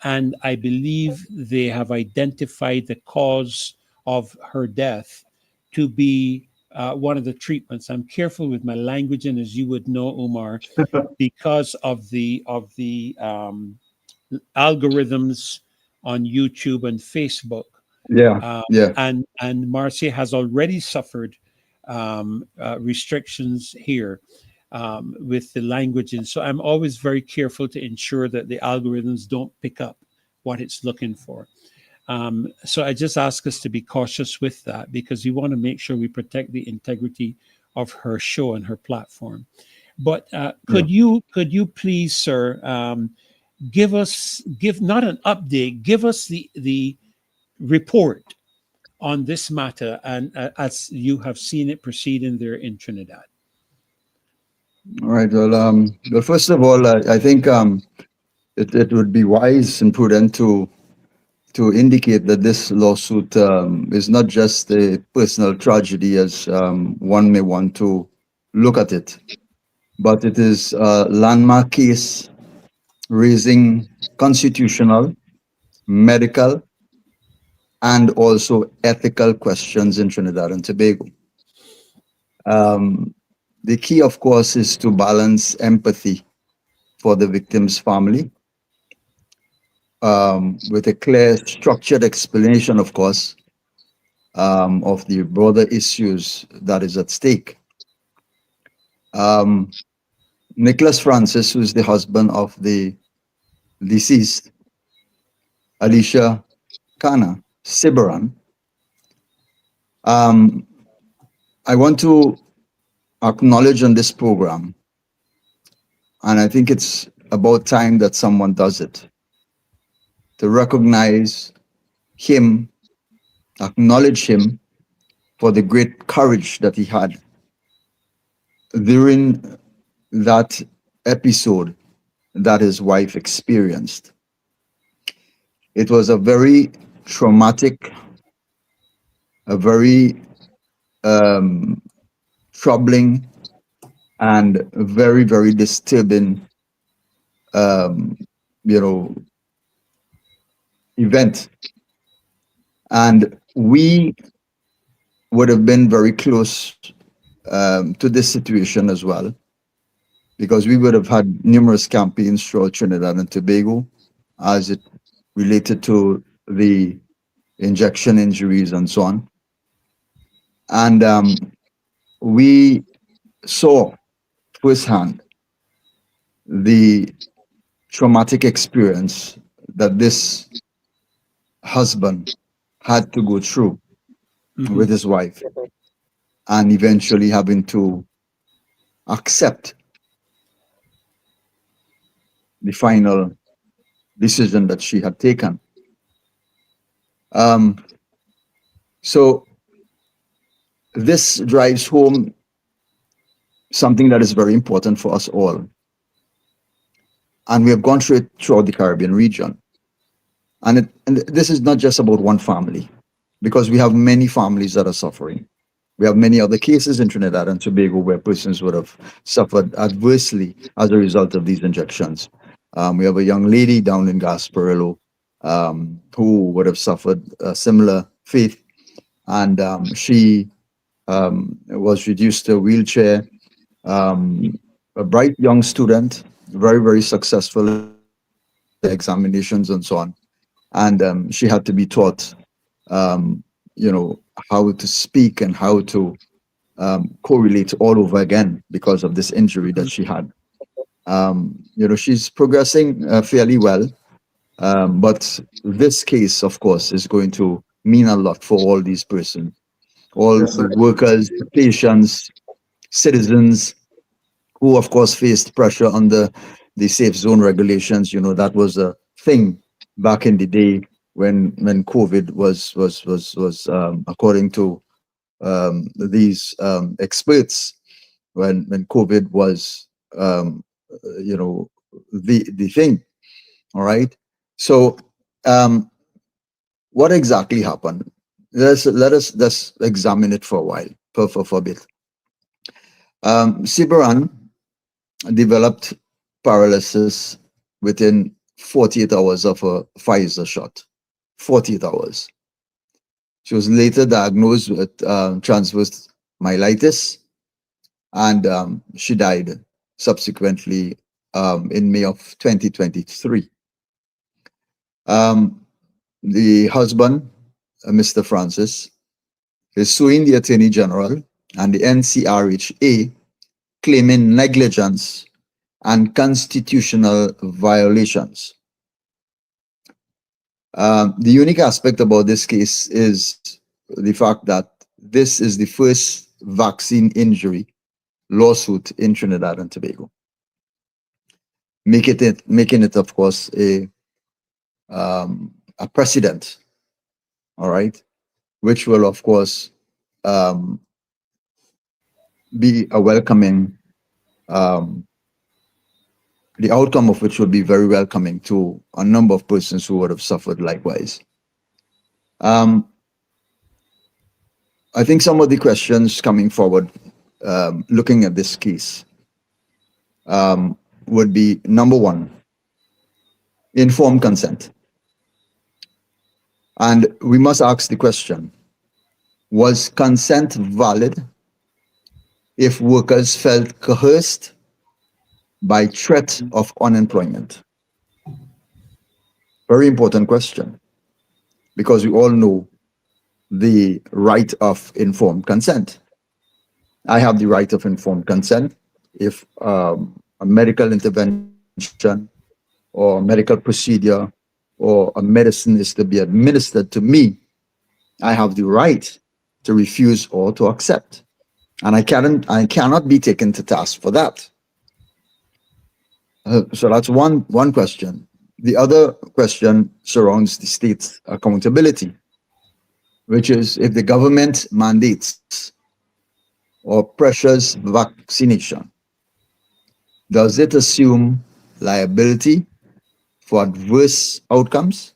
Speaker 2: and I believe they have identified the cause of her death to be one of the treatments. I'm careful with my language, and as you would know, Omar, because of the algorithms on YouTube and Facebook.
Speaker 5: Yeah, yeah.
Speaker 2: And Marcia has already suffered restrictions here with the language, and so I'm always very careful to ensure that the algorithms don't pick up what it's looking for. So I just ask us to be cautious with that, because we want to make sure we protect the integrity of her show and her platform. But could you please, sir, give not an update, give us the report on this matter, and as you have seen it proceeding there in Trinidad.
Speaker 5: All right. Well, first of all, I think it would be wise and prudent to indicate that this lawsuit is not just a personal tragedy, as one may want to look at it, but it is a landmark case raising constitutional, medical, and also ethical questions in Trinidad and Tobago. The key, of course, is to balance empathy for the victim's family with a clear, structured explanation, of course, of the broader issues that is at stake. Nicholas Francis, who is the husband of the deceased, Alicia Kana Sibaran, I want to acknowledge on this program, and I think it's about time that someone does it, to recognize him, acknowledge him for the great courage that he had during that episode that his wife experienced. It was a very traumatic, a very troubling, and very, very disturbing, event. And we would have been very close to this situation as well, because we would have had numerous campaigns throughout Trinidad and Tobago as it related to the injection injuries and so on. And we saw firsthand the traumatic experience that this husband had to go through with his wife, and eventually having to accept the final decision that she had taken. So this drives home something that is very important for us all. And we have gone through it throughout the Caribbean region. And this is not just about one family, because we have many families that are suffering. We have many other cases in Trinidad and Tobago where persons would have suffered adversely as a result of these injections. We have a young lady down in Gasparillo who would have suffered a similar fate, and she was reduced to a wheelchair. A bright young student, very, very successful in the examinations and so on. And she had to be taught, how to speak and how to correlate all over again because of this injury that she had. She's progressing fairly well, but this case, of course, is going to mean a lot for all these persons, all the workers, patients, citizens, who, of course, faced pressure under the safe zone regulations. That was a thing back in the day when COVID was according to these experts, when COVID was the thing. All right. So what exactly happened? Let us just examine it for a while, for a bit. Sibaran developed paralysis within 48 hours of a Pfizer shot. 48 hours. She was later diagnosed with transverse myelitis, and she died subsequently in May of 2023. The husband, Mr. Francis, is suing the Attorney General and the NCRHA, claiming negligence and constitutional violations. The unique aspect about this case is the fact that this is the first vaccine injury lawsuit in Trinidad and Tobago, making it, of course, a precedent, all right, which will, of course, be a welcoming, the outcome of which will be very welcoming to a number of persons who would have suffered likewise. I think some of the questions coming forward, looking at this case, would be, number one, informed consent. And we must ask the question, was consent valid if workers felt coerced by threat of unemployment? Very important question, because we all know the right of informed consent. I have the right of informed consent if a medical intervention or medical procedure or a medicine is to be administered to me. I have the right to refuse or to accept, and I cannot be taken to task for that. So that's one question. The other question surrounds the state's accountability, which is if the government mandates or pressures vaccination, does it assume liability for adverse outcomes?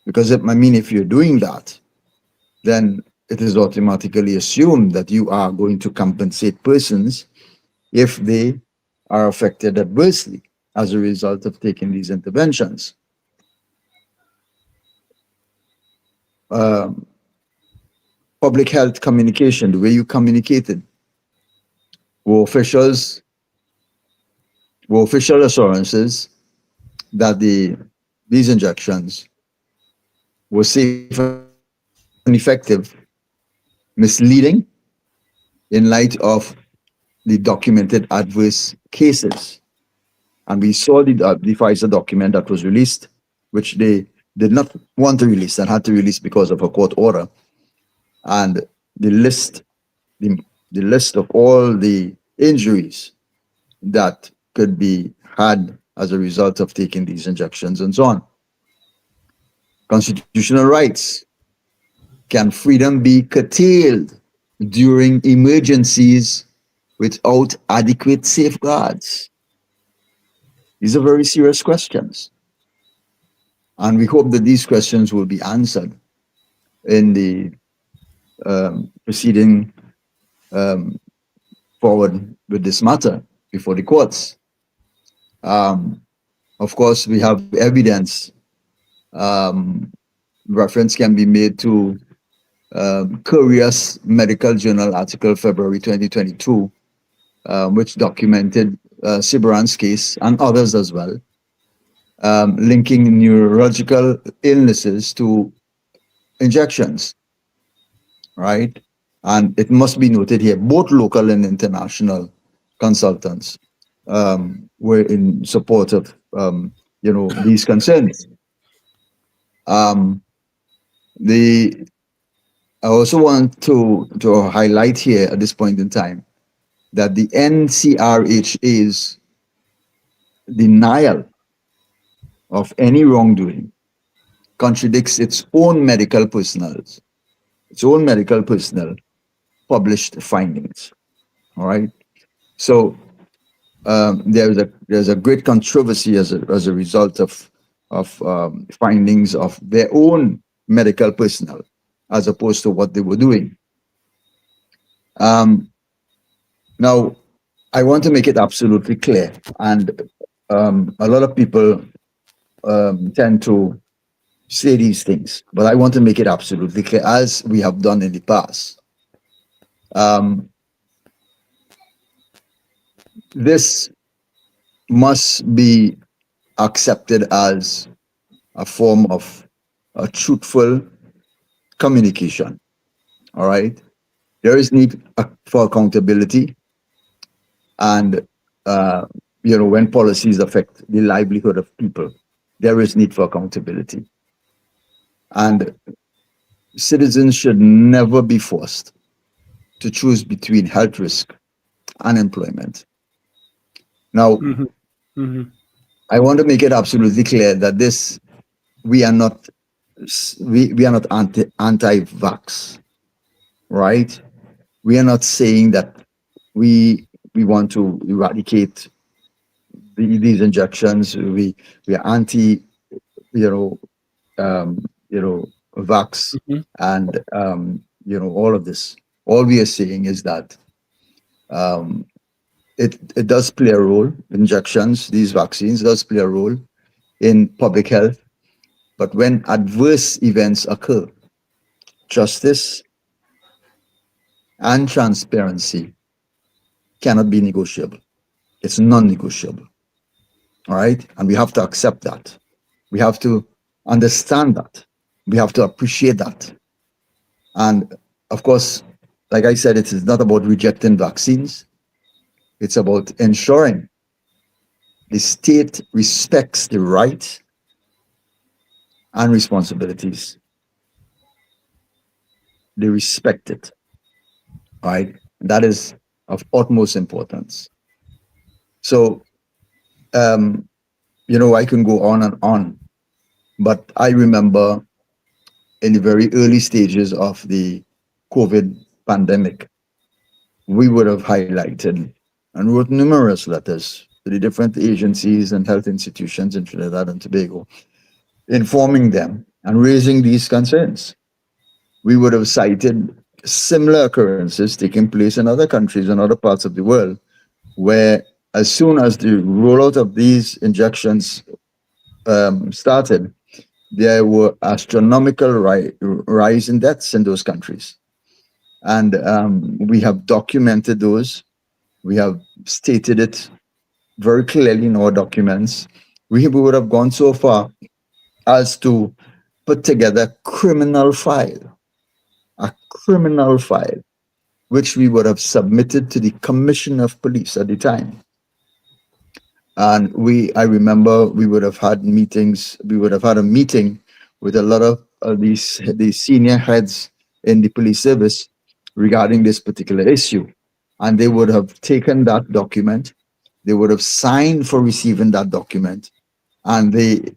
Speaker 5: Because if you're doing that, then it is automatically assumed that you are going to compensate persons if they are affected adversely as a result of taking these interventions. Public health communication, the way you communicated, were official assurances that these injections were safe and effective, misleading in light of the documented adverse cases. And we saw the Pfizer document that was released, which they did not want to release and had to release because of a court order. And the list of all the injuries that could be had as a result of taking these injections and so on. Constitutional rights. Can freedom be curtailed during emergencies without adequate safeguards? These are very serious questions. And we hope that these questions will be answered in the proceeding forward with this matter before the courts. Of course, we have evidence. Reference can be made to Courier's Medical Journal article, February 2022, which documented Ciberan's case and others as well, linking neurological illnesses to injections, right? And it must be noted here, both local and international consultants were in support of these concerns. I also want to highlight here at this point in time that the NCRHA's denial of any wrongdoing contradicts its own medical personnel published findings. All right. So there's a great controversy as a result of findings of their own medical personnel as opposed to what they were doing. Now, I want to make it absolutely clear, and a lot of people tend to say these things, but I want to make it absolutely clear, as we have done in the past, Um, this must be accepted as a form of a truthful communication. All right. There is need for accountability, and when policies affect the livelihood of people, there is need for accountability, and citizens should never be forced to choose between health risk and employment. Now, I want to make it absolutely clear that we are not we are not anti-vax, right? We are not saying that we want to eradicate these injections. We are anti, you know, um, vax, and all of this. All we are saying is that um, it does play a role. Injections, these vaccines, does play a role in public health. But when adverse events occur, justice and transparency cannot be negotiable. It's non-negotiable. All right, and we have to accept that. We have to understand that. We have to appreciate that. And of course, like I said, it is not about rejecting vaccines. It's about ensuring the state respects the rights and responsibilities. They respect it, right? That is of utmost importance. So, I can go on and on, but I remember in the very early stages of the COVID pandemic, we would have highlighted and wrote numerous letters to the different agencies and health institutions in Trinidad and Tobago, informing them and raising these concerns. We would have cited similar occurrences taking place in other countries and other parts of the world, where as soon as the rollout of these injections started, there were astronomical rise in deaths in those countries. And we have documented those. We have stated it very clearly in our documents. We would have gone so far as to put together a criminal file, which we would have submitted to the Commissioner of Police at the time. And I remember we would have had meetings. We would have had a meeting with a lot of these senior heads in the police service regarding this particular issue. And they would have taken that document. They would have signed for receiving that document. And they,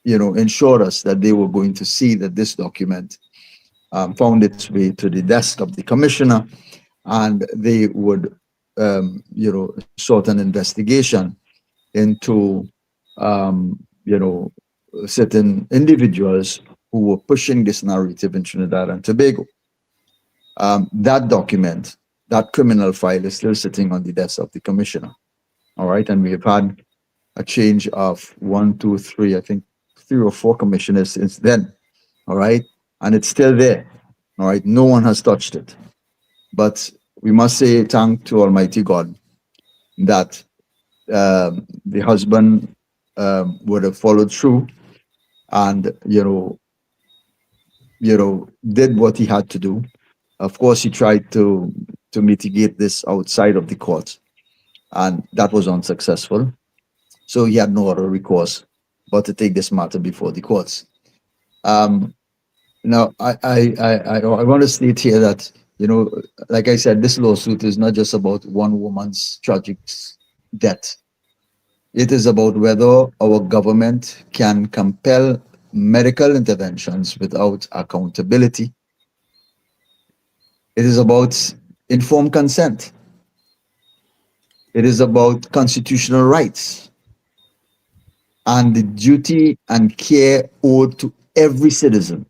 Speaker 5: ensured us that they were going to see that this document found its way to the desk of the commissioner, and they would sort an investigation into certain individuals who were pushing this narrative in Trinidad and Tobago. That document, that criminal file, is still sitting on the desk of the commissioner. All right, and we have had a change of 1, 2, 3, I think 3 or 4 commissioners since then. All right, and it's still there. All right, no one has touched it. But we must say thank to Almighty God that the husband would have followed through and did what he had to do. Of course, he tried to mitigate this outside of the court, and that was unsuccessful. So he had no other recourse but to take this matter before the courts. Now, I want to state here that, like I said, this lawsuit is not just about one woman's tragic death. It is about whether our government can compel medical interventions without accountability. It is about informed consent. It is about constitutional rights and the duty and care owed to every citizen,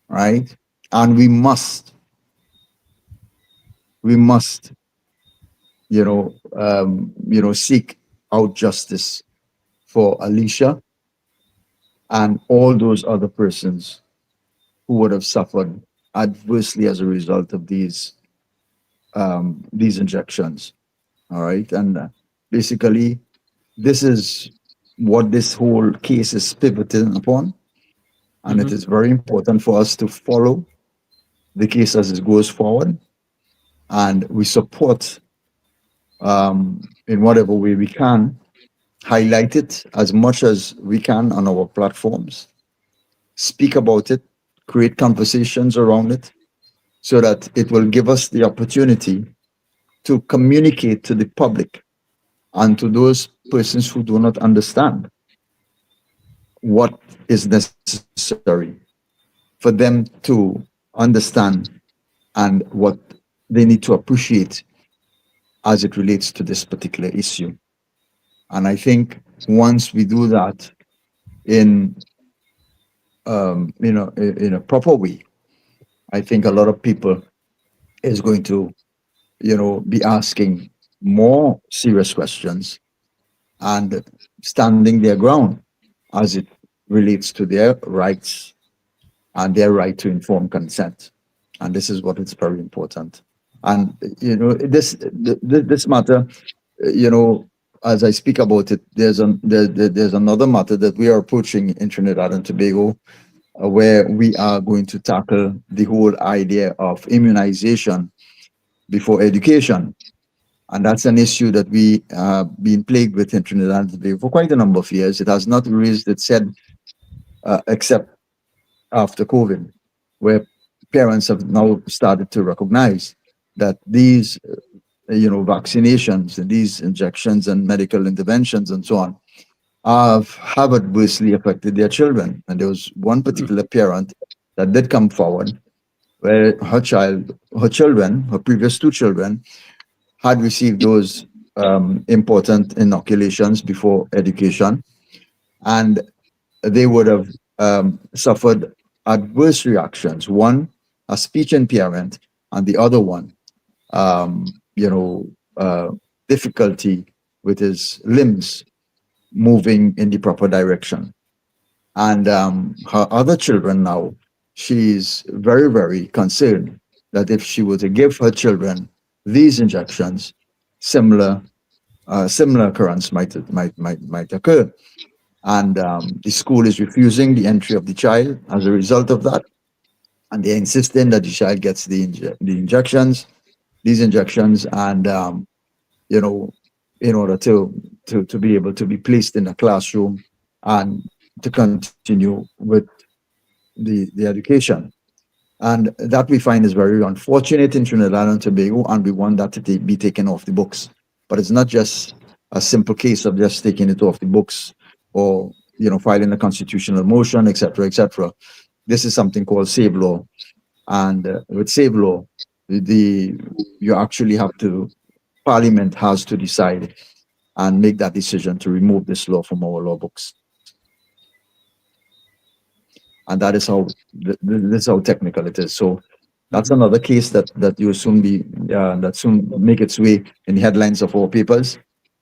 Speaker 5: right? And we must, seek out justice for Alicia and all those other persons who would have suffered adversely as a result of these injections. All right, and basically, this is what this whole case is pivoting upon, and it
Speaker 2: Mhm.
Speaker 5: is very important for us to follow the case as it goes forward, and we support in whatever way we can, highlight it as much as we can on our platforms, speak about it, create conversations around it, so that it will give us the opportunity to communicate to the public and to those persons who do not understand what is necessary for them to understand and what they need to appreciate as it relates to this particular issue. And I think once we do that in in a proper way, I think a lot of people is going to be asking more serious questions and standing their ground as it relates to their rights and their right to informed consent. And this is what is very important. And this matter, you know, as I speak about it, there's another matter that we are approaching in Trinidad and Tobago, where we are going to tackle the whole idea of immunization before education. And that's an issue that we have been plagued with in Trinidad and Tobago for quite a number of years. It has not raised its head except after COVID, where parents have now started to recognize that these, vaccinations and these injections and medical interventions and so on have adversely affected their children. And there was one particular parent that did come forward where her children, her previous two children, had received those important inoculations before education, and they would have suffered adverse reactions. One, a speech impairment, and the other one, um, you know, uh, difficulty with his limbs moving in the proper direction. And her other children now, she's very, very concerned that if she were to give her children these injections, similar similar occurrence might occur. And the school is refusing the entry of the child as a result of that, and they're insisting that the child gets the injections, these injections, and you know, in order to be able to be placed in a classroom and to continue with the education. And that we find is very unfortunate in Trinidad and Tobago, and we want that to be taken off the books. But it's not just a simple case of just taking it off the books or filing a constitutional motion, etc., etc. This is something called save law, and with save law, the you actually have to Parliament has to decide and make that decision to remove this law from our law books. And that is how this is how technical it is. So that's another case that you will soon be that soon make its way in the headlines of our papers,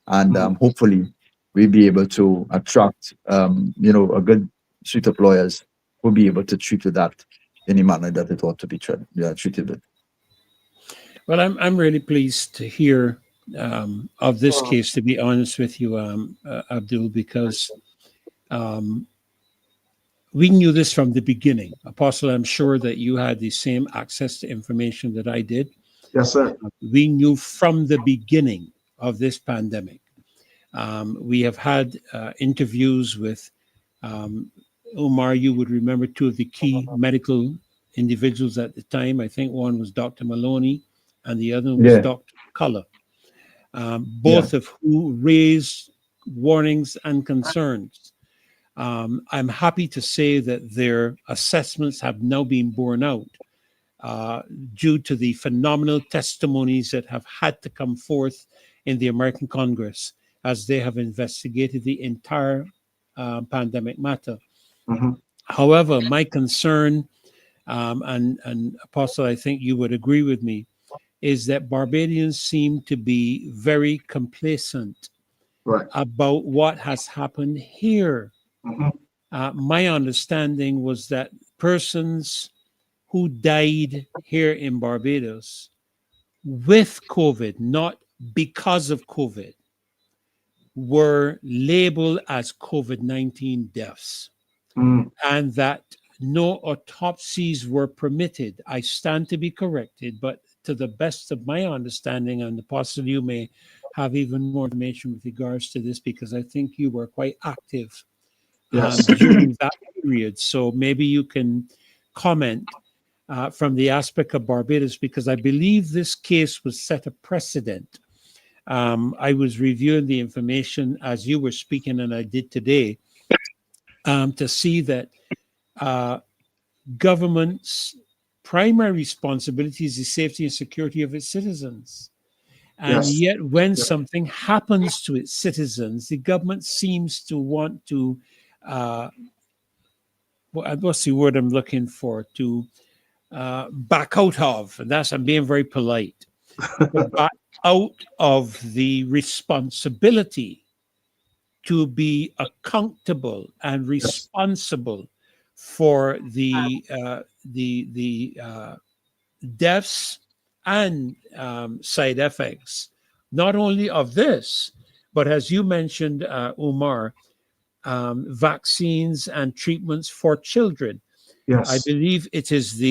Speaker 5: and hopefully we'll be able to attract a good suite of lawyers who'll be able to treat with that in the manner that it ought to be treated with.
Speaker 2: Well, I'm really pleased to hear of this case, to be honest with you, Abdul, because we knew this from the beginning. Apostle, I'm sure that you had the same access to information that I did.
Speaker 4: Yes, sir.
Speaker 2: We knew from the beginning of this pandemic. We have had interviews with Omar. You would remember two of the key medical individuals at the time. I think one was Dr. Maloney and the other was Dr. Culler, both of who raised warnings and concerns. I'm happy to say that their assessments have now been borne out due to the phenomenal testimonies that have had to come forth in the American Congress as they have investigated the entire pandemic matter.
Speaker 4: Mm-hmm.
Speaker 2: However, my concern, and Apostle, I think you would agree with me, is that Barbadians seem to be very complacent about what has happened here.
Speaker 4: Mm-hmm.
Speaker 2: My understanding was that persons who died here in Barbados with COVID, not because of COVID, were labeled as COVID-19 deaths, and that no autopsies were permitted. I stand to be corrected, but to the best of my understanding, and possibly you may have even more information with regards to this, because I think you were quite active during that period. So maybe you can comment from the aspect of Barbados, because I believe this case was set a precedent. I was reviewing the information as you were speaking, and I did today, to see that government's primary responsibility is the safety and security of its citizens. And yet when something happens to its citizens, the government seems to want to, what's the word I'm looking for, to back out of, and that's, I'm being very polite, back out of the responsibility to be accountable and responsible for the deaths and side effects, not only of this, but as you mentioned, Umar, vaccines and treatments for children. I believe it is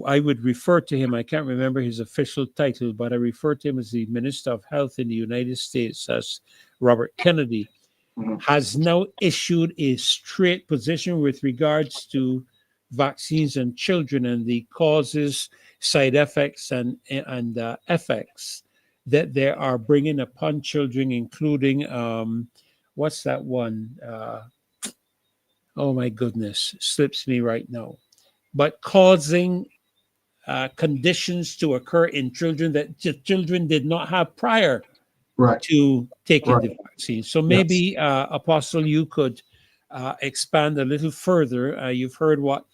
Speaker 2: I would refer to him, I can't remember his official title, but I refer to him as the Minister of Health in the United States, as Robert Kennedy, has now issued a straight position with regards to vaccines and children and the causes, side effects, and effects that they are bringing upon children, including, what's that one? Oh my goodness, slips me right now. But causing conditions to occur in children that children did not have prior to taking the vaccine. So maybe, Apostle, you could expand a little further. You've heard what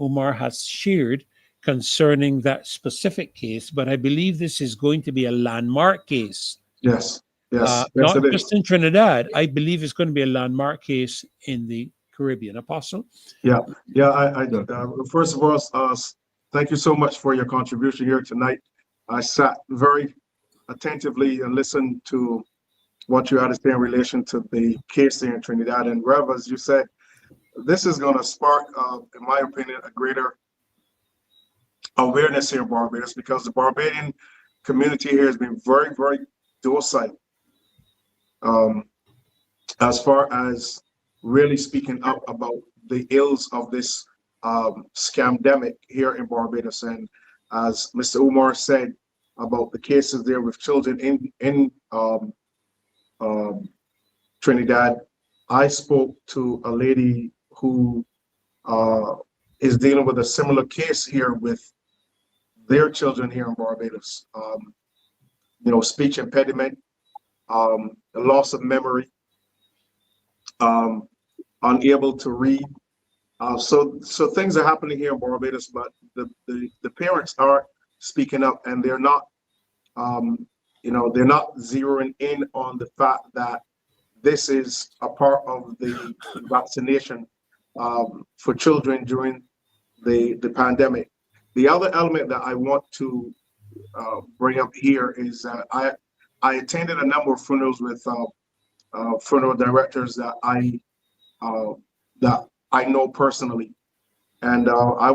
Speaker 2: Umar has shared concerning that specific case, but I believe this is going to be a landmark case.
Speaker 4: Yes,
Speaker 2: not just in Trinidad. I believe it's going to be a landmark case in the Caribbean. Apostle?
Speaker 4: I first of all, thank you so much for your contribution here tonight. I sat very attentively and listened to what you had to say in relation to the case here in Trinidad. And Rev, as you said, this is going to spark, in my opinion, a greater awareness here in Barbados, because the Barbadian community here has been very, very docile as far as really speaking up about the ills of this scamdemic here in Barbados. And as Mr. Umar said about the cases there with children in Trinidad, I spoke to a lady who is dealing with a similar case here with their children here in Barbados. Speech impediment, loss of memory, unable to read. So things are happening here in Barbados, but the parents aren't speaking up, and they're not, they're not zeroing in on the fact that this is a part of the vaccination for children during the pandemic. The other element that I want to bring up here is that I attended a number of funerals with funeral directors that I know personally, and I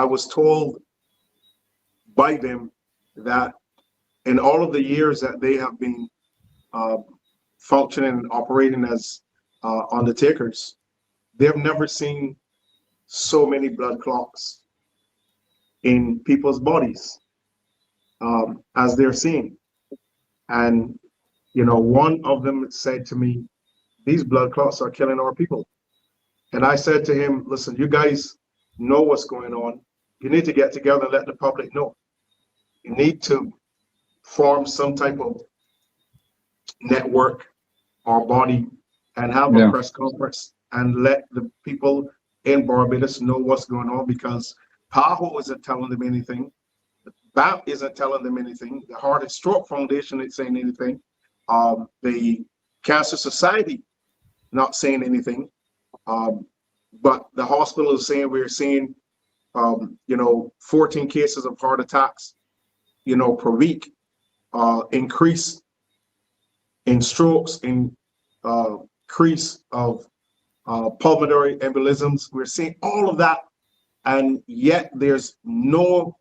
Speaker 4: was told by them that in all of the years that they have been functioning and operating as undertakers, they've never seen so many blood clots in people's bodies as they're seeing. And one of them said to me, "These blood clots are killing our people." And I said to him, "Listen, you guys know what's going on. You need to get together and let the public know. You need to form some type of network or body and have a press conference and let the people in Barbados know what's going on, because PAHO isn't telling them anything. BAP isn't telling them anything. The Heart and Stroke Foundation isn't saying anything. The Cancer Society not saying anything. But the hospital is saying we're seeing 14 cases of heart attacks, per week, increase in strokes, increase of pulmonary embolisms. We're seeing all of that, and yet there's no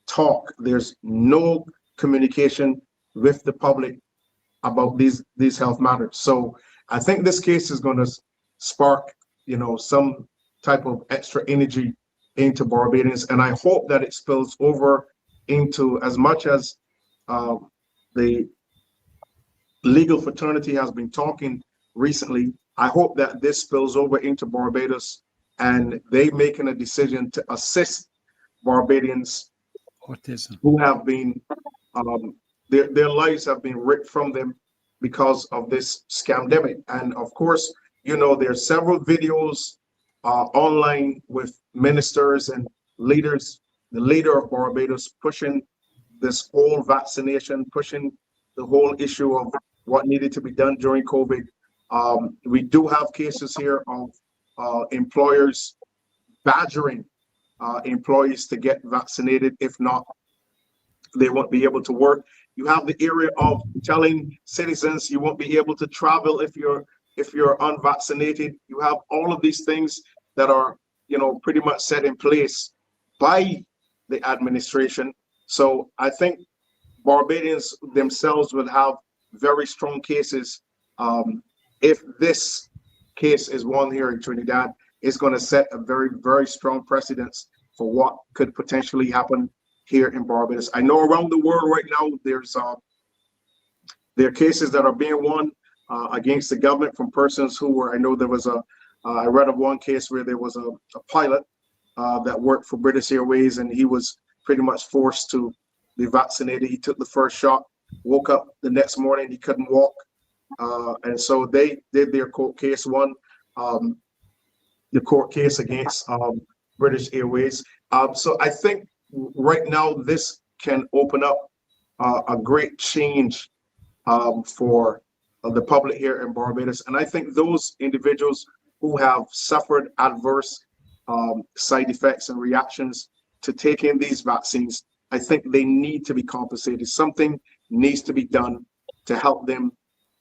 Speaker 4: talk, there's no communication with the public about these health matters. So I think this case is going to spark, some type of extra energy into Barbadians, and I hope that it spills over into, as much as the legal fraternity has been talking recently, I hope that this spills over into Barbados and they making a decision to assist Barbadians
Speaker 2: Autism.
Speaker 4: who have been, their lives have been ripped from them because of this scamdemic. And of course, there's several videos online with ministers and leaders, the leader of Barbados pushing this whole vaccination, pushing the whole issue of what needed to be done during COVID. We do have cases here of employers badgering employees to get vaccinated. If not, they won't be able to work. You have the area of telling citizens you won't be able to travel if you're unvaccinated. You have all of these things that are, pretty much set in place by the administration. So I think Barbadians themselves will have very strong cases. If this case is won here in Trinidad, it's going to set a very, very strong precedence for what could potentially happen here in Barbados. I know around the world right now, there are cases that are being won against the government from persons who were, I know there was I read of one case where there was a pilot that worked for British Airways, and he was pretty much forced to be vaccinated. He took the first shot, woke up the next morning, he couldn't walk. And so they did their court case, won the court case against British Airways. So I think right now this can open up a great change for the public here in Barbados. And I think those individuals who have suffered adverse side effects and reactions to taking these vaccines, I think they need to be compensated. Something needs to be done to help them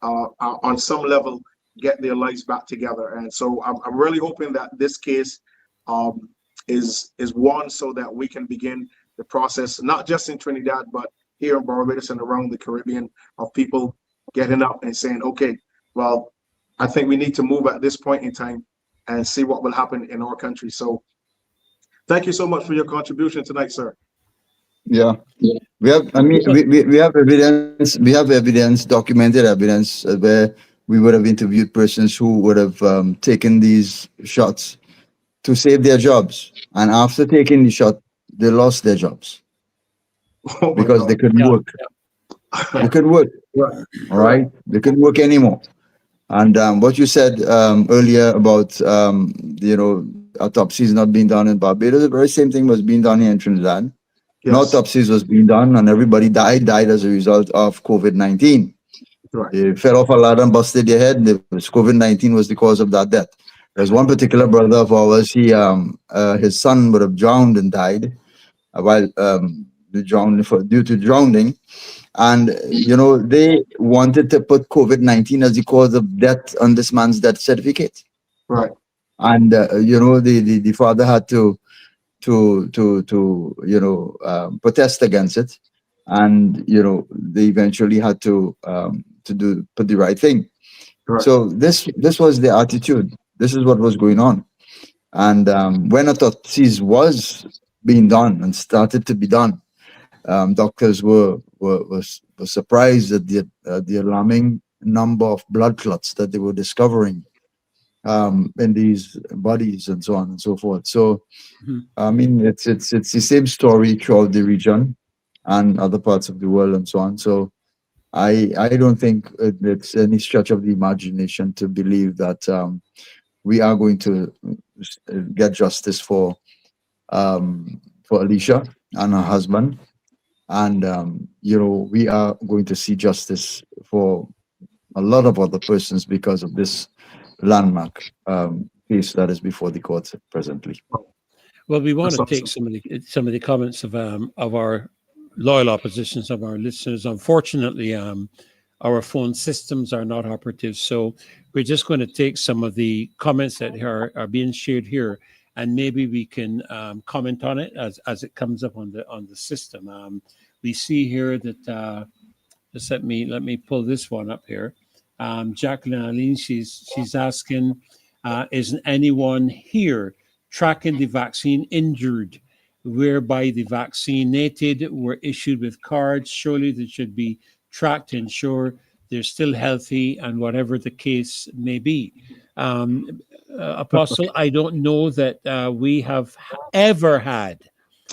Speaker 4: on some level get their lives back together. And so I'm really hoping that this case is won so that we can begin the process, not just in Trinidad, but here in Barbados and around the Caribbean, of people getting up and saying, okay, well, I think we need to move at this point in time and see what will happen in our country. So thank you so much for your contribution tonight, sir.
Speaker 5: Yeah, we have. I mean, we have evidence. We have evidence, documented evidence, where we would have interviewed persons who would have taken these shots to save their jobs, and after taking the shot, they lost their jobs because they couldn't work. They couldn't work. All right, they couldn't work anymore. And what you said earlier about autopsies not being done in Barbados, the very same thing was being done here in Trinidad.
Speaker 4: Yes.
Speaker 5: No autopsies was being done, and everybody died as a result of COVID-19.
Speaker 4: Right.
Speaker 5: They fell off a ladder and busted their head. COVID-19 was the cause of that death. There's one particular brother of ours. His son would have drowned and died while due to drowning. And they wanted to put COVID-19 as the cause of death on this man's death certificate.
Speaker 4: Right.
Speaker 5: And the father had to protest against it, and they eventually had to put the right thing.
Speaker 4: Right.
Speaker 5: So this was the attitude. This is what was going on. And when autopsies was being done and started to be done, doctors were surprised at the alarming number of blood clots that they were discovering in these bodies and so on and so forth. So, I mean, it's the same story throughout the region and other parts of the world and so on. So, I don't think it's any stretch of the imagination to believe that we are going to get justice for Alicia and her husband, and we are going to see justice for a lot of other persons because of this landmark case that is before the courts presently.
Speaker 2: Well, we want
Speaker 4: That's
Speaker 2: to take
Speaker 4: awesome.
Speaker 2: some of the comments of our loyal oppositions, of our listeners. Unfortunately, our phone systems are not operative, so we're just going to take some of the comments that are being shared here, and maybe we can comment on it as it comes up on the system. We see here that just let me pull this one up here. Jacqueline Aline, she's asking, isn't anyone here tracking the vaccine injured, whereby the vaccinated were issued with cards? Surely they should be tracked to ensure they're still healthy and whatever the case may be. Apostle, I don't know that we have ever had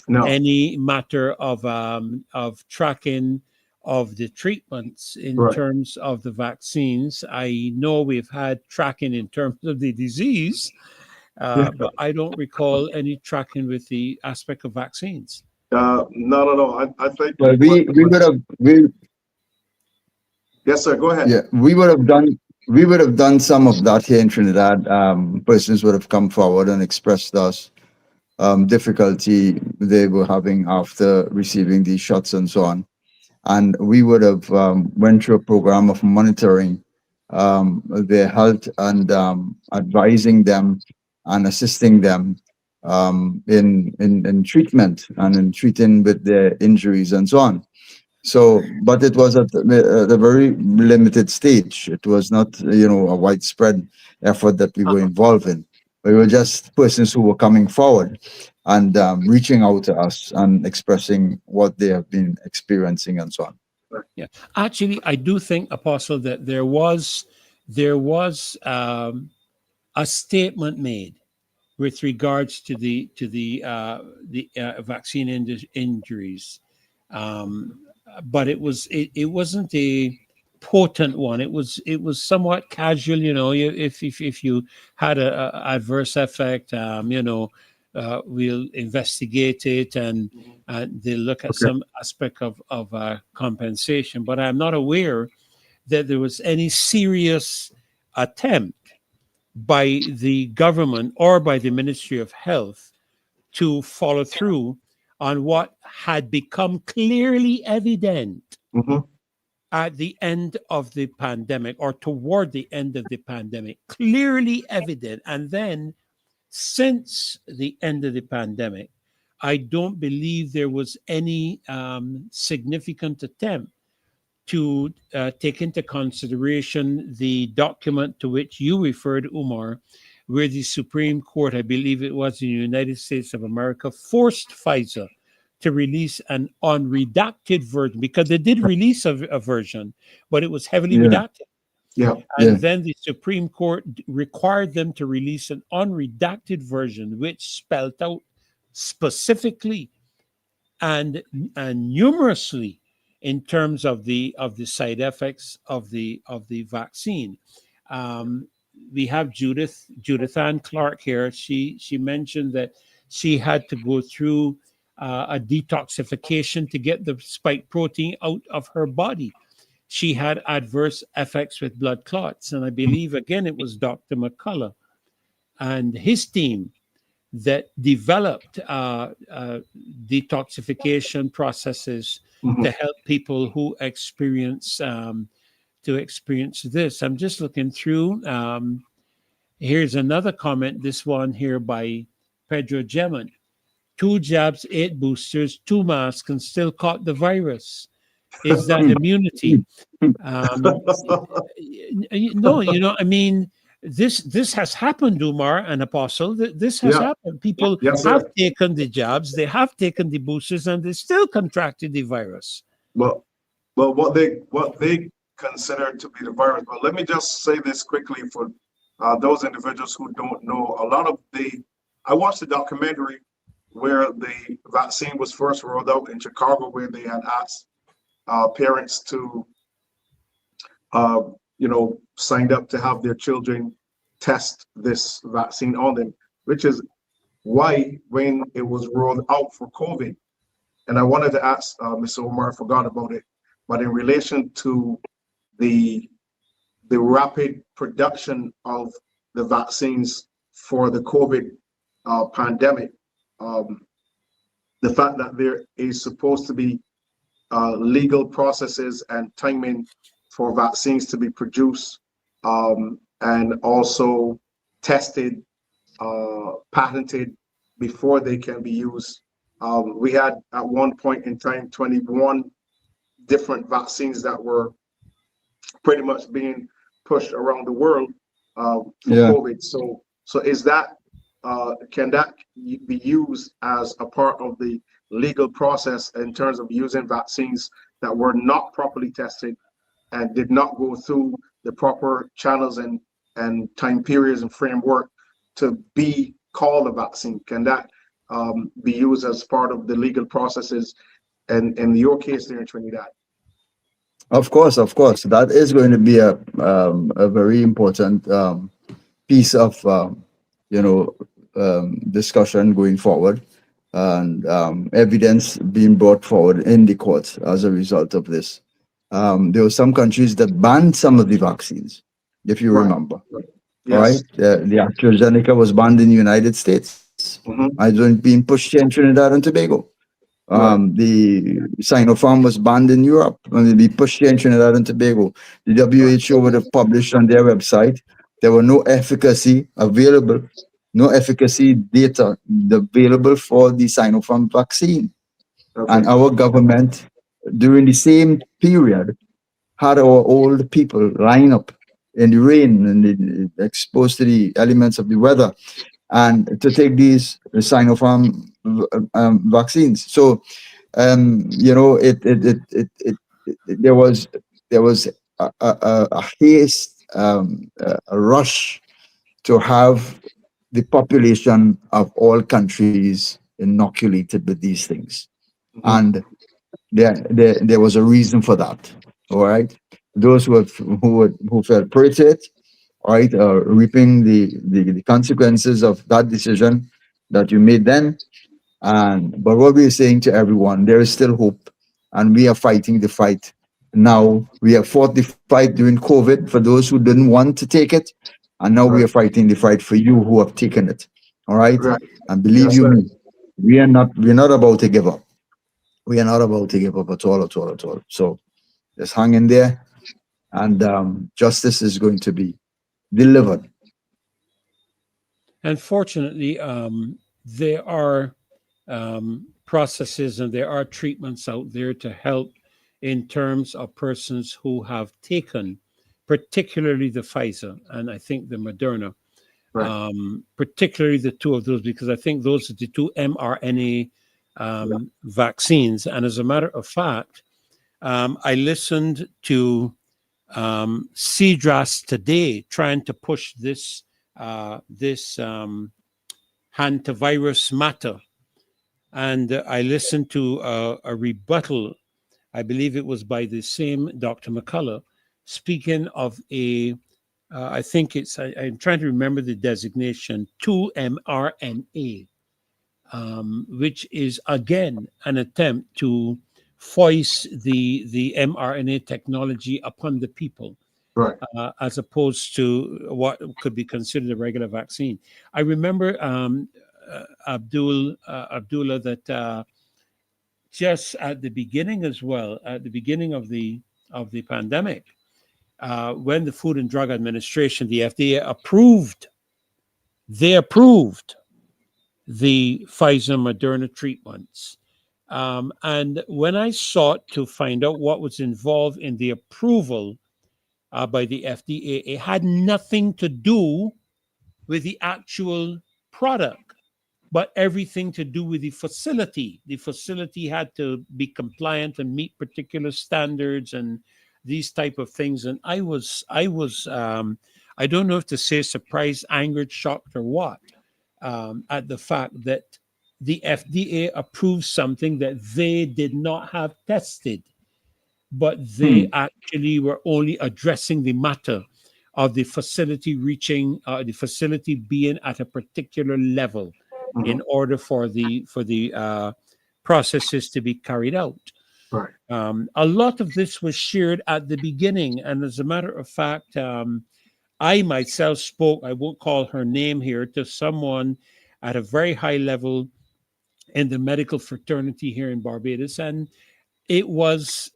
Speaker 4: No.
Speaker 2: any matter of tracking of the treatments in
Speaker 4: Right.
Speaker 2: terms of the vaccines. I know we've had tracking in terms of the disease, but I don't recall any tracking with the aspect of vaccines.
Speaker 4: Not at all. I think
Speaker 5: Well,
Speaker 4: yes, sir. Go ahead.
Speaker 5: yeah, we would have done some of that here in Trinidad. Persons would have come forward and expressed us difficulty they were having after receiving these shots and so on. And we would have went through a program of monitoring their health and advising them and assisting them in treatment and in treating with their injuries and so on. So, but it was at a very limited stage. It was not, a widespread effort that we were involved in. We were just persons who were coming forward and reaching out to us and expressing what they have been experiencing and so on.
Speaker 2: Yeah, actually, I do think, Apostle, that there was a statement made with regards to the vaccine injuries, but it wasn't a potent one. It was somewhat casual. If you had a adverse effect, we'll investigate it and they'll look at some aspect of compensation. But I'm not aware that there was any serious attempt by the government or by the Ministry of Health to follow through on what had become clearly evident at the end of the pandemic, or toward the end of the pandemic, clearly evident. And then since the end of the pandemic, I don't believe there was any significant attempt to take into consideration the document to which you referred, Umar, where the Supreme Court, I believe it was in the United States of America, forced Pfizer to release an unredacted version, because they did release a version, but it was heavily redacted. And then the Supreme Court required them to release an unredacted version, which spelled out specifically and numerously in terms of the side effects of the vaccine. We have Judith Ann Clark here. She mentioned that she had to go through a detoxification to get the spike protein out of her body. She had adverse effects with blood clots, and I believe again it was Dr. McCullough and his team that developed detoxification processes to help people who experience this. I'm just looking through. Here's another comment. This one here by Pedro Gemon. 2 jabs, 8 boosters, 2 masks, and still caught the virus. Is that immunity? This has happened, Umar and Apostle. This has happened. People have taken the jabs, they have taken the boosters, and they still contracted the virus.
Speaker 4: Well, what they consider to be the virus. But let me just say this quickly for those individuals who don't know. I watched the documentary where the vaccine was first rolled out in Chicago, where they had asked parents to, signed up to have their children test this vaccine on them, which is why when it was rolled out for COVID. And I wanted to ask Mr. Omar, I forgot about it, but in relation to the rapid production of the vaccines for the COVID pandemic, the fact that there is supposed to be legal processes and timing for vaccines to be produced, and also tested, patented before they can be used. We had at one point in time 21 different vaccines that were pretty much being pushed around the world for COVID. So is that can that be used as a part of the legal process in terms of using vaccines that were not properly tested and did not go through the proper channels and time periods and framework to be called a vaccine? Can that be used as part of the legal processes and in your case there in Trinidad?
Speaker 5: Of course. That is going to be a very important piece of discussion going forward, and evidence being brought forward in the courts as a result of this. There were some countries that banned some of the vaccines, if you remember.
Speaker 4: Yes.
Speaker 5: Right? The AstraZeneca was banned in the United States. It's being pushed here in Trinidad and Tobago. The Sinopharm was banned in Europe and will be pushed here in Trinidad and Tobago. The WHO would have published on their website there were no efficacy available, no efficacy data available for the Sinopharm vaccine. And our government, during the same period, had our old people line up in the rain and exposed to the elements of the weather, and to take these Sinopharm vaccines. So, there was a haste, a rush to have the population of all countries inoculated with these things, and there was a reason for that. All right, those who fell prey to it, all right, reaping the consequences of that decision that you made then. But what we're saying to everyone, there is still hope, and we are fighting the fight now. We have fought the fight during COVID for those who didn't want to take it, and now we are fighting the fight for you who have taken it. All right, and believe me, we're not about to give up. We are not about to give up at all. So just hang in there, and justice is going to be delivered.
Speaker 2: And fortunately, there are processes and there are treatments out there to help in terms of persons who have taken, particularly the Pfizer and I think the Moderna, particularly the two of those, because I think those are the two mRNA vaccines. And as a matter of fact, I listened to Cedras today trying to push this Hantavirus matter. And I listened to a rebuttal, I believe it was by the same Dr. McCullough, speaking of I think I'm trying to remember the designation, 2-mRNA, which is, again, an attempt to foist the mRNA technology upon the people. As opposed to what could be considered a regular vaccine. I remember Abdullah, that just at the beginning as well, at the beginning of the pandemic, when the Food and Drug Administration, the FDA, approved the Pfizer Moderna treatments. And when I sought to find out what was involved in the approval by the FDA, it had nothing to do with the actual product, but everything to do with the facility. The facility had to be compliant and meet particular standards and these type of things. And I was I don't know if to say surprised, angered, shocked, or what, at the fact that the FDA approved something that they did not have tested, but they actually were only addressing the matter of the facility reaching, the facility being at a particular level in order for the processes to be carried out. A lot of this was shared at the beginning, and as a matter of fact, I myself spoke, I won't call her name here, to someone at a very high level in the medical fraternity here in Barbados, and it was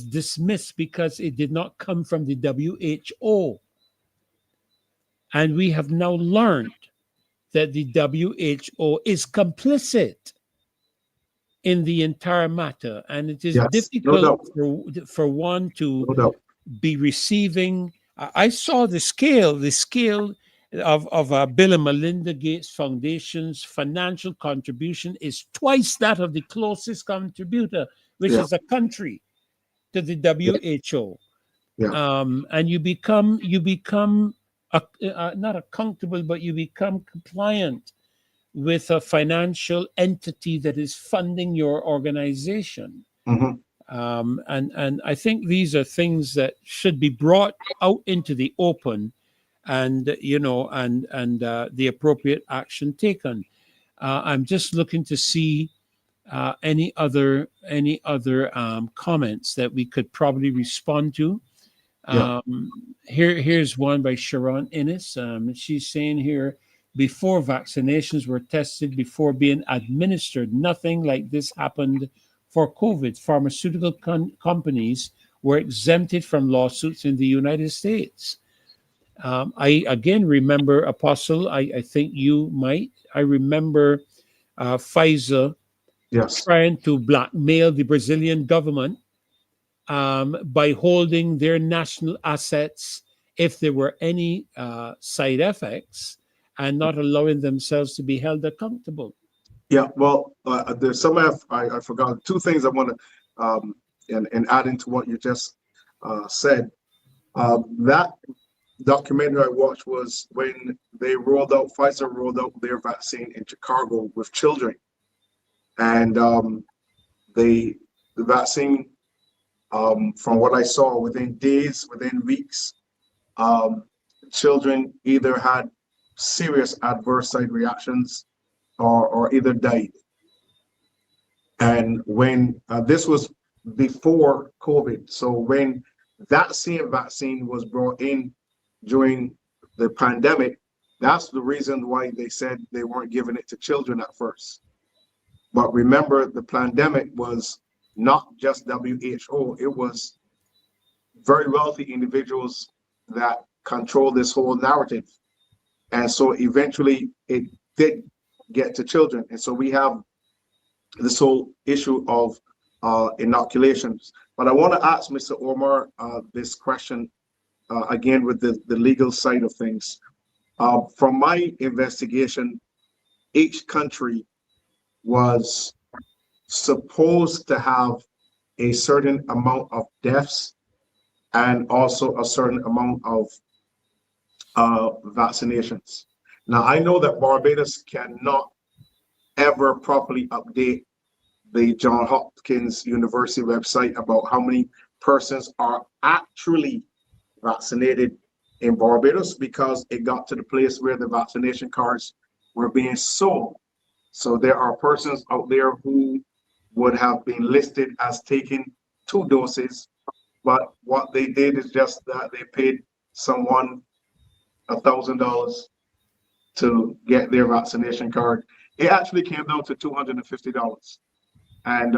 Speaker 2: dismissed because it did not come from the WHO. And we have now learned that the WHO is complicit in the entire matter, and it is
Speaker 4: Yes, no
Speaker 2: difficult
Speaker 4: doubt,
Speaker 2: for one to
Speaker 4: no doubt.
Speaker 2: be receiving. I saw the scale of Bill and Melinda Gates Foundation's financial contribution is twice that of the closest contributor, which
Speaker 4: Yeah,
Speaker 2: is a country, to the WHO.
Speaker 4: yeah,
Speaker 2: And you become not accountable, but you become compliant with a financial entity that is funding your organization.
Speaker 4: hmm
Speaker 2: And I think these are things that should be brought out into the open, and the appropriate action taken. I'm just looking to see any other comments that we could probably respond to.
Speaker 4: yeah,
Speaker 2: Here's one by Sharon Innes. She's saying here, before vaccinations were tested before being administered, nothing like this happened for COVID. Pharmaceutical companies were exempted from lawsuits in the United States. I again remember, Apostle, I think you might. I remember Pfizer
Speaker 4: yes,
Speaker 2: trying to blackmail the Brazilian government by holding their national assets if there were any side effects, and not allowing themselves to be held accountable.
Speaker 4: yeah. Well, there's some I forgot two things I want to and add into what you just said. That documentary I watched was when Pfizer rolled out their vaccine in Chicago with children, and the vaccine, from what I saw, within days, within weeks, children either had serious adverse side reactions or either died. And when this was before COVID, so when that same vaccine was brought in during the pandemic, that's the reason why they said they weren't giving it to children at first. But remember, the pandemic was not just WHO, it was very wealthy individuals that control this whole narrative. And so eventually it did get to children. And so we have this whole issue of inoculations. But I want to ask Mr. Omar this question again with the legal side of things. From my investigation, each country was supposed to have a certain amount of deaths and also a certain amount of vaccinations. Now, I know that Barbados cannot ever properly update the Johns Hopkins University website about how many persons are actually vaccinated in Barbados, because it got to the place where the vaccination cards were being sold. So there are persons out there who would have been listed as taking 2 doses, but what they did is just that they paid someone $1,000 to get their vaccination card. It actually came down to $250. And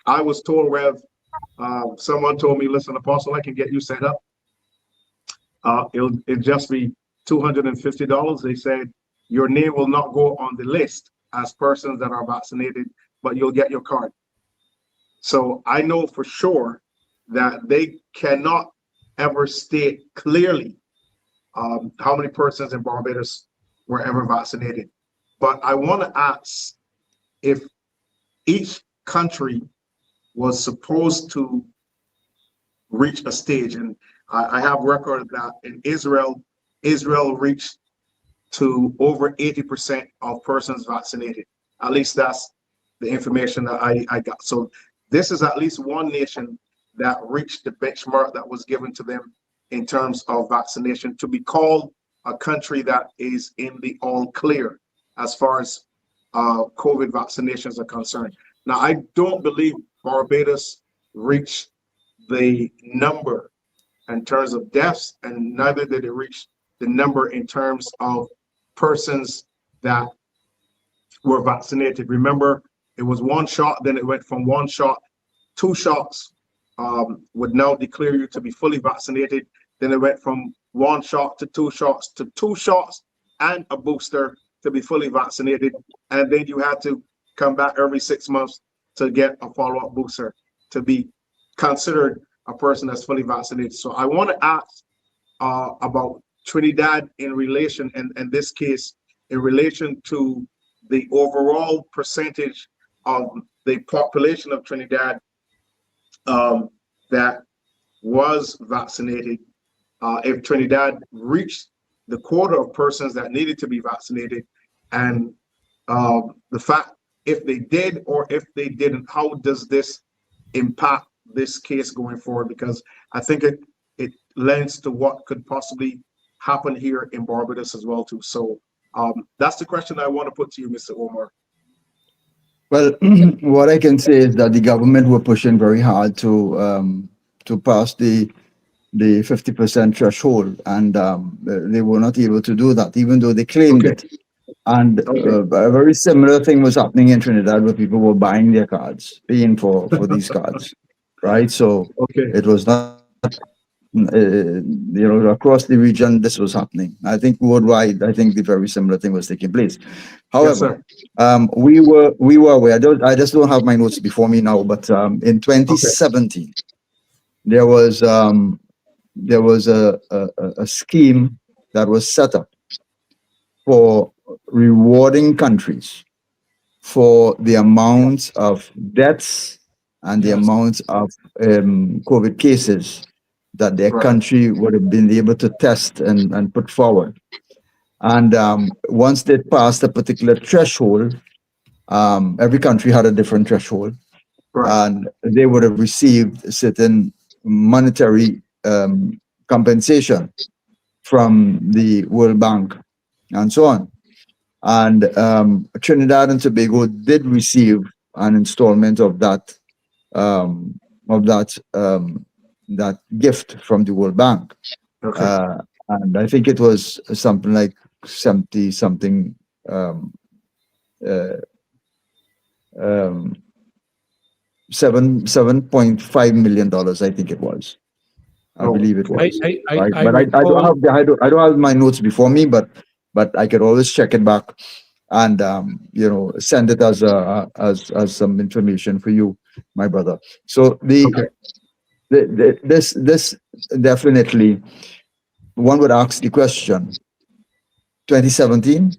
Speaker 4: I was told, Rev, someone told me, listen, Apostle, I can get you set up. It'll just be $250. They said your name will not go on the list as persons that are vaccinated, but you'll get your card. So I know for sure that they cannot ever state clearly how many persons in Barbados were ever vaccinated. But I want to ask if each country was supposed to reach a stage, and I have record that in Israel reached to over 80% of persons vaccinated. At least that's the information that I got. So this is at least one nation that reached the benchmark that was given to them in terms of vaccination to be called a country that is in the all clear as far as COVID vaccinations are concerned. Now, I don't believe Barbados reached the number in terms of deaths, and neither did it reach the number in terms of persons that were vaccinated. Remember, it was one shot, then it went from one shot, 2 shots would now declare you to be fully vaccinated. Then it went from 1 shot to 2 shots to 2 shots and a booster to be fully vaccinated. And then you had to come back every 6 months to get a follow-up booster to be considered a person that's fully vaccinated. So I want to ask about Trinidad in relation, and in this case, in relation to the overall percentage of the population of Trinidad that was vaccinated. If Trinidad reached the quota of persons that needed to be vaccinated, and the fact if they did or if they didn't, how does this impact this case going forward? Because I think it lends to what could possibly happen here in Barbados as well too. So that's the question I want to put to you, Mr. Omar.
Speaker 5: Well, what I can say is that the government were pushing very hard to pass the 50% threshold, and they were not able to do that, even though they claimed it. And a very similar thing was happening in Trinidad, where people were buying their cards, paying for these cards, right? So it was not, across the region, this was happening. I think worldwide, I think the very similar thing was taking place. However, we were aware. I just don't have my notes before me now, but in 2017, there was a scheme that was set up for rewarding countries for the amounts of deaths and the amounts of COVID cases that their country would have been able to test and put forward. And once they passed a particular threshold, every country had a different threshold, and they would have received certain monetary compensation from the World Bank and so on. And Trinidad and Tobago did receive an installment of that that gift from the World Bank. And I think it was something like 7.5 million dollars, I think it was. I believe it was. I don't have my notes before me, but I could always check it back and send it as some information for you, my brother. So this definitely, one would ask the question, 2017,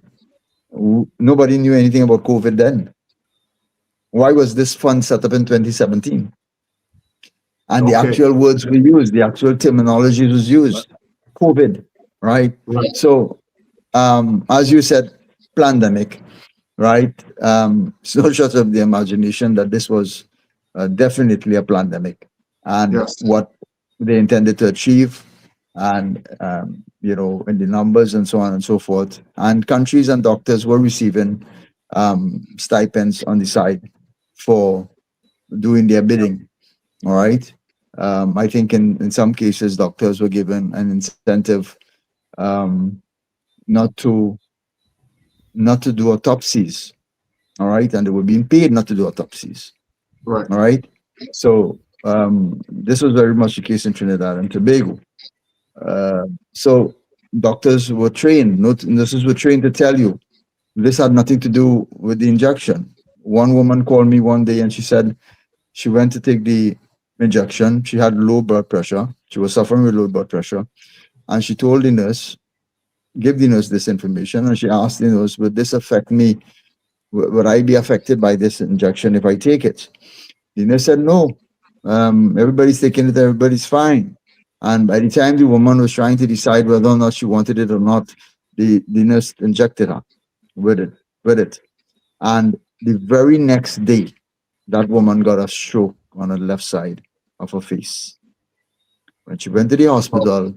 Speaker 5: nobody knew anything about COVID then. Why was this fund set up in 2017? And the actual words were used, the actual terminology was used, COVID, right? So, as you said, pandemic, right? It's no short of the imagination that this was definitely a pandemic, and what they intended to achieve, and in the numbers and so on and so forth. And countries and doctors were receiving stipends on the side for doing their bidding. All right. I think in some cases doctors were given an incentive not to do autopsies. All right, and they were being paid not to do autopsies.
Speaker 4: Right.
Speaker 5: All right. So this was very much the case in Trinidad and Tobago. So doctors were trained, nurses were trained to tell you this had nothing to do with the injection. One woman called me one day and she said she went to take the injection. She had low blood pressure. She was suffering with low blood pressure. And she told the nurse, give the nurse this information. And she asked the nurse, would this affect me? Would I be affected by this injection if I take it? The nurse said, no, everybody's taking it, everybody's fine. And by the time the woman was trying to decide whether or not she wanted it or not, the nurse injected her with it. And the very next day, that woman got a stroke on the left side of her face. When she went to the hospital,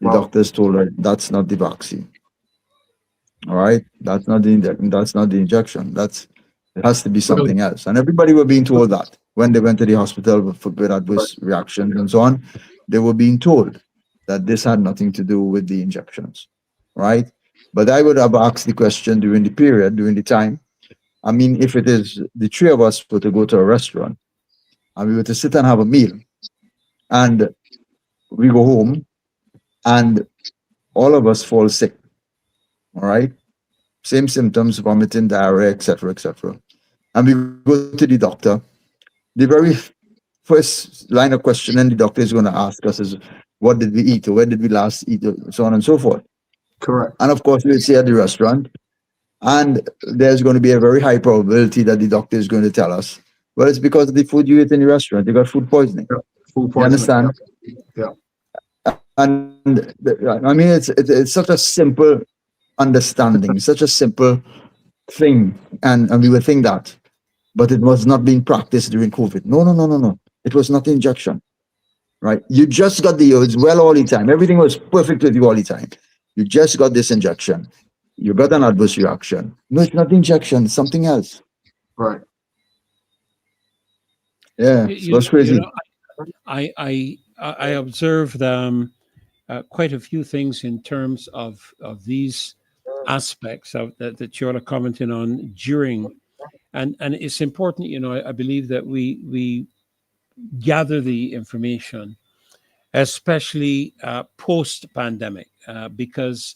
Speaker 5: the doctors told her that's not the vaccine. All right, that's not the injection. It has to be something else. And everybody were being told that when they went to the hospital with adverse reactions and so on. They were being told that this had nothing to do with the injections, right? But I would have asked the question during the time, I mean, if it is the three of us were to go to a restaurant and we were to sit and have a meal, and we go home and all of us fall sick, all right? Same symptoms, vomiting, diarrhea, etc., etc. And we go to the doctor. The very first line of questioning the doctor is going to ask us is, what did we eat, or where did we last eat, or so on and so forth.
Speaker 4: Correct.
Speaker 5: And of course, we'll say at the restaurant, and there's going to be a very high probability that the doctor is going to tell us, well, it's because of the food you ate in the restaurant. You got food poisoning.
Speaker 4: Yeah. Food
Speaker 5: You
Speaker 4: poisoning.
Speaker 5: understand?
Speaker 4: Yeah.
Speaker 5: And I mean, it's such a simple understanding, such a simple thing, and we would think that, but it was not being practiced during COVID. No, no, no, no, no. It was not injection, right? You just got the it's well all the time. Everything was perfect with you all the time. You just got this injection. You got an adverse reaction. No, it's not the injection. It's something else.
Speaker 4: Right.
Speaker 5: Yeah, it was crazy.
Speaker 2: I observed quite a few things in terms of these aspects that you're commenting on during, and it's important. I believe that we gather the information, especially post pandemic, because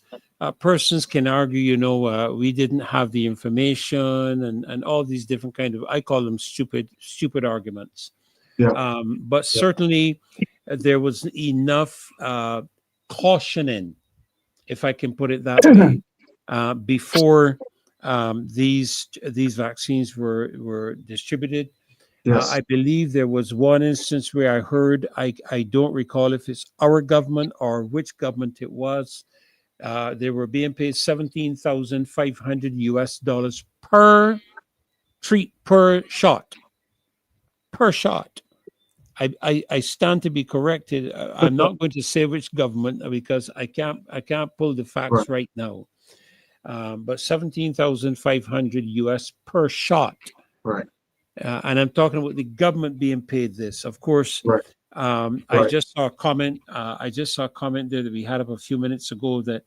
Speaker 2: persons can argue, we didn't have the information, and all these different kind of, I call them stupid arguments.
Speaker 4: Yeah.
Speaker 2: But certainly there was enough cautioning, if I can put it that way, before these vaccines were distributed.
Speaker 4: Yes.
Speaker 2: I believe there was one instance where I heard, I don't recall if it's our government or which government it was. They were being paid $17,500 per shot. I stand to be corrected. I'm not going to say which government because I can't pull the facts right now. But $17,500 per shot.
Speaker 4: Right.
Speaker 2: And I'm talking about the government being paid this. Of course,
Speaker 4: Right.
Speaker 2: I just saw a comment. I just saw a comment there that we had up a few minutes ago that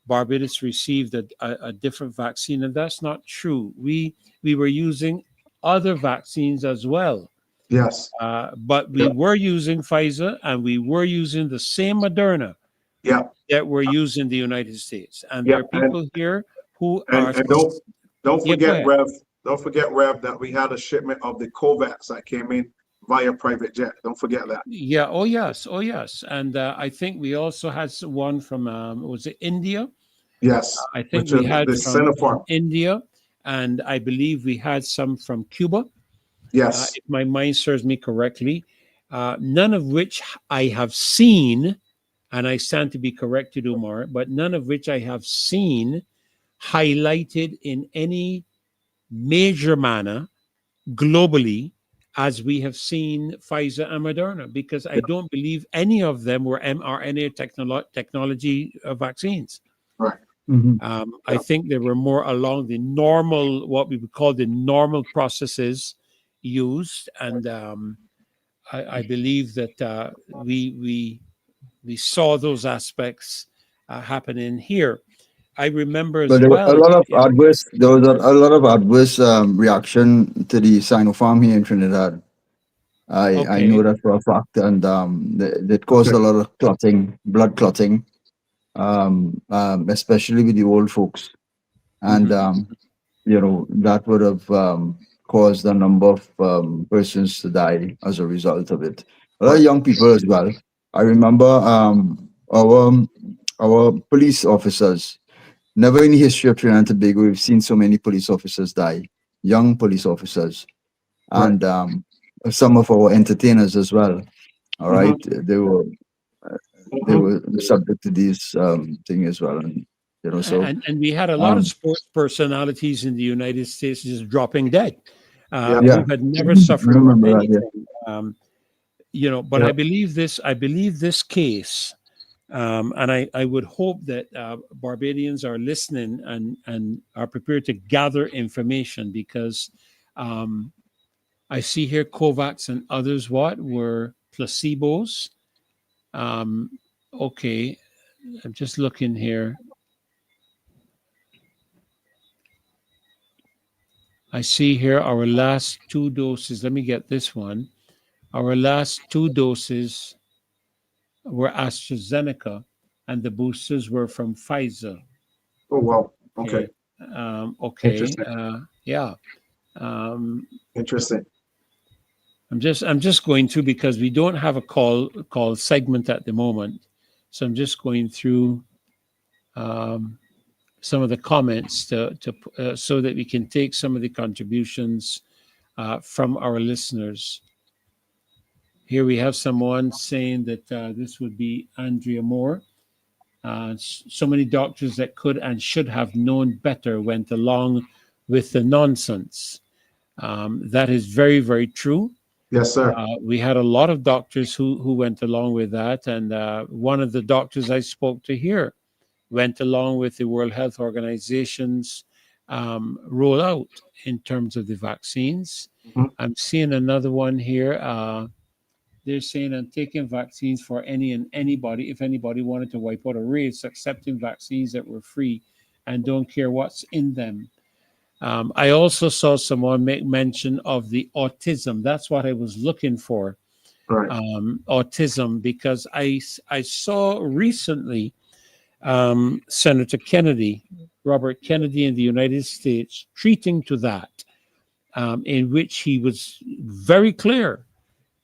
Speaker 2: Barbados received a different vaccine, and that's not true. We were using other vaccines as well.
Speaker 4: Yes.
Speaker 2: But we were using Pfizer, and we were using the same Moderna that we're using in the United States. And there are people here who are.
Speaker 4: And don't forget,
Speaker 2: Rev.
Speaker 4: Don't forget, Rev, that we had a shipment of the COVAX that came in via private jet. Don't forget that.
Speaker 2: Yeah. Oh yes. And I think we also had one from was it India?
Speaker 4: Yes.
Speaker 2: I think we had
Speaker 4: the
Speaker 2: from
Speaker 4: Sinopharm.
Speaker 2: India, and I believe we had some from Cuba.
Speaker 4: Yes.
Speaker 2: If my mind serves me correctly, none of which I have seen, and I stand to be corrected, Umar, but none of which I have seen highlighted in any major manner globally as we have seen Pfizer and Moderna, because I don't believe any of them were mRNA technology vaccines.
Speaker 4: Right.
Speaker 2: I think they were more along the normal, what we would call the normal processes used, and I believe that we saw those aspects happening here. I remember as
Speaker 5: But there was
Speaker 2: well.
Speaker 5: a lot of adverse. There was a lot of adverse reaction to the Sinopharm here in Trinidad. I know that for a fact, and that caused a lot of clotting, blood clotting, especially with the old folks, and that would have caused a number of persons to die as a result of it. A lot of young people as well. I remember our police officers. Never in the history of Trinidad and Tobago we've seen so many police officers die, young police officers, and some of our entertainers as well. All right, they were subject to these thing as well, and so
Speaker 2: and we had a lot of sports personalities in the United States just dropping dead, who had never suffered from anything. But I believe this case. And I would hope that Barbadians are listening and are prepared to gather information, because I see here COVAX and others were placebos. Okay, I'm just looking here. I see here our last 2 doses. Let me get this one. Our last 2 doses were AstraZeneca, and the boosters were from Pfizer.
Speaker 4: Oh, wow. Okay.
Speaker 2: Okay.
Speaker 4: Interesting.
Speaker 2: Yeah. Um,
Speaker 4: Interesting.
Speaker 2: I'm just going through because we don't have a call segment at the moment, so I'm just going through some of the comments to so that we can take some of the contributions from our listeners. Here we have someone saying that this would be Andrea Moore. So many doctors that could and should have known better went along with the nonsense. That is very, very true.
Speaker 4: Yes, sir.
Speaker 2: We had a lot of doctors who went along with that. And one of the doctors I spoke to here went along with the World Health Organization's rollout in terms of the vaccines.
Speaker 4: Mm-hmm.
Speaker 2: I'm seeing another one here. They're saying I'm taking vaccines for any and anybody. If anybody wanted to wipe out a race, accepting vaccines that were free and don't care what's in them. I also saw someone make mention of the autism. That's what I was looking for.
Speaker 4: Right.
Speaker 2: Autism, because I saw recently Senator Kennedy, Robert Kennedy in the United States, treating to that, in which he was very clear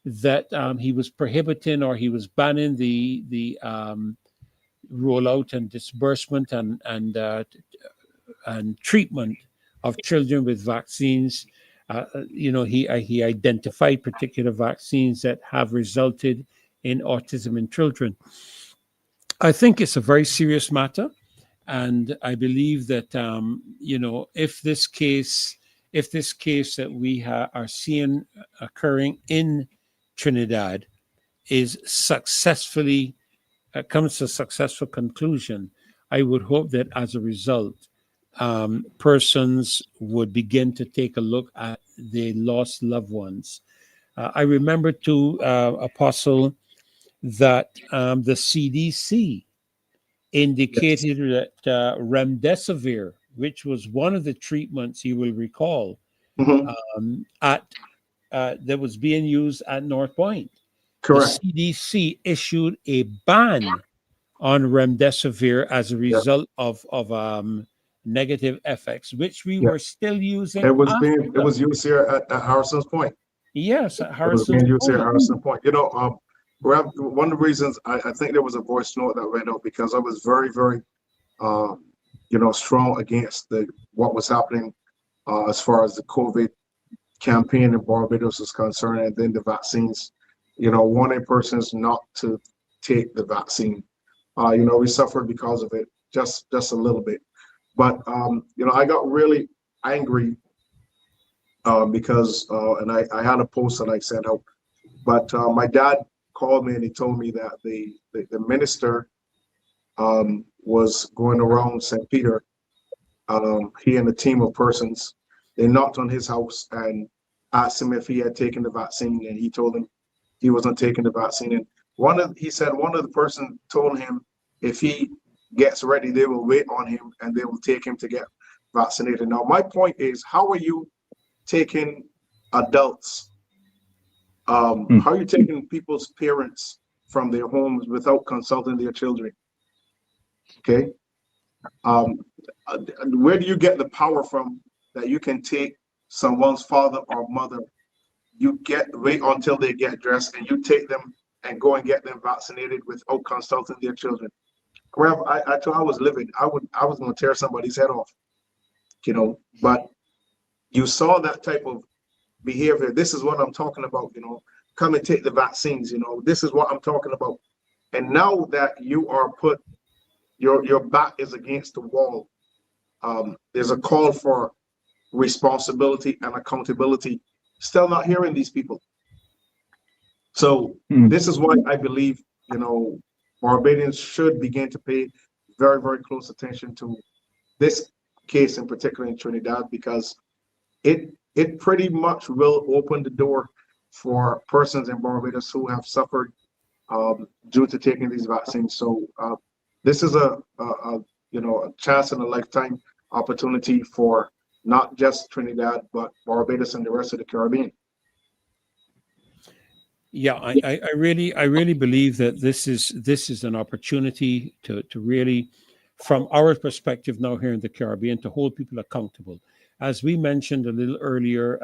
Speaker 2: that he was prohibiting or he was banning the rollout and disbursement and treatment of children with vaccines. He identified particular vaccines that have resulted in autism in children. I think it's a very serious matter, and I believe that if this case that we are seeing occurring in Trinidad is successfully comes to a successful conclusion, I would hope that as a result, persons would begin to take a look at their lost loved ones. I remember too, Apostle, that the CDC indicated that remdesivir, which was one of the treatments you will recall,
Speaker 4: Mm-hmm.
Speaker 2: that was being used at North Point.
Speaker 4: Correct.
Speaker 2: The CDC issued a ban on remdesivir as a result of negative effects, which we were still using.
Speaker 4: It was used here at Harrison's Point.
Speaker 2: Yes, at
Speaker 4: It was
Speaker 2: Harrison's
Speaker 4: being used here at
Speaker 2: Point.
Speaker 4: Harrison Point. One of the reasons I think there was a voice note that went out because I was very, very, strong against what was happening as far as the COVID campaign in Barbados is concerned, and then the vaccines. Wanting persons not to take the vaccine. We suffered because of it, just a little bit. But I got really angry because and I had a post that I sent out. But my dad called me and he told me that the minister was going around St. Peter. He and a team of persons, they knocked on his house and asked him if he had taken the vaccine, and he told them he wasn't taking the vaccine. And he said one of the person told him if he gets ready, they will wait on him and they will take him to get vaccinated. Now, my point is, how are you taking adults? How are you taking people's parents from their homes without consulting their children? Okay. Where do you get the power from that you can take someone's father or mother? You wait until they get dressed and you take them and go and get them vaccinated without consulting their children. Where I was living, I was going to tear somebody's head off, but you saw that type of behavior. This is what I'm talking about, come and take the vaccines, this is what I'm talking about. And now that you are put, your back is against the wall, there's a call for responsibility and accountability. Still not hearing these people. So this is why I believe, Barbadians should begin to pay very, very close attention to this case in particular in Trinidad, because it pretty much will open the door for persons in Barbados who have suffered due to taking these vaccines. So this is a chance in a lifetime opportunity for not just Trinidad, but Barbados and the rest of the Caribbean.
Speaker 2: Yeah, I really believe that this is an opportunity to really, from our perspective now here in the Caribbean, to hold people accountable. As we mentioned a little earlier,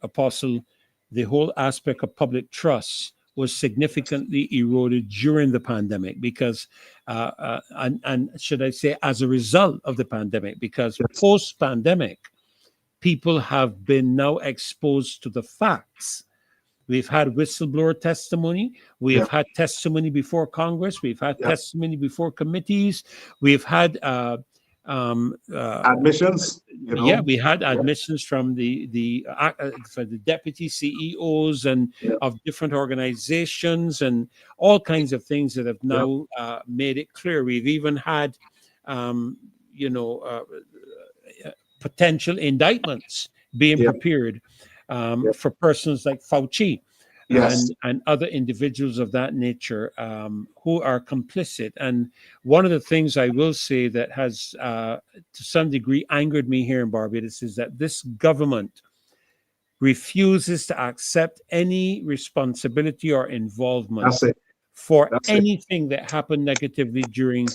Speaker 2: Apostle, the whole aspect of public trust was significantly eroded during the pandemic because, and should I say, as a result of the pandemic, because post-pandemic, people have been now exposed to the facts. We've had whistleblower testimony. We have had testimony before Congress. We've had testimony before committees. We've had
Speaker 4: admissions.
Speaker 2: Yeah, we had admissions from the deputy CEOs and of different organizations and all kinds of things that have now made it clear. We've even had, potential indictments being prepared for persons like Fauci and other individuals of that nature who are complicit. And one of the things I will say that has, to some degree, angered me here in Barbados is that this government refuses to accept any responsibility or involvement for anything that happened negatively during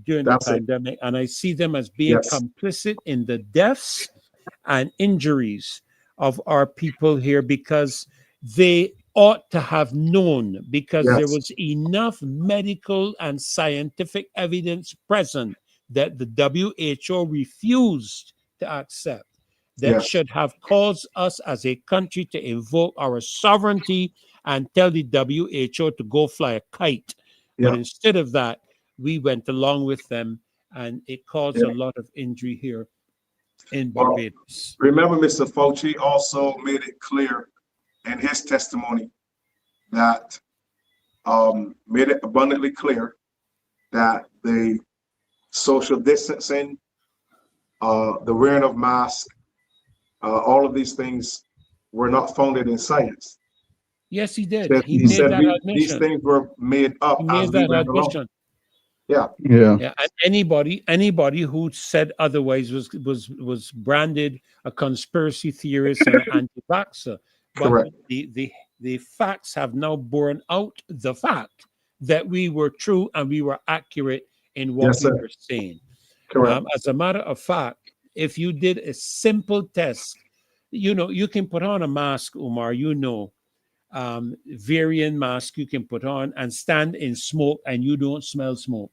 Speaker 2: the pandemic. And I see them as being complicit in the deaths and injuries of our people here because they ought to have known, because there was enough medical and scientific evidence present that the WHO refused to accept, that should have caused us as a country to invoke our sovereignty and tell the WHO to go fly a kite. But instead of that, we went along with them, and it caused a lot of injury here in Barbados.
Speaker 4: Remember, Mr. Fauci also made it clear in his testimony that made it abundantly clear that the social distancing, the wearing of masks, all of these things were not founded in science.
Speaker 2: Yes, he did.
Speaker 4: He
Speaker 2: made
Speaker 4: said
Speaker 2: that admission.
Speaker 4: These things were made up.
Speaker 2: He made that admission.
Speaker 4: Yeah.
Speaker 2: And anybody who said otherwise was branded a conspiracy theorist and anti-vaxxer. But
Speaker 4: Correct.
Speaker 2: The facts have now borne out the fact that we were true and we were accurate in what we were saying.
Speaker 4: Correct.
Speaker 2: As a matter of fact, if you did a simple test, you can put on a mask, Umar, variant mask you can put on and stand in smoke and you don't smell smoke.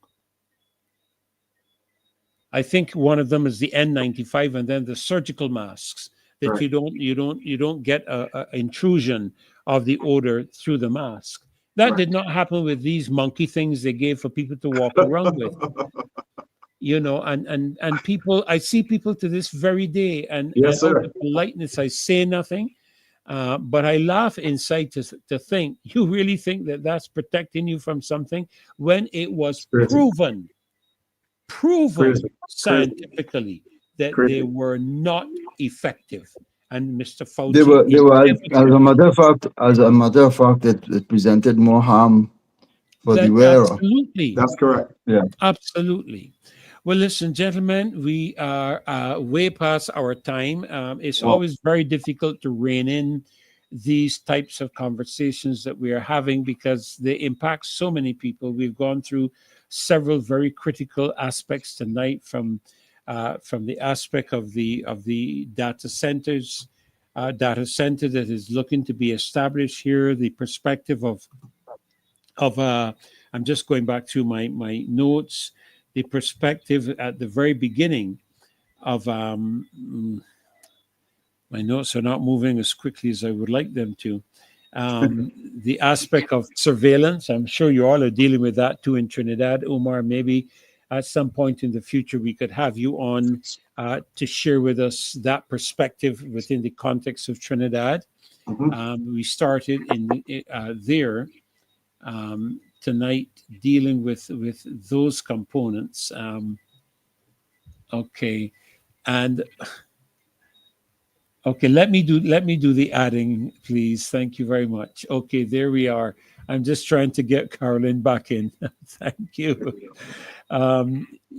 Speaker 2: I think one of them is the N95 and then the surgical masks that you don't get a intrusion of the odor through the mask. That did not happen with these monkey things they gave for people to walk around with. And people, I see people to this very day, and out of politeness, I say nothing. But I laugh inside to think, you really think that that's protecting you from something when it was proven scientifically that they were not effective. And Mr. Fauci,
Speaker 5: they were as a matter of fact, it presented more harm for the wearer.
Speaker 2: Absolutely.
Speaker 4: That's correct.
Speaker 5: Yeah.
Speaker 2: Absolutely. Well, listen, gentlemen, we are way past our time. It's always very difficult to rein in these types of conversations that we are having because they impact so many people. We've gone through several very critical aspects tonight, from the aspect of the data center that is looking to be established here, the perspective of I'm just going back to my notes. The perspective at the very beginning of my notes are not moving as quickly as I would like them to. The aspect of surveillance, I'm sure you all are dealing with that too in Trinidad. Umar, maybe at some point in the future we could have you on to share with us that perspective within the context of Trinidad. We started there tonight dealing with those components. Okay, let me do the adding, please. Thank you very much. Okay, there we are. I'm just trying to get Carolyn back in. Thank you.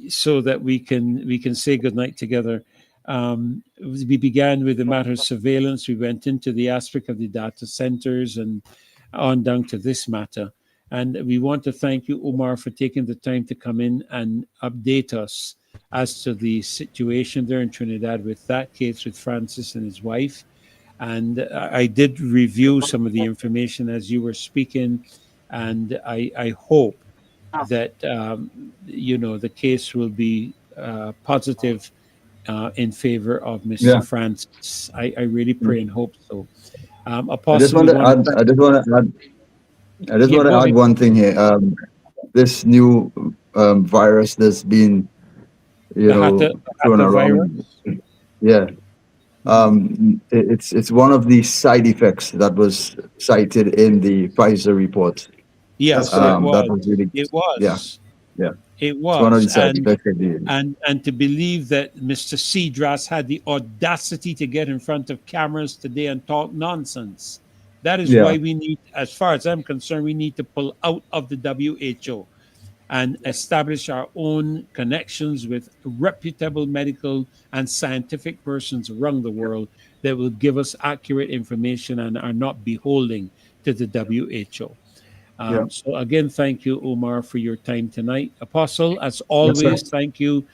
Speaker 2: So that we can say goodnight together. We began with the matter of surveillance. We went into the aspect of the data centers and on down to this matter. And we want to thank you, Omar, for taking the time to come in and update us as to the situation there in Trinidad with that case with Francis and his wife. And I did review some of the information as you were speaking, and I hope that the case will be positive in favor of Mr.
Speaker 5: Yeah.
Speaker 2: Francis. I really pray and hope so.
Speaker 5: I just want to add one thing here. This new virus that's been, thrown around. Yeah. It's one of the side effects that was cited in the Pfizer report.
Speaker 2: Yes,
Speaker 5: That was really,
Speaker 2: it was.
Speaker 5: Yeah.
Speaker 2: It
Speaker 5: It's one of the
Speaker 2: was.
Speaker 5: side effects of the,
Speaker 2: And to believe that Mr. Cedras had the audacity to get in front of cameras today and talk nonsense. That is why we need, as far as I'm concerned, we need to pull out of the WHO and establish our own connections with reputable medical and scientific persons around the world that will give us accurate information and are not beholden to the WHO. So again, thank you, Omar, for your time tonight. Apostle, as always, thank you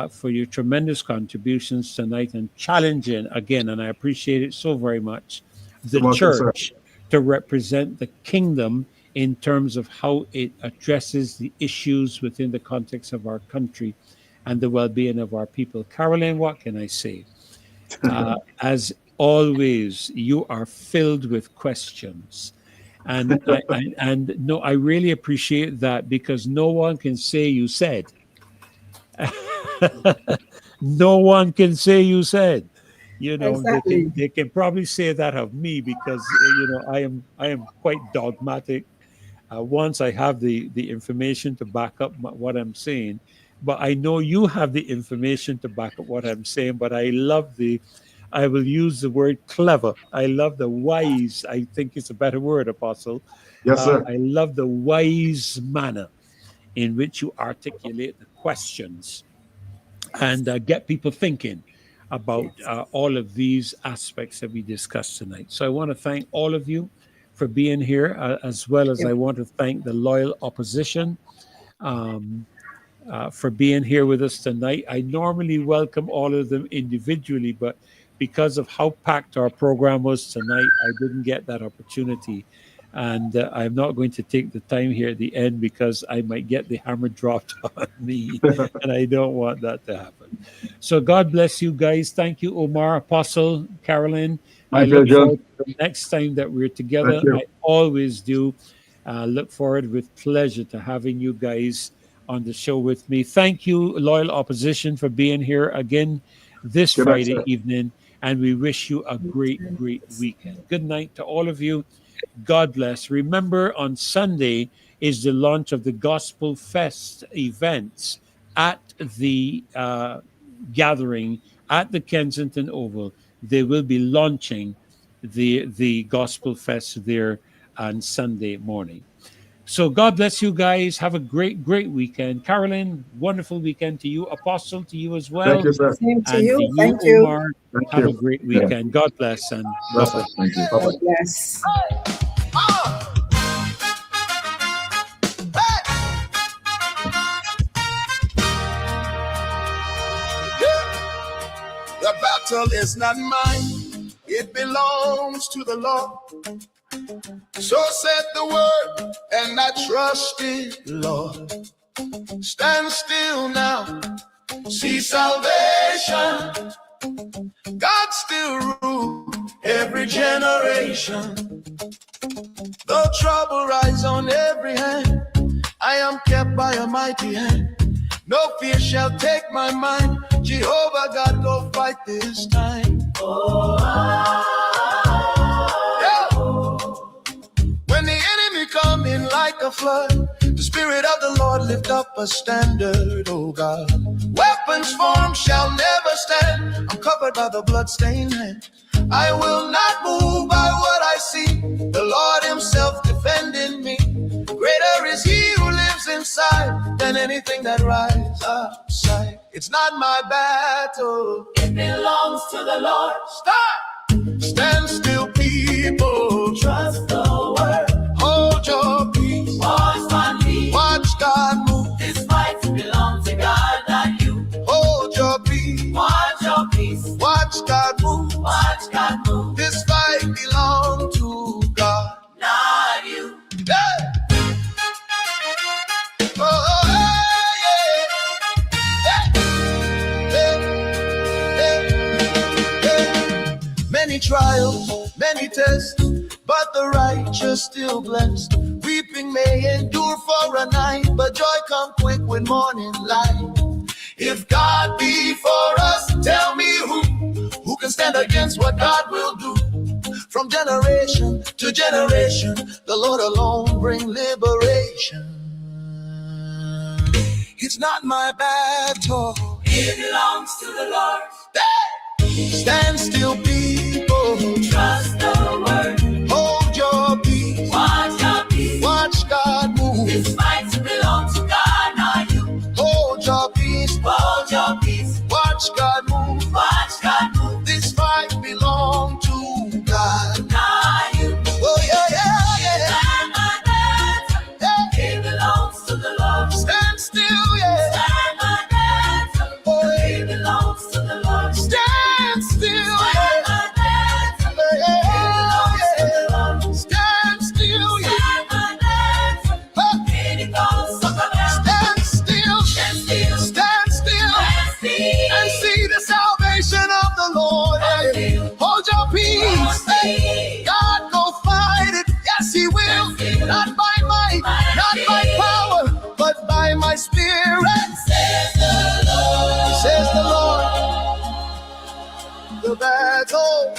Speaker 2: for your tremendous contributions tonight and challenging again, and I appreciate it so very much, the church to represent the kingdom in terms of how it addresses the issues within the context of our country and the well-being of our people. Carolyn, what can I say? As always, you are filled with questions. And I really appreciate that, because no one can say you said. No one can say you said.
Speaker 3: Exactly.
Speaker 2: They can probably say that of me, because I am quite dogmatic. Once I have the information to back up what I'm saying, but I know you have the information to back up what I'm saying. But I will use the word clever. I love the wise. I think it's a better word, Apostle.
Speaker 4: Yes, sir.
Speaker 2: I love the wise manner in which you articulate the questions and get people thinking about all of these aspects that we discussed tonight. So I want to thank all of you for being here, as well as I want to thank the loyal opposition for being here with us tonight. I normally welcome all of them individually, but because of how packed our program was tonight, I didn't get that opportunity. And I'm not going to take the time here at the end, because I might get the hammer dropped on me, and I don't want that to happen. So God bless you guys. Thank you, Omar, Apostle, Carolyn. I look forward to the next time that we're together. I always do look forward with pleasure to having you guys on the show with me. Thank you, loyal opposition, for being here again this Friday evening. And we wish you a great, great weekend. Good night to all of you. God bless. Remember, on Sunday is the launch of the Gospel Fest events at the gathering at the Kensington Oval. They will be launching the Gospel Fest there on Sunday morning. So God bless you guys. Have a great, great weekend. Carolyn, wonderful weekend to you. Apostle, to you as well.
Speaker 4: Thank you, sir.
Speaker 3: Same to
Speaker 2: And
Speaker 3: you.
Speaker 2: to you,
Speaker 3: Thank you.
Speaker 2: Omar, have a great weekend. God bless. And bye-bye.
Speaker 4: Thank you.
Speaker 3: God bless.
Speaker 1: The battle is not mine, it belongs to the Lord. So said the word, and I trust it, Lord. Stand still now, see salvation. God still rules every generation. Though trouble rise on every hand, I am kept by a mighty hand. No fear shall take my mind. Jehovah God, go fight this time. Yeah. When the enemy come in like a flood, the Spirit of the Lord lift up a standard, oh God. Weapons formed shall never stand. I'm covered by the blood-stained hand. I will not move by what I see. The Lord himself defending me. Greater is he who lives inside than anything that rises outside. It's not my battle. It belongs to the Lord. Stop! Stand still, people. Trust the word. Hold your peace. Watch God move. This fight belongs to God, not you. Hold your peace. Watch your peace. Watch God move. Watch God move. This fight belongs to God, not you. Yeah. Many trials, many tests, but the righteous still blessed. Weeping may endure for a night, but joy come quick with morning light. If God be for us, tell me who can stand against what God will do? From generation to generation, the Lord alone bring liberation. It's not my battle. It belongs to the Lord. Hey! Stand still, people. Trust the word. Hold your peace. Watch your peace. Watch God move. This fight belongs to God, not you. Hold your peace. Hold your peace. Watch God move. Watch God move. This fight belongs to God, not you. Oh yeah, yeah, yeah. Stand my battle. Yeah. It belongs to the Lord. Stand still, yeah. Stand my battle. Oh, it belongs to the Lord. Stand still, stand my battle. Yeah. It belongs to the Lord. Stand still, yeah. Stand my battle. It belongs to the Lord. Stand still, stand still, stand still, and see the salvation of the Lord. Hold your peace. Hey, God go fight it. Yes, He will. Not by might, not by power, but by my Spirit. Says the Lord. Says the Lord. The battle